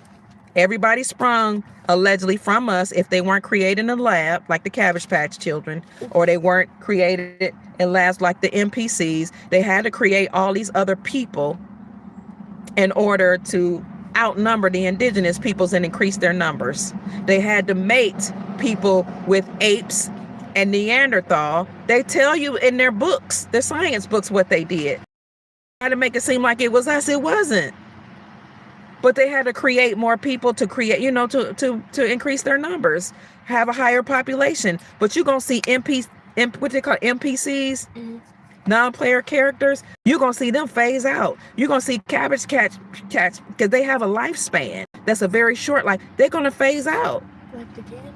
everybody sprung allegedly from us if they weren't created in a lab like the Cabbage Patch Children, or they weren't created in labs like the NPCs. They had to create all these other people in order to outnumber the indigenous peoples and increase their numbers. They had to mate people with apes and Neanderthal. They tell you in their books, their science books, what they did. Try to make it seem like it was us. It wasn't. But they had to create more people to create, to increase their numbers, have a higher population. But you're going to see what they call NPCs, non-player characters. You're going to see them phase out. You're going to see Cabbage Patch, because they have a lifespan that's a very short life. They're going to phase out. Like the candy?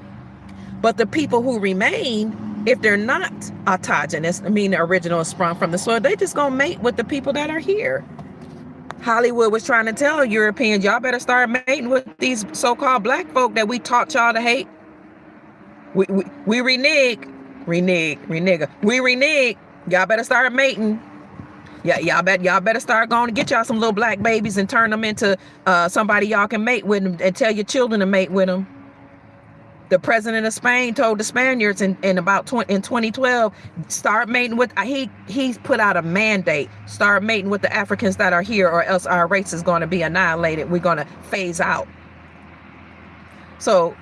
But the people who remain, if they're not autogenous, I mean the original sprung from the soil, they just gonna mate with the people that are here. Hollywood was trying to tell Europeans, y'all better start mating with these so-called black folk that we taught y'all to hate. We renege. Y'all better start mating. Yeah, y'all better start going to get y'all some little black babies and turn them into somebody y'all can mate with them, and tell your children to mate with them. The president of Spain told the Spaniards in 2012, start mating with, he put out a mandate, start mating with the Africans that are here, or else our race is going to be annihilated. We're going to phase out. So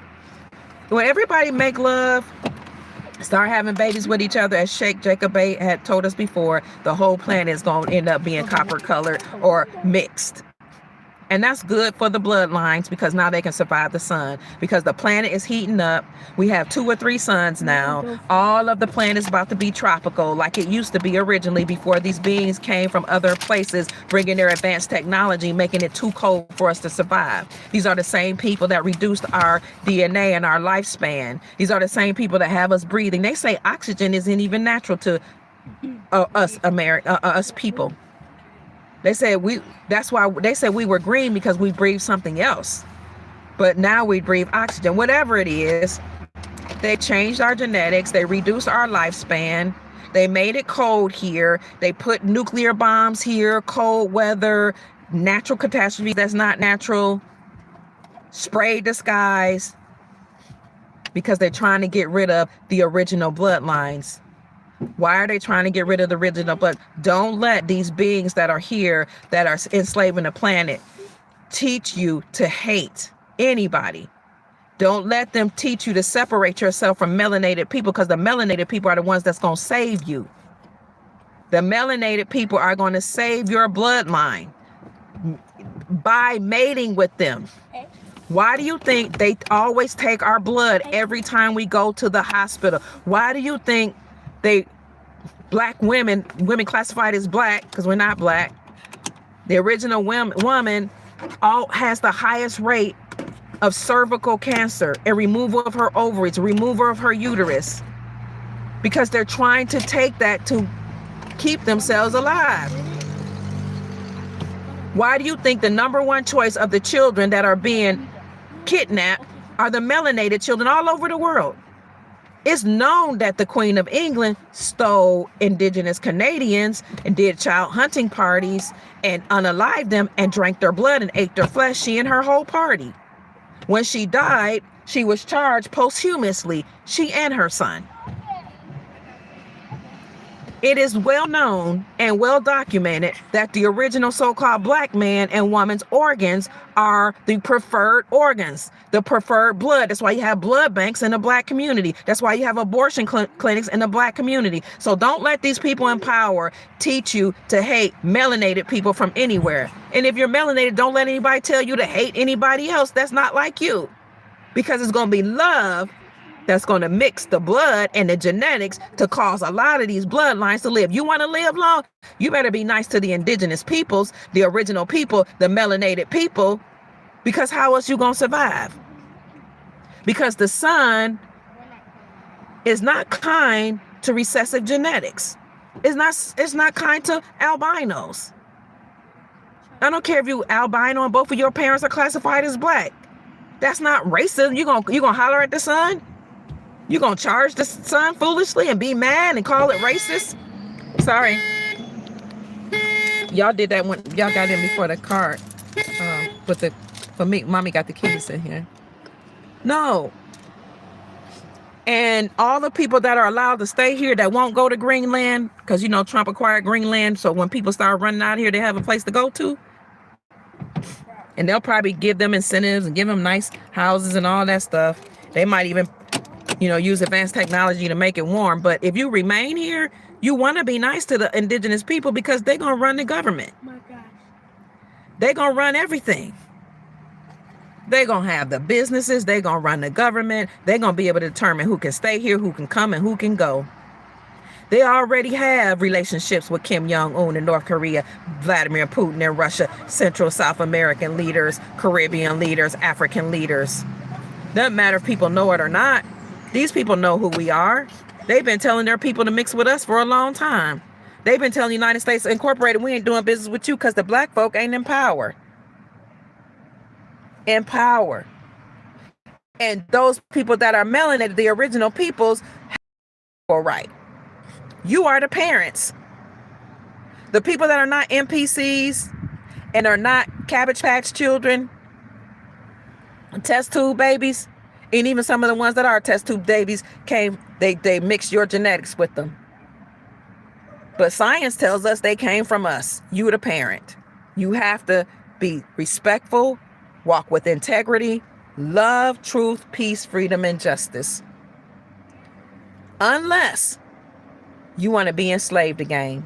when everybody make love, start having babies with each other, as Sheikh Jacob Bey had told us before, the whole planet is going to end up being copper colored or mixed. And that's good for the bloodlines, because now they can survive the sun, because the planet is heating up. We have 2 or 3 suns now. All of the planet is about to be tropical like it used to be originally, before these beings came from other places, bringing their advanced technology, making it too cold for us to survive. These are the same people that reduced our DNA and our lifespan. These are the same people that have us breathing. They say oxygen isn't even natural to us people. They said that's why they said we were green, because we breathe something else. But now we breathe oxygen. Whatever it is, they changed our genetics. They reduced our lifespan. They made it cold here. They put nuclear bombs here, cold weather, natural catastrophes that's not natural, sprayed the skies, because they're trying to get rid of the original bloodlines. Why are they trying to get rid of the original blood? Don't let these beings that are here, that are enslaving the planet, teach you to hate anybody. Don't let them teach you to separate yourself from melanated people, because the melanated people are the ones that's going to save you. The melanated people are going to save your bloodline by mating with them. Why do you think they always take our blood every time we go to the hospital? Why do you think black women classified as black, because we're not black, the original woman has the highest rate of cervical cancer, a removal of her ovaries, a removal of her uterus, because they're trying to take that to keep themselves alive. Why do you think the number one choice of the children that are being kidnapped are the melanated children all over the world? It's known that the Queen of England stole indigenous Canadians and did child hunting parties and unalived them and drank their blood and ate their flesh, she and her whole party. When she died, She was charged posthumously, she and her son. It is well known and well documented that the original so-called black man and woman's organs are the preferred organs, the preferred blood. That's why you have blood banks in the black community. That's why you have abortion clinics in the black community. So don't let these people in power teach you to hate melanated people from anywhere. And if you're melanated, don't let anybody tell you to hate anybody else that's not like you, because it's going to be love that's going to mix the blood and the genetics to cause a lot of these bloodlines to live. You want to live long? You better be nice to the indigenous peoples, the original people, the melanated people, because how else you going to survive? Because the sun is not kind to recessive genetics. It's not kind to albinos. I don't care if you albino and both of your parents are classified as black. That's not racism. You gonna holler at the sun? You gonna charge the sun foolishly and be mad and call it racist? Sorry. Y'all did that when y'all got in before the car. For me, mommy got the keys in here. No. And all the people that are allowed to stay here that won't go to Greenland, because you know Trump acquired Greenland, so when people start running out here, they have a place to go to. And they'll probably give them incentives and give them nice houses and all that stuff. They might even, use advanced technology to make it warm. But if you remain here, you want to be nice to the indigenous people, because they're going to run the government. Oh my gosh. They're going to run everything. They're going to have the businesses. They're going to run the government. They're going to be able to determine who can stay here, who can come, and who can go. They already have relationships with Kim Jong-un in North Korea, Vladimir Putin in Russia, Central South American leaders, Caribbean leaders, African leaders. Doesn't matter if people know it or not. These people know who we are. They've been telling their people to mix with us for a long time. They've been telling the United States Incorporated, we ain't doing business with you because the black folk ain't in power. In power. And those people that are melanated, the original peoples, have right. You are the parents. The people that are not NPCs and are not Cabbage Patch children, test tube babies, and even some of the ones that are test tube babies they mixed your genetics with them. But science tells us they came from us. You the parent. You have to be respectful, walk with integrity, love, truth, peace, freedom, and justice. Unless you want to be enslaved again.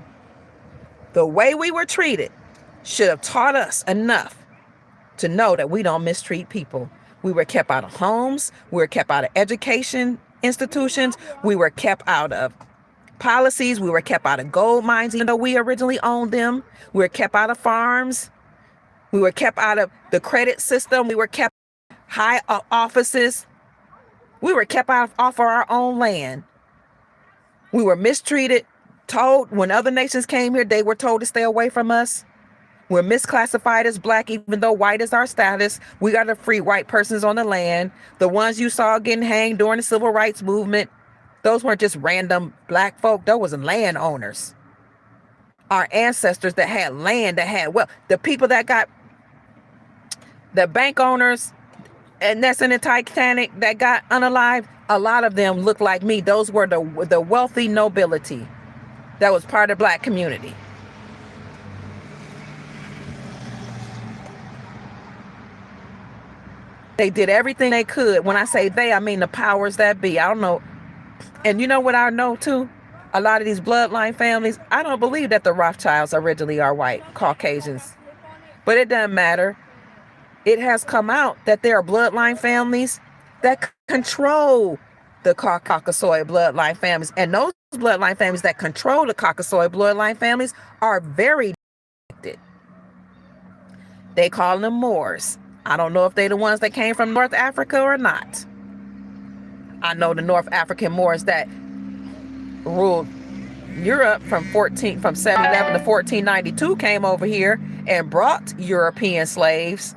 The way we were treated should have taught us enough to know that we don't mistreat people. We were kept out of homes. We were kept out of education institutions. We were kept out of policies. We were kept out of gold mines, even though we originally owned them. We were kept out of farms. We were kept out of the credit system. We were kept high offices. We were kept off of our own land. We were mistreated, told when other nations came here, they were told to stay away from us. We're misclassified as black, even though white is our status. We got to free white persons on the land. The ones you saw getting hanged during the civil rights movement, those weren't just random black folk. Those was landowners. Our ancestors that had land, that had wealth. The people that got, the bank owners, and that's in the Titanic that got unalived, a lot of them look like me. Those were the wealthy nobility that was part of the black community. They did everything they could. When I say they, I mean the powers that be. I don't know. And you know what I know too? A lot of these bloodline families, I don't believe that the Rothschilds originally are white, Caucasians. But it doesn't matter. It has come out that there are bloodline families that control the Caucasoid bloodline families. And those bloodline families that control the Caucasoid bloodline families are very connected. They call them Moors. I don't know if they're the ones that came from North Africa or not. I know the North African Moors that ruled Europe from 711 to 1492 came over here and brought European slaves.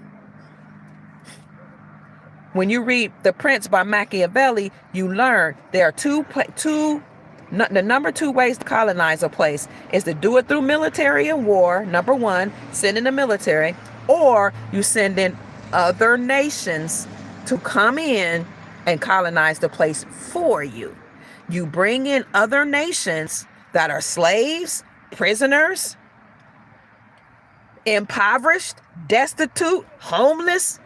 When you read The Prince by Machiavelli, you learn there are the number two ways to colonize a place is to do it through military and war. Number one, send in the military, or you send in other nations to come in and colonize the place for you. You bring in other nations that are slaves, prisoners, impoverished, destitute, homeless,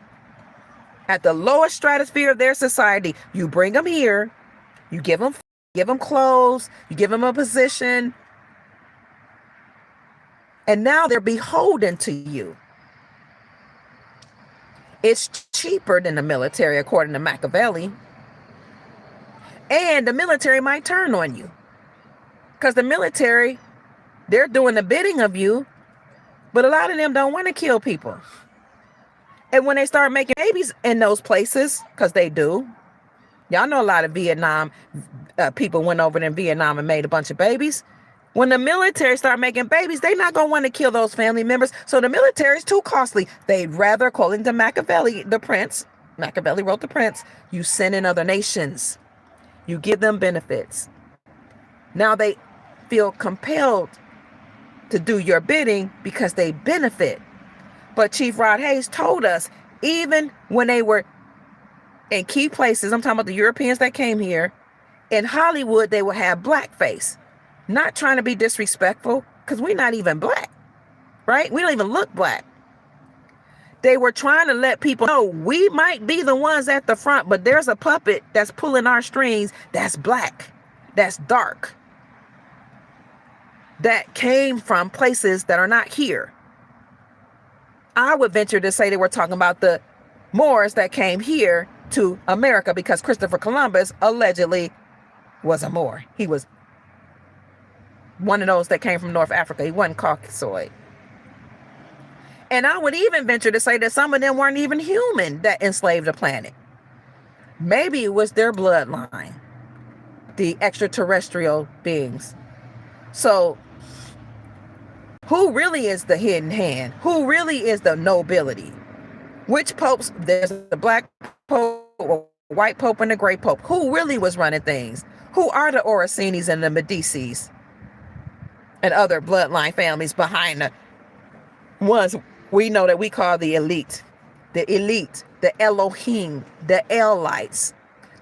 at the lowest stratosphere of their society. You bring them here, you give them clothes, you give them a position, and now they're beholden to you. It's cheaper than the military, according to Machiavelli. And the military might turn on you, because the military, they're doing the bidding of you, but a lot of them don't want to kill people. And when they start making babies in those places, because they do, y'all know a lot of Vietnam people went over in Vietnam and made a bunch of babies. When the military start making babies, they're not going to want to kill those family members. So the military is too costly. They'd rather, according to Machiavelli, the prince, Machiavelli wrote The Prince, you send in other nations. You give them benefits. Now they feel compelled to do your bidding because they benefit. But Chief Rod Hayes told us, even when they were in key places, I'm talking about the Europeans that came here, in Hollywood, they would have blackface. Not trying to be disrespectful, because we're not even black, right? We don't even look black. They were trying to let people know we might be the ones at the front, but there's a puppet that's pulling our strings that's black, that's dark, that came from places that are not here. I would venture to say they were talking about the Moors that came here to America, because Christopher Columbus allegedly was a Moor. He was one of those that came from North Africa. He wasn't Caucasoid. And I would even venture to say that some of them weren't even human that enslaved the planet. Maybe it was their bloodline, the extraterrestrial beings. So who really is the hidden hand? Who really is the nobility? Which popes? There's the black pope, a white pope, and a gray pope. Who really was running things? Who are the Orsinis and the Medicis and other bloodline families behind the ones we know that we call the elite, the Elohim, the Elites,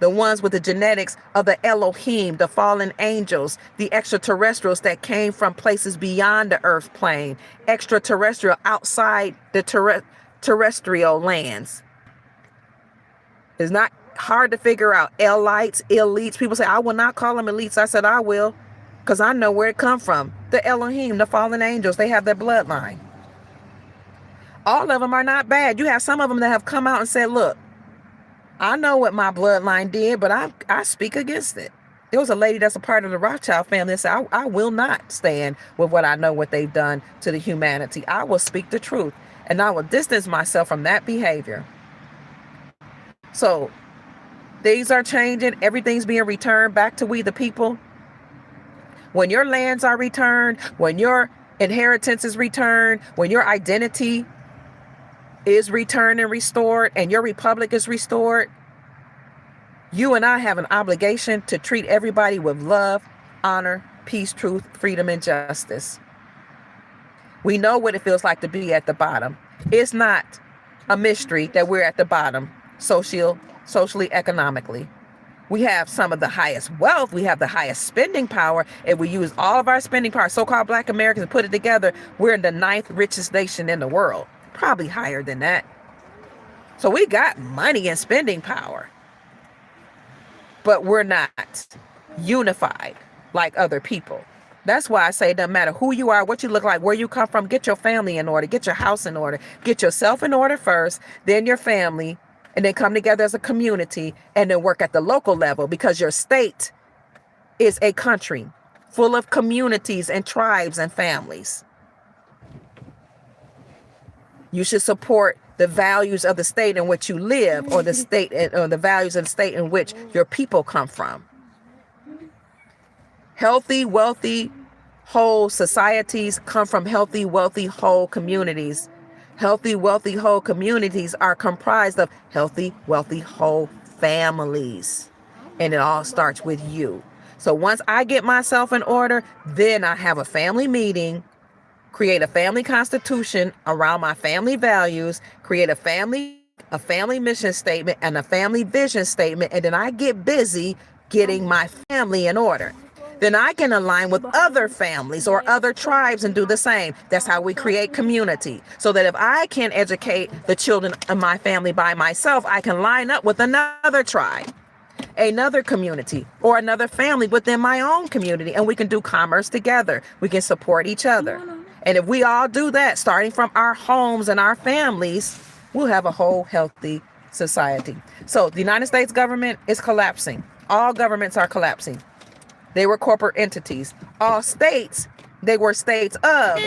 the ones with the genetics of the Elohim, the fallen angels, the extraterrestrials that came from places beyond the earth plane, extraterrestrial outside the terrestrial lands. It's not hard to figure out. Elites, elites. People say, I will not call them elites. I said, I will, because I know where it come from. The Elohim, the fallen angels, they have their bloodline. All of them are not bad. You have some of them that have come out and said, look, I know what my bloodline did, but I speak against it. There was a lady that's a part of the Rothschild family that said, I will not stand with what I know what they've done to the humanity. I will speak the truth, and I will distance myself from that behavior. So things are changing. Everything's being returned back to we the people. When your lands are returned, when your inheritance is returned, when your identity is returned and restored, and your republic is restored, you and I have an obligation to treat everybody with love, honor, peace, truth, freedom, and justice. We know what it feels like to be at the bottom. It's not a mystery that we're at the bottom, socially, economically. We have some of the highest wealth. We have the highest spending power. If we use all of our spending power, so-called Black Americans, and put it together, we're the 9th richest nation in the world. Probably higher than that. So we got money and spending power. But we're not unified like other people. That's why I say it doesn't matter who you are, what you look like, where you come from. Get your family in order. Get your house in order. Get yourself in order first, then your family, and then come together as a community, and then work at the local level, because your state is a country full of communities and tribes and families. You should support the values of the state in which you live, or the state, or the values of the state in which your people come from. Healthy, wealthy, whole societies come from healthy, wealthy, whole communities. Healthy, wealthy, whole communities are comprised of healthy, wealthy, whole families. And it all starts with you. So once I get myself in order, then I have a family meeting, create a family constitution around my family values, create a family a family mission statement and a family vision statement, and then I get busy getting my family in order. Then I can align with other families or other tribes and do the same. That's how we create community. So that if I can educate the children of my family by myself, I can line up with another tribe, another community, or another family within my own community, and we can do commerce together. We can support each other. And if we all do that, starting from our homes and our families, we'll have a whole healthy society. So the United States government is collapsing. All governments are collapsing. They were corporate entities. All states, they were states of.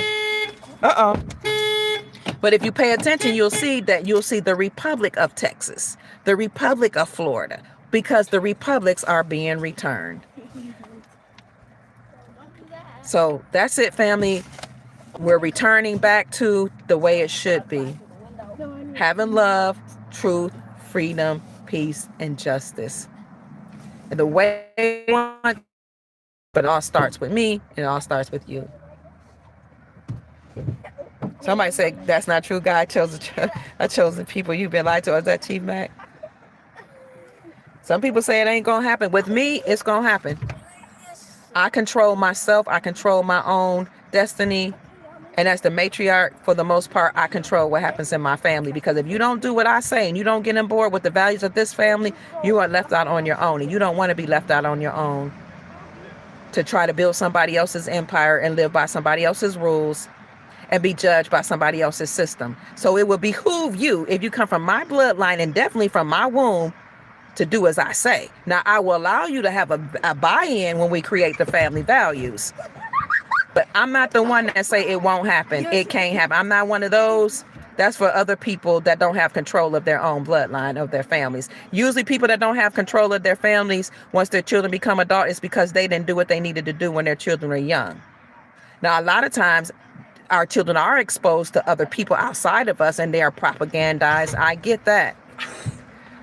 But if you pay attention, you'll see the Republic of Texas, the Republic of Florida, because the republics are being returned. So that's it, family. We're returning back to the way it should be. Having love, truth, freedom, peace, and justice. And the way we want, but it all starts with me, and it all starts with you. Somebody say, that's not true, God chose a chosen people. You've been lied to. Is that Chief Mac? Some people say it ain't going to happen. With me, it's going to happen. I control myself. I control my own destiny. And as the matriarch, for the most part, I control what happens in my family. Because if you don't do what I say and you don't get on board with the values of this family, you are left out on your own. And you don't want to be left out on your own to try to build somebody else's empire and live by somebody else's rules and be judged by somebody else's system. So it will behoove you, if you come from my bloodline and definitely from my womb, to do as I say. Now, I will allow you to have a buy-in when we create the family values. But I'm not the one that say it won't happen. It can't happen. I'm not one of those. That's for other people that don't have control of their own bloodline, of their families. Usually people that don't have control of their families, once their children become adult, it's because they didn't do what they needed to do when their children were young. Now, a lot of times our children are exposed to other people outside of us and they are propagandized. I get that.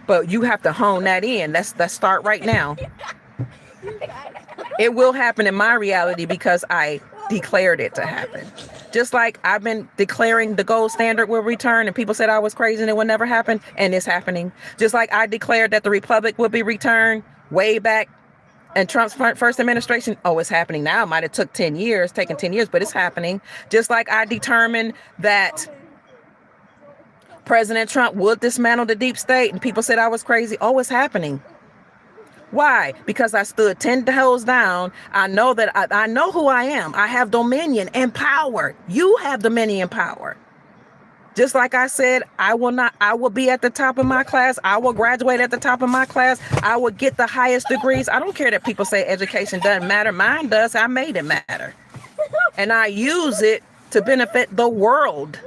But you have to hone that in. Let's start right now. It will happen in my reality because I declared it to happen. Just like I've been declaring the gold standard will return and people said I was crazy and it would never happen, and it's happening. Just like I declared that the republic would be returned way back in Trump's first administration. Oh, it's happening now. It might have taken 10 years, but it's happening. Just like I determined that President Trump would dismantle the deep state and people said I was crazy. Oh, it's happening. Why? Because I stood 10 toes down. I know that I know who I am. I have dominion and power. You have dominion and power. Just like I said, I will be at the top of my class. I will graduate at the top of my class. I will get the highest degrees. I don't care that people say education doesn't matter. Mine does. I made it matter. And I use it to benefit the world.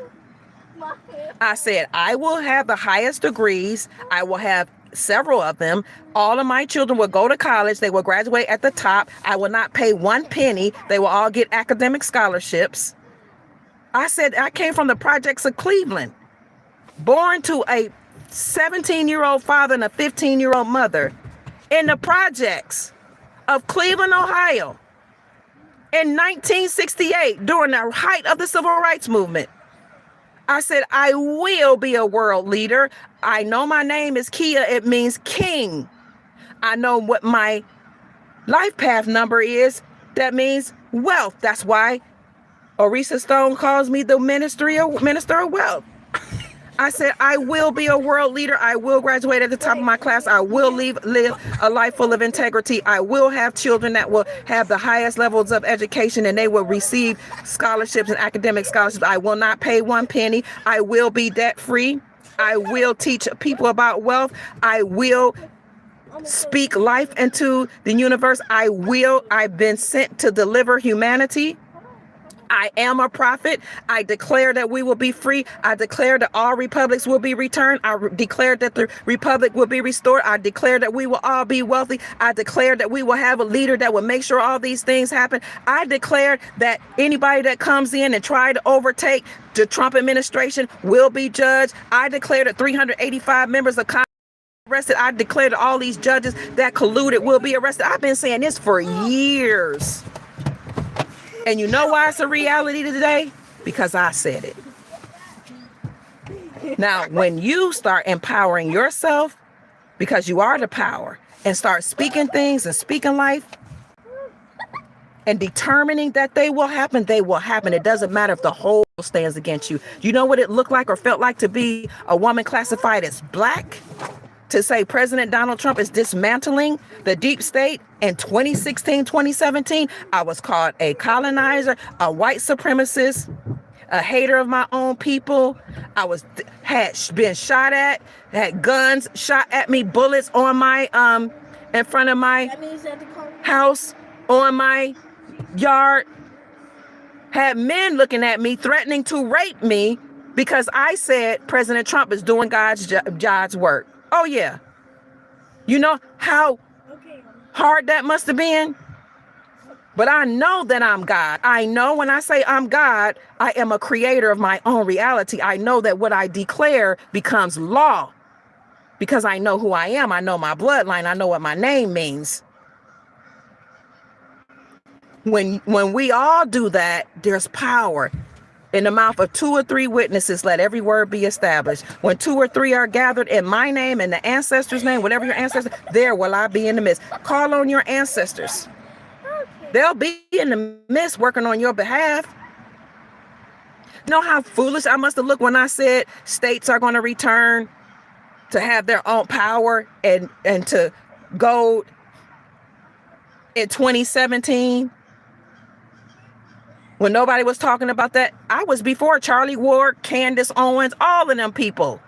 I said, I will have the highest degrees. I will have several of them. All of my children will go to college. They will graduate at the top. I will not pay one penny. They will all get academic scholarships. I said, I came from the projects of Cleveland, born to a 17-year-old father and a 15-year-old mother in the projects of Cleveland, Ohio in 1968 during the height of the civil rights movement. I said, I will be a world leader. I know my name is Kia. It means king. I know what my life path number is. That means wealth. That's why Orisa Stone calls me the Minister of Wealth. I said, I will be a world leader. I will graduate at the top of my class. I will live a life full of integrity. I will have children that will have the highest levels of education and they will receive scholarships and academic scholarships. I will not pay one penny. I will be debt free. I will teach people about wealth. I will speak life into the universe. I've been sent to deliver humanity. I am a prophet. I declare that we will be free. I declare that all republics will be returned. I declare that the republic will be restored. I declare that we will all be wealthy. I declare that we will have a leader that will make sure all these things happen. I declare that anybody that comes in and try to overtake the Trump administration will be judged. I declare that 385 members of Congress arrested. I declare that all these judges that colluded will be arrested. I've been saying this for years. And you know why it's a reality today? Because I said it. Now, when you start empowering yourself, because you are the power, and start speaking things and speaking life and determining that they will happen, they will happen. It doesn't matter if the whole world stands against you. You know what it looked like or felt like to be a woman classified as black? To say President Donald Trump is dismantling the deep state in 2016, 2017, I was called a colonizer, a white supremacist, a hater of my own people. Had been shot at, had guns shot at me, bullets on my in front of my house, on my yard. Had men looking at me, threatening to rape me because I said President Trump is doing God's work. Oh yeah. You know how hard that must have been? But I know that I'm God. I know when I say I'm God, I am a creator of my own reality. I know that what I declare becomes law because I know who I am. I know my bloodline. I know what my name means. When we all do that, there's power. In the mouth of 2 or 3 witnesses, let every word be established. When 2 or 3 are gathered in my name, in the ancestors' name, whatever your ancestors, there will I be in the midst. Call on your ancestors. They'll be in the midst working on your behalf. You know how foolish I must have looked when I said states are going to return to have their own power and to go in 2017? When nobody was talking about that, I was before Charlie Ward, Candace Owens, all of them people.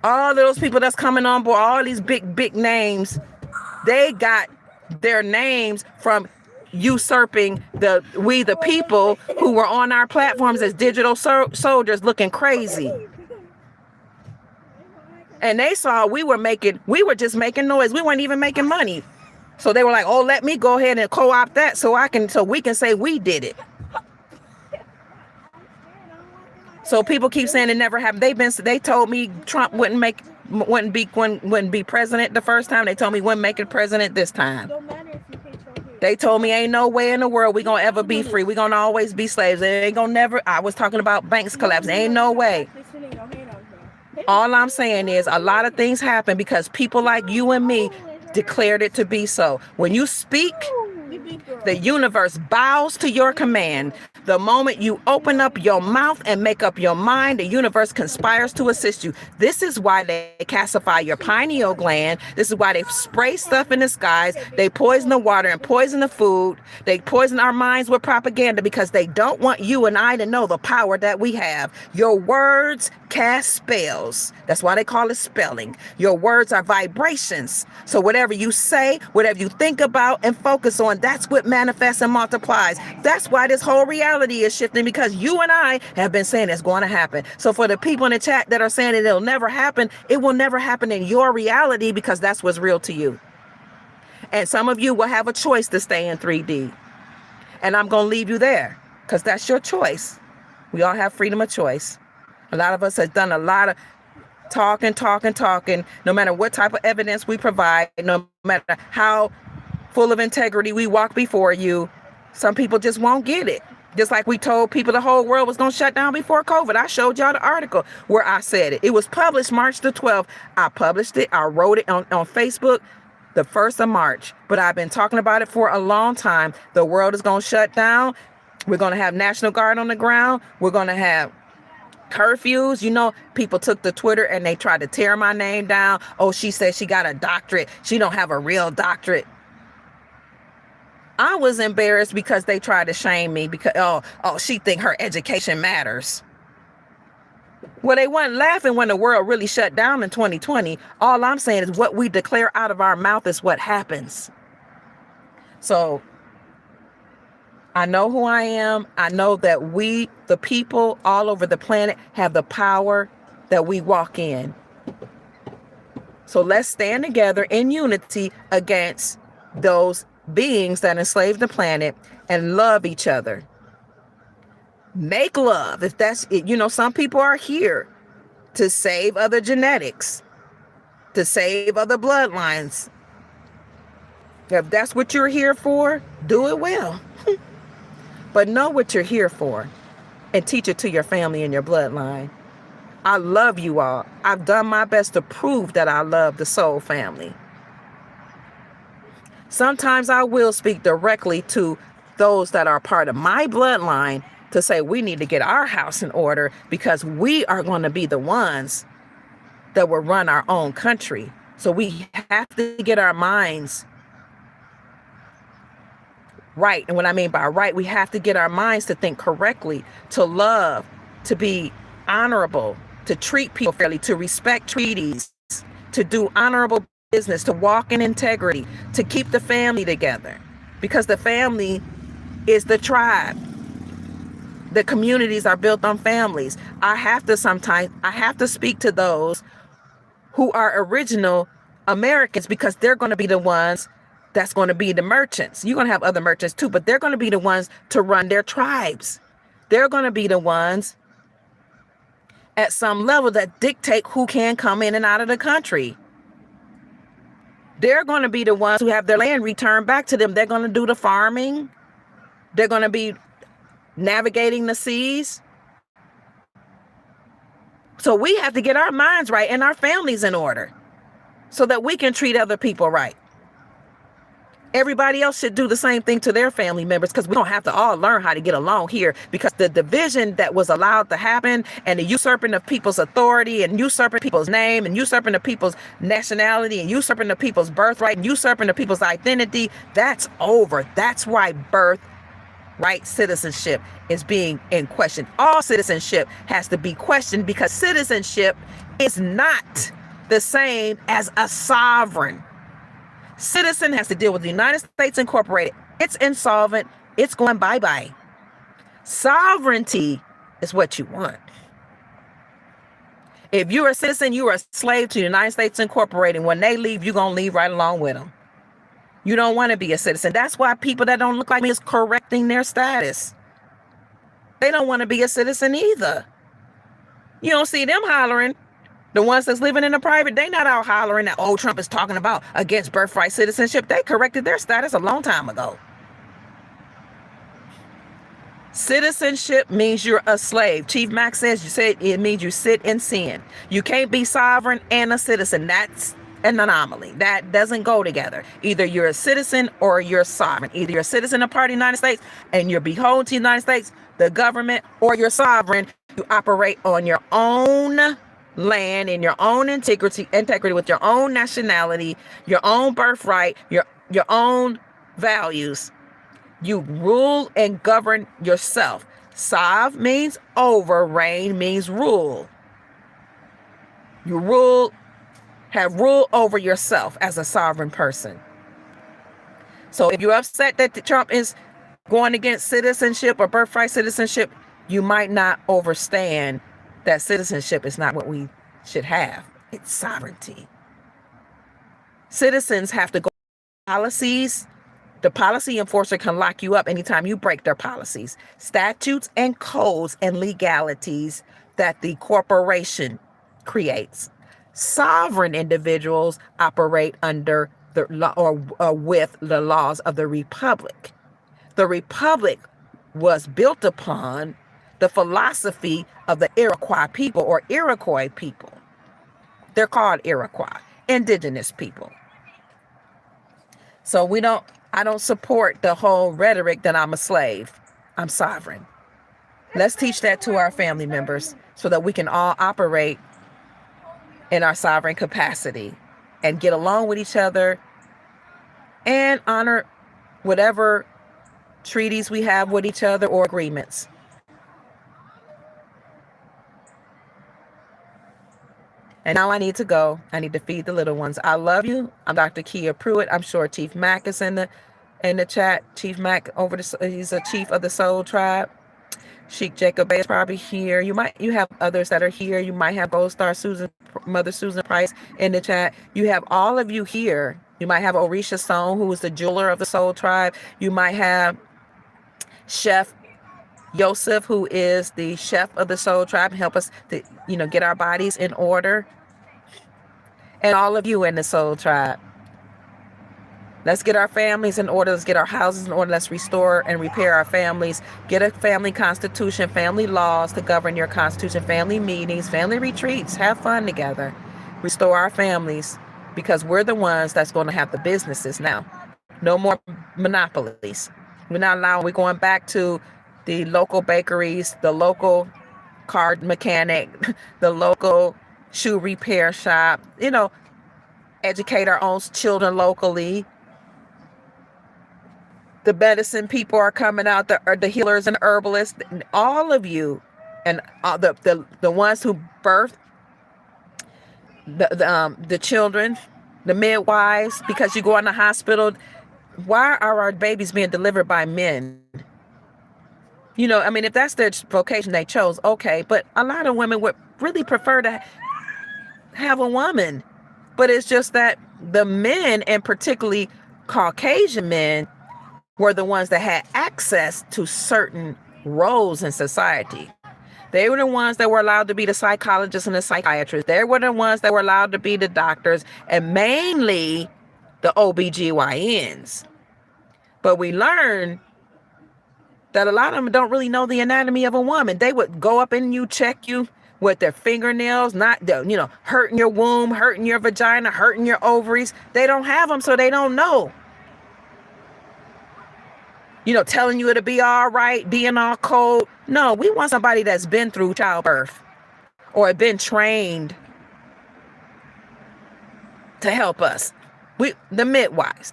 All of those people that's coming on board, all these big names, they got their names from usurping we the people who were on our platforms as digital soldiers looking crazy. And they saw we were just making noise. We weren't even making money. So they were like, oh, let me go ahead and co-opt that so we can say we did it. So people keep saying it never happened. They told me Trump wouldn't be president the first time. They told me wouldn't make it president this time. They told me ain't no way in the world we gonna ever be free. We gonna always be slaves. They ain't gonna never. I was talking about banks collapsing. Ain't no way. All I'm saying is a lot of things happen because people like you and me declared it to be so. When you speak, the universe bows to your command. The moment you open up your mouth and make up your mind, the universe conspires to assist you. This is why they calcify your pineal gland. This is why they spray stuff in the skies. They poison the water and poison the food. They poison our minds with propaganda because they don't want you and I to know the power that we have. Your words cast spells. That's why they call it spelling. Your words are vibrations. So whatever you say, whatever you think about and focus on, that's what manifests and multiplies. That's why this whole reality is shifting, because you and I have been saying it's going to happen. So for the people in the chat that are saying it'll never happen, it will never happen in your reality because that's what's real to you. And some of you will have a choice to stay in 3D. And I'm going to leave you there because that's your choice. We all have freedom of choice. A lot of us have done a lot of talking, no matter what type of evidence we provide, no matter how full of integrity we walk before you. Some people just won't get it. Just like we told people the whole world was going to shut down before COVID. I showed y'all the article where I said it. It was published March the 12th. I published it. I wrote it on Facebook the 1st of March. But I've been talking about it for a long time. The world is going to shut down. We're going to have National Guard on the ground. We're going to have curfews. You know, people took to Twitter and they tried to tear my name down. Oh, she said she got a doctorate. She don't have a real doctorate. I was embarrassed because they tried to shame me because, she think her education matters. Well, they weren't laughing when the world really shut down in 2020. All I'm saying is what we declare out of our mouth is what happens. So I know who I am. I know that we, the people all over the planet, have the power that we walk in. So let's stand together in unity against those beings that enslave the planet and love each other. Make love. If that's it, some people are here to save other genetics, to save other bloodlines. If that's what you're here for, do it well. But know what you're here for and teach it to your family and your bloodline. I love you all. I've done my best to prove that I love the soul family. Sometimes I will speak directly to those that are part of my bloodline to say we need to get our house in order, because we are going to be the ones that will run our own country. So we have to get our minds right. And what I mean by right, we have to get our minds to think correctly, to love, to be honorable, to treat people fairly, to respect treaties, to do honorable business, to walk in integrity, to keep the family together, because the family is the tribe. The communities are built on families. I have to speak to those who are original Americans, because they're going to be the ones that's going to be the merchants. You're going to have other merchants too, but they're going to be the ones to run their tribes. They're going to be the ones at some level that dictate who can come in and out of the country. They're going to be the ones who have their land returned back to them. They're going to do the farming. They're going to be navigating the seas. So we have to get our minds right and our families in order so that we can treat other people right. Everybody else should do the same thing to their family members, because we don't have to all learn how to get along here, because the division that was allowed to happen, and the usurping of people's authority, and usurping people's name, and usurping of people's nationality, and usurping of people's birthright, and usurping of people's identity, that's over. That's why birthright citizenship is being in question. All citizenship has to be questioned, because citizenship is not the same as a sovereign. Citizen has to deal with the United States Incorporated. It's insolvent. It's going bye-bye. Sovereignty is what you want. If you're a citizen, you are a slave to the United States Incorporated. When they leave, you're going to leave right along with them. You don't want to be a citizen. That's why people that don't look like me is correcting their status. They don't want to be a citizen either. You don't see them hollering. The ones that's living in the private, they not out hollering that, oh, Trump is talking about against birthright citizenship. They corrected their status a long time ago. Citizenship means you're a slave. Chief Mack says it means you sit in sin. You can't be sovereign and a citizen. That's an anomaly. That doesn't go together. Either you're a citizen or you're sovereign. Either you're a citizen of part of the United States and you're beholden to the United States, the government, or you're sovereign. You operate on your own land, in your own integrity with your own nationality, your own birthright, your own values. You rule and govern yourself. Sov means over, reign means rule. You have rule over yourself as a sovereign person. So if you're upset that Trump is going against citizenship or birthright citizenship, you might not understand that citizenship is not what we should have. It's sovereignty. Citizens have to go policies. The policy enforcer can lock you up anytime you break their policies, statutes, and codes and legalities that the corporation creates. Sovereign individuals operate under the law or with the laws of the republic. The republic was built upon the philosophy of the Iroquois people or Iroquois people. They're called Iroquois, indigenous people. So I don't support the whole rhetoric that I'm a slave. I'm sovereign. Let's teach that to our family members so that we can all operate in our sovereign capacity and get along with each other and honor whatever treaties we have with each other or agreements. And now I need to go. I need to feed the little ones. I love you. I'm Dr. Kia Pruitt. I'm sure Chief Mack is in the chat. Chief Mack he's a chief of the Soul Tribe. Sheik Jacob Bay is probably here. You have others that are here. You might have Gold Star Mother Susan Price in the chat. You have all of you here. You might have Orisha Song, who is the jeweler of the Soul Tribe. You might have Chef Yosef, who is the chef of the Soul Tribe, help us to, get our bodies in order. And all of you in the Soul Tribe. Let's get our families in order. Let's get our houses in order. Let's restore and repair our families. Get a family constitution, family laws to govern your constitution, family meetings, family retreats. Have fun together. Restore our families, because we're the ones that's going to have the businesses now. No more monopolies. We're not allowing, we're going back to the local bakeries, the local car mechanic, the local shoe repair shop, educate our own children locally. The medicine people are coming out, the healers and herbalists, all of you, and the ones who birth the children, the midwives, because you go in the hospital. Why are our babies being delivered by men? If that's their vocation they chose, okay. But a lot of women would really prefer to have a woman. But it's just that the men, and particularly Caucasian men, were the ones that had access to certain roles in society. They were the ones that were allowed to be the psychologists and the psychiatrists. They were the ones that were allowed to be the doctors, and mainly the OBGYNs. But we learned that a lot of them don't really know the anatomy of a woman. They would go up in you, check you with their fingernails, not hurting your womb, hurting your vagina, hurting your ovaries. They don't have them, so they don't know. Telling you it'll be all right, being all cold. No, we want somebody that's been through childbirth or been trained to help us. The midwives.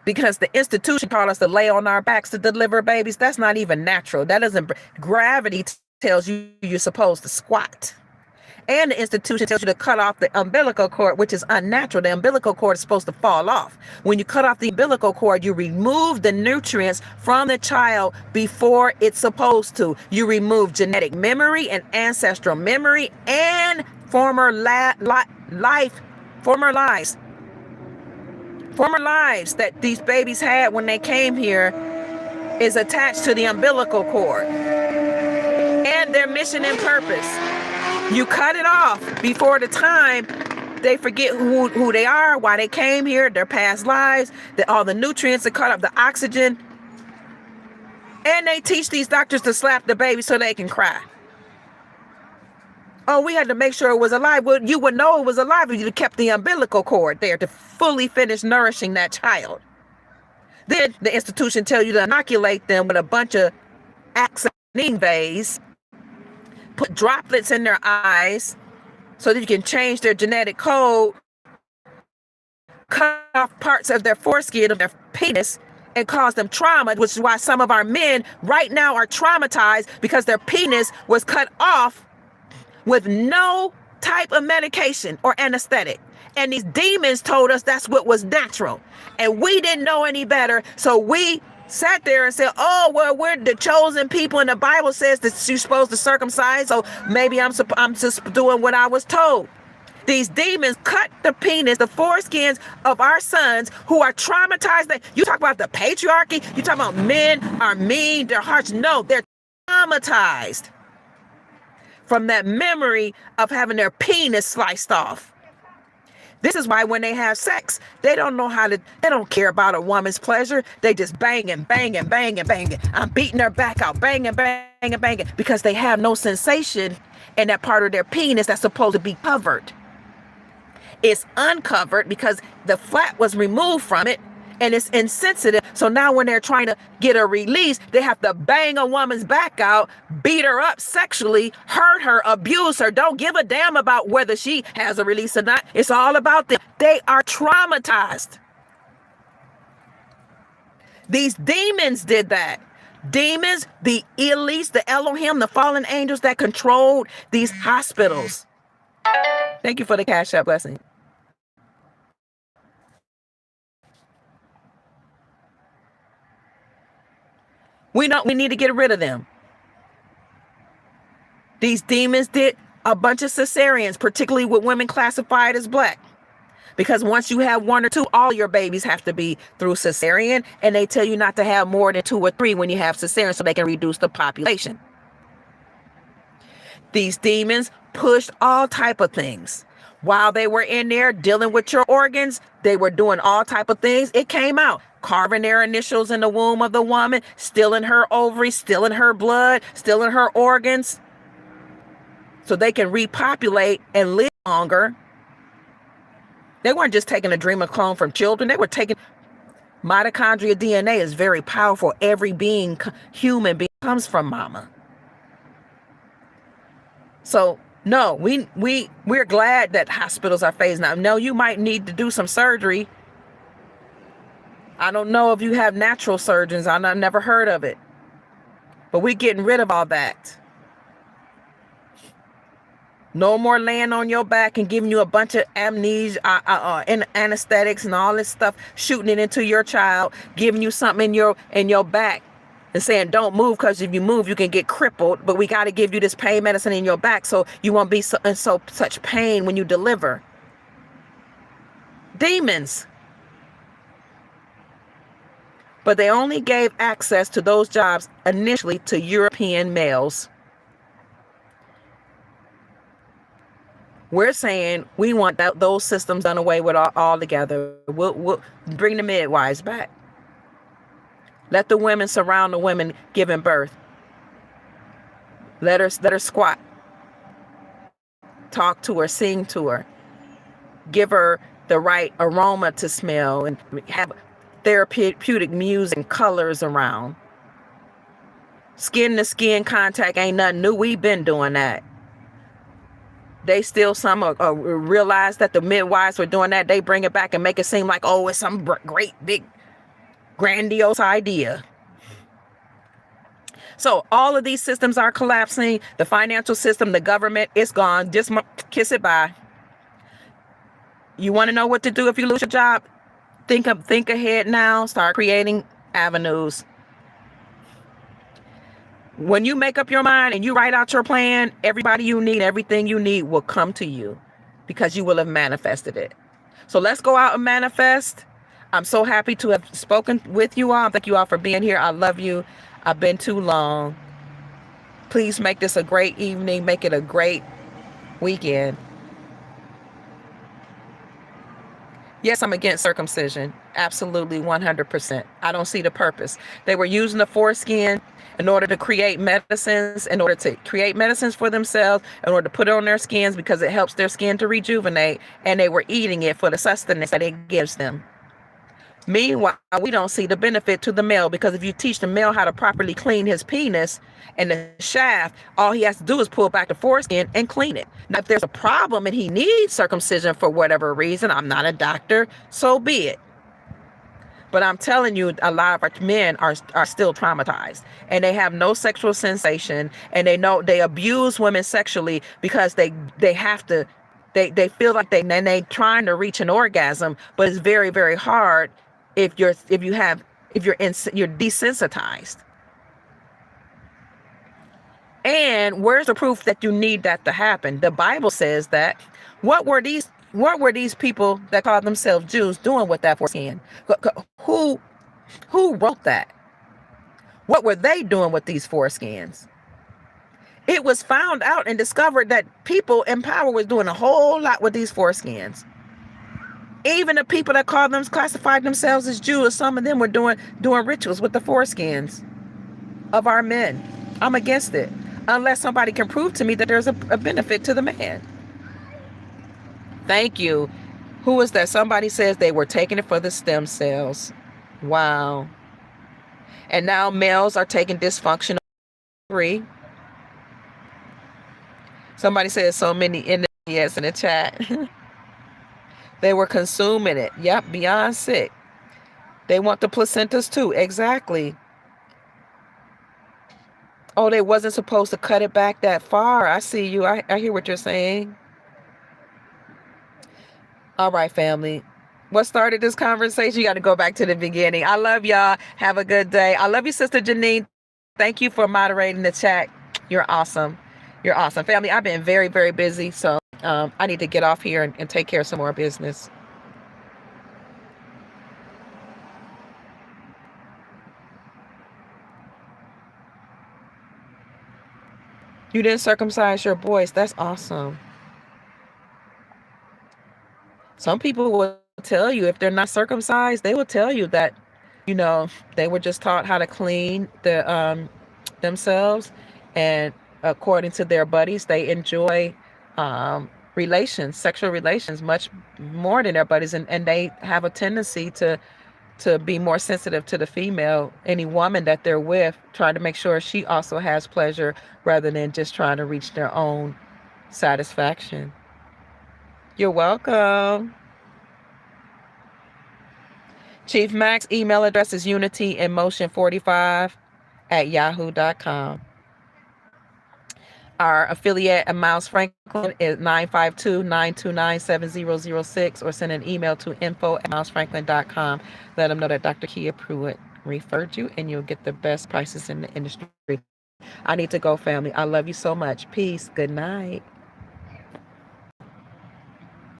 Because the institution taught us to lay on our backs to deliver babies. That's not even natural. That doesn't. Gravity tells you you're supposed to squat. And the institution tells you to cut off the umbilical cord, which is unnatural. The umbilical cord is supposed to fall off. When you cut off the umbilical cord, you remove the nutrients from the child before it's supposed to. You remove genetic memory and ancestral memory and former lives that these babies had when they came here is attached to the umbilical cord and their mission and purpose. You cut it off before the time they forget who they are, why they came here, their past lives, all the nutrients are cut off, the oxygen. And they teach these doctors to slap the baby so they can cry. Oh, we had to make sure it was alive. Well, you would know it was alive if you kept the umbilical cord there to fully finish nourishing that child. Then the institution tell you to inoculate them with a bunch of vaccines, put droplets in their eyes so that you can change their genetic code, cut off parts of their foreskin, of their penis, and cause them trauma, which is why some of our men right now are traumatized because their penis was cut off with no type of medication or anesthetic. And these demons told us that's what was natural. And we didn't know any better. So we sat there and said, oh, well, we're the chosen people. And the Bible says that you're supposed to circumcise. So maybe I'm just doing what I was told. These demons cut the penis, the foreskins of our sons who are traumatized. You talk about the patriarchy. You talk about men are mean, their hearts. No, they're traumatized from that memory of having their penis sliced off. This is why when they have sex, they don't care about a woman's pleasure. They just banging, banging, banging, banging. I'm beating her back out, banging, banging, banging, because they have no sensation in that part of their penis that's supposed to be covered. It's uncovered because the flap was removed from it and it's insensitive. So now when they're trying to get a release, they have to bang a woman's back out, beat her up sexually, hurt her, abuse her, don't give a damn about whether she has a release or not. It's all about them. They are traumatized. These demons did that. Demons, the elites, the Elohim, the fallen angels that controlled these hospitals. Thank you for the Cash App blessing. We need to get rid of them. These demons did a bunch of cesareans, particularly with women classified as black. Because once you have one or two, all your babies have to be through cesarean, and they tell you not to have more than 2 or 3 when you have cesarean so they can reduce the population. These demons pushed all type of things. While they were in there dealing with your organs, they were doing all type of things. It came out, carving their initials in the womb of the woman, stealing her ovaries, stealing her blood, stealing her organs, so they can repopulate and live longer. They weren't just taking a dream of clone from children. They were taking mitochondria. DNA is very powerful. Every being, human being, comes from mama. So no, we're glad that hospitals are phasing out. No, you might need to do some surgery. I don't know if you have natural surgeons. I've never heard of it. But we're getting rid of all that. No more laying on your back and giving you a bunch of amnesia and anesthetics and all this stuff, shooting it into your child, giving you something in your back and saying don't move, because if you move you can get crippled, but we got to give you this pain medicine in your back so you won't be in such pain when you deliver. Demons. But they only gave access to those jobs initially to European males. We're saying we want those systems done away with altogether. We'll bring the midwives back. Let the women surround the women giving birth. Let her squat. Talk to her, sing to her. Give her the right aroma to smell and have therapeutic music and colors around. Skin to skin contact ain't nothing new. We've been doing that. They still some realize that the midwives were doing that. They bring it back and make it seem like, oh, it's some great big grandiose idea. So all of these systems are collapsing. The financial system, the government, it's gone. Just kiss it bye. You want to know what to do if you lose your job? Think ahead now. Start creating avenues. When you make up your mind and you write out your plan, everybody you need, everything you need will come to you because you will have manifested it. So let's go out and manifest. I'm so happy to have spoken with you all. Thank you all for being here. I love you. I've been too long. Please make this a great evening. Make it a great weekend. Yes, I'm against circumcision. Absolutely, 100%. I don't see the purpose. They were using the foreskin in order to create medicines, for themselves, in order to put it on their skins because it helps their skin to rejuvenate, and they were eating it for the sustenance that it gives them. Meanwhile, we don't see the benefit to the male, because if you teach the male how to properly clean his penis and the shaft, all he has to do is pull back the foreskin and clean it. Now, if there's a problem and he needs circumcision for whatever reason, I'm not a doctor, so be it. But I'm telling you, a lot of our men are still traumatized, and they have no sexual sensation, and they abuse women sexually because they feel like they trying to reach an orgasm, but it's very, very hard if you're desensitized. And where's the proof that you need that to happen? The Bible says that. What were these people that called themselves Jews doing with that foreskin? Who wrote that? What were they doing with these foreskins? It was found out and discovered that people in power was doing a whole lot with these foreskins. Even the people that classified themselves as Jews, some of them were doing rituals with the foreskins of our men. I'm against it, unless somebody can prove to me that there's a benefit to the man. Thank you. Who was that? Somebody says they were taking it for the stem cells. Wow. And now males are taking dysfunctional free. Somebody says so many in the chat. They were consuming it. Yep, beyond sick. They want the placentas too. Exactly. Oh, they wasn't supposed to cut it back that far. I see you. I hear what you're saying. All right, family. What started this conversation? You got to go back to the beginning. I love y'all. Have a good day. I love you, Sister Janine. Thank you for moderating the chat. You're awesome. You're awesome. Family, I've been very, very busy. So I need to get off here and take care of some more business. You didn't circumcise your boys. That's awesome. Some people will tell you, if they're not circumcised, they will tell you that, they were just taught how to clean themselves, and according to their buddies, they enjoy sexual relations, much more than their buddies, and they have a tendency to be more sensitive to the female, any woman that they're with, trying to make sure she also has pleasure rather than just trying to reach their own satisfaction. You're welcome. Chief Mac's email address is unityinmotion45@yahoo.com. Our affiliate at Miles Franklin is 952-929-7006, or send an email to info@milesfranklin.com. Let them know that Dr. Kia Pruitt referred you, and you'll get the best prices in the industry. I need to go, family. I love you so much. Peace. Good night.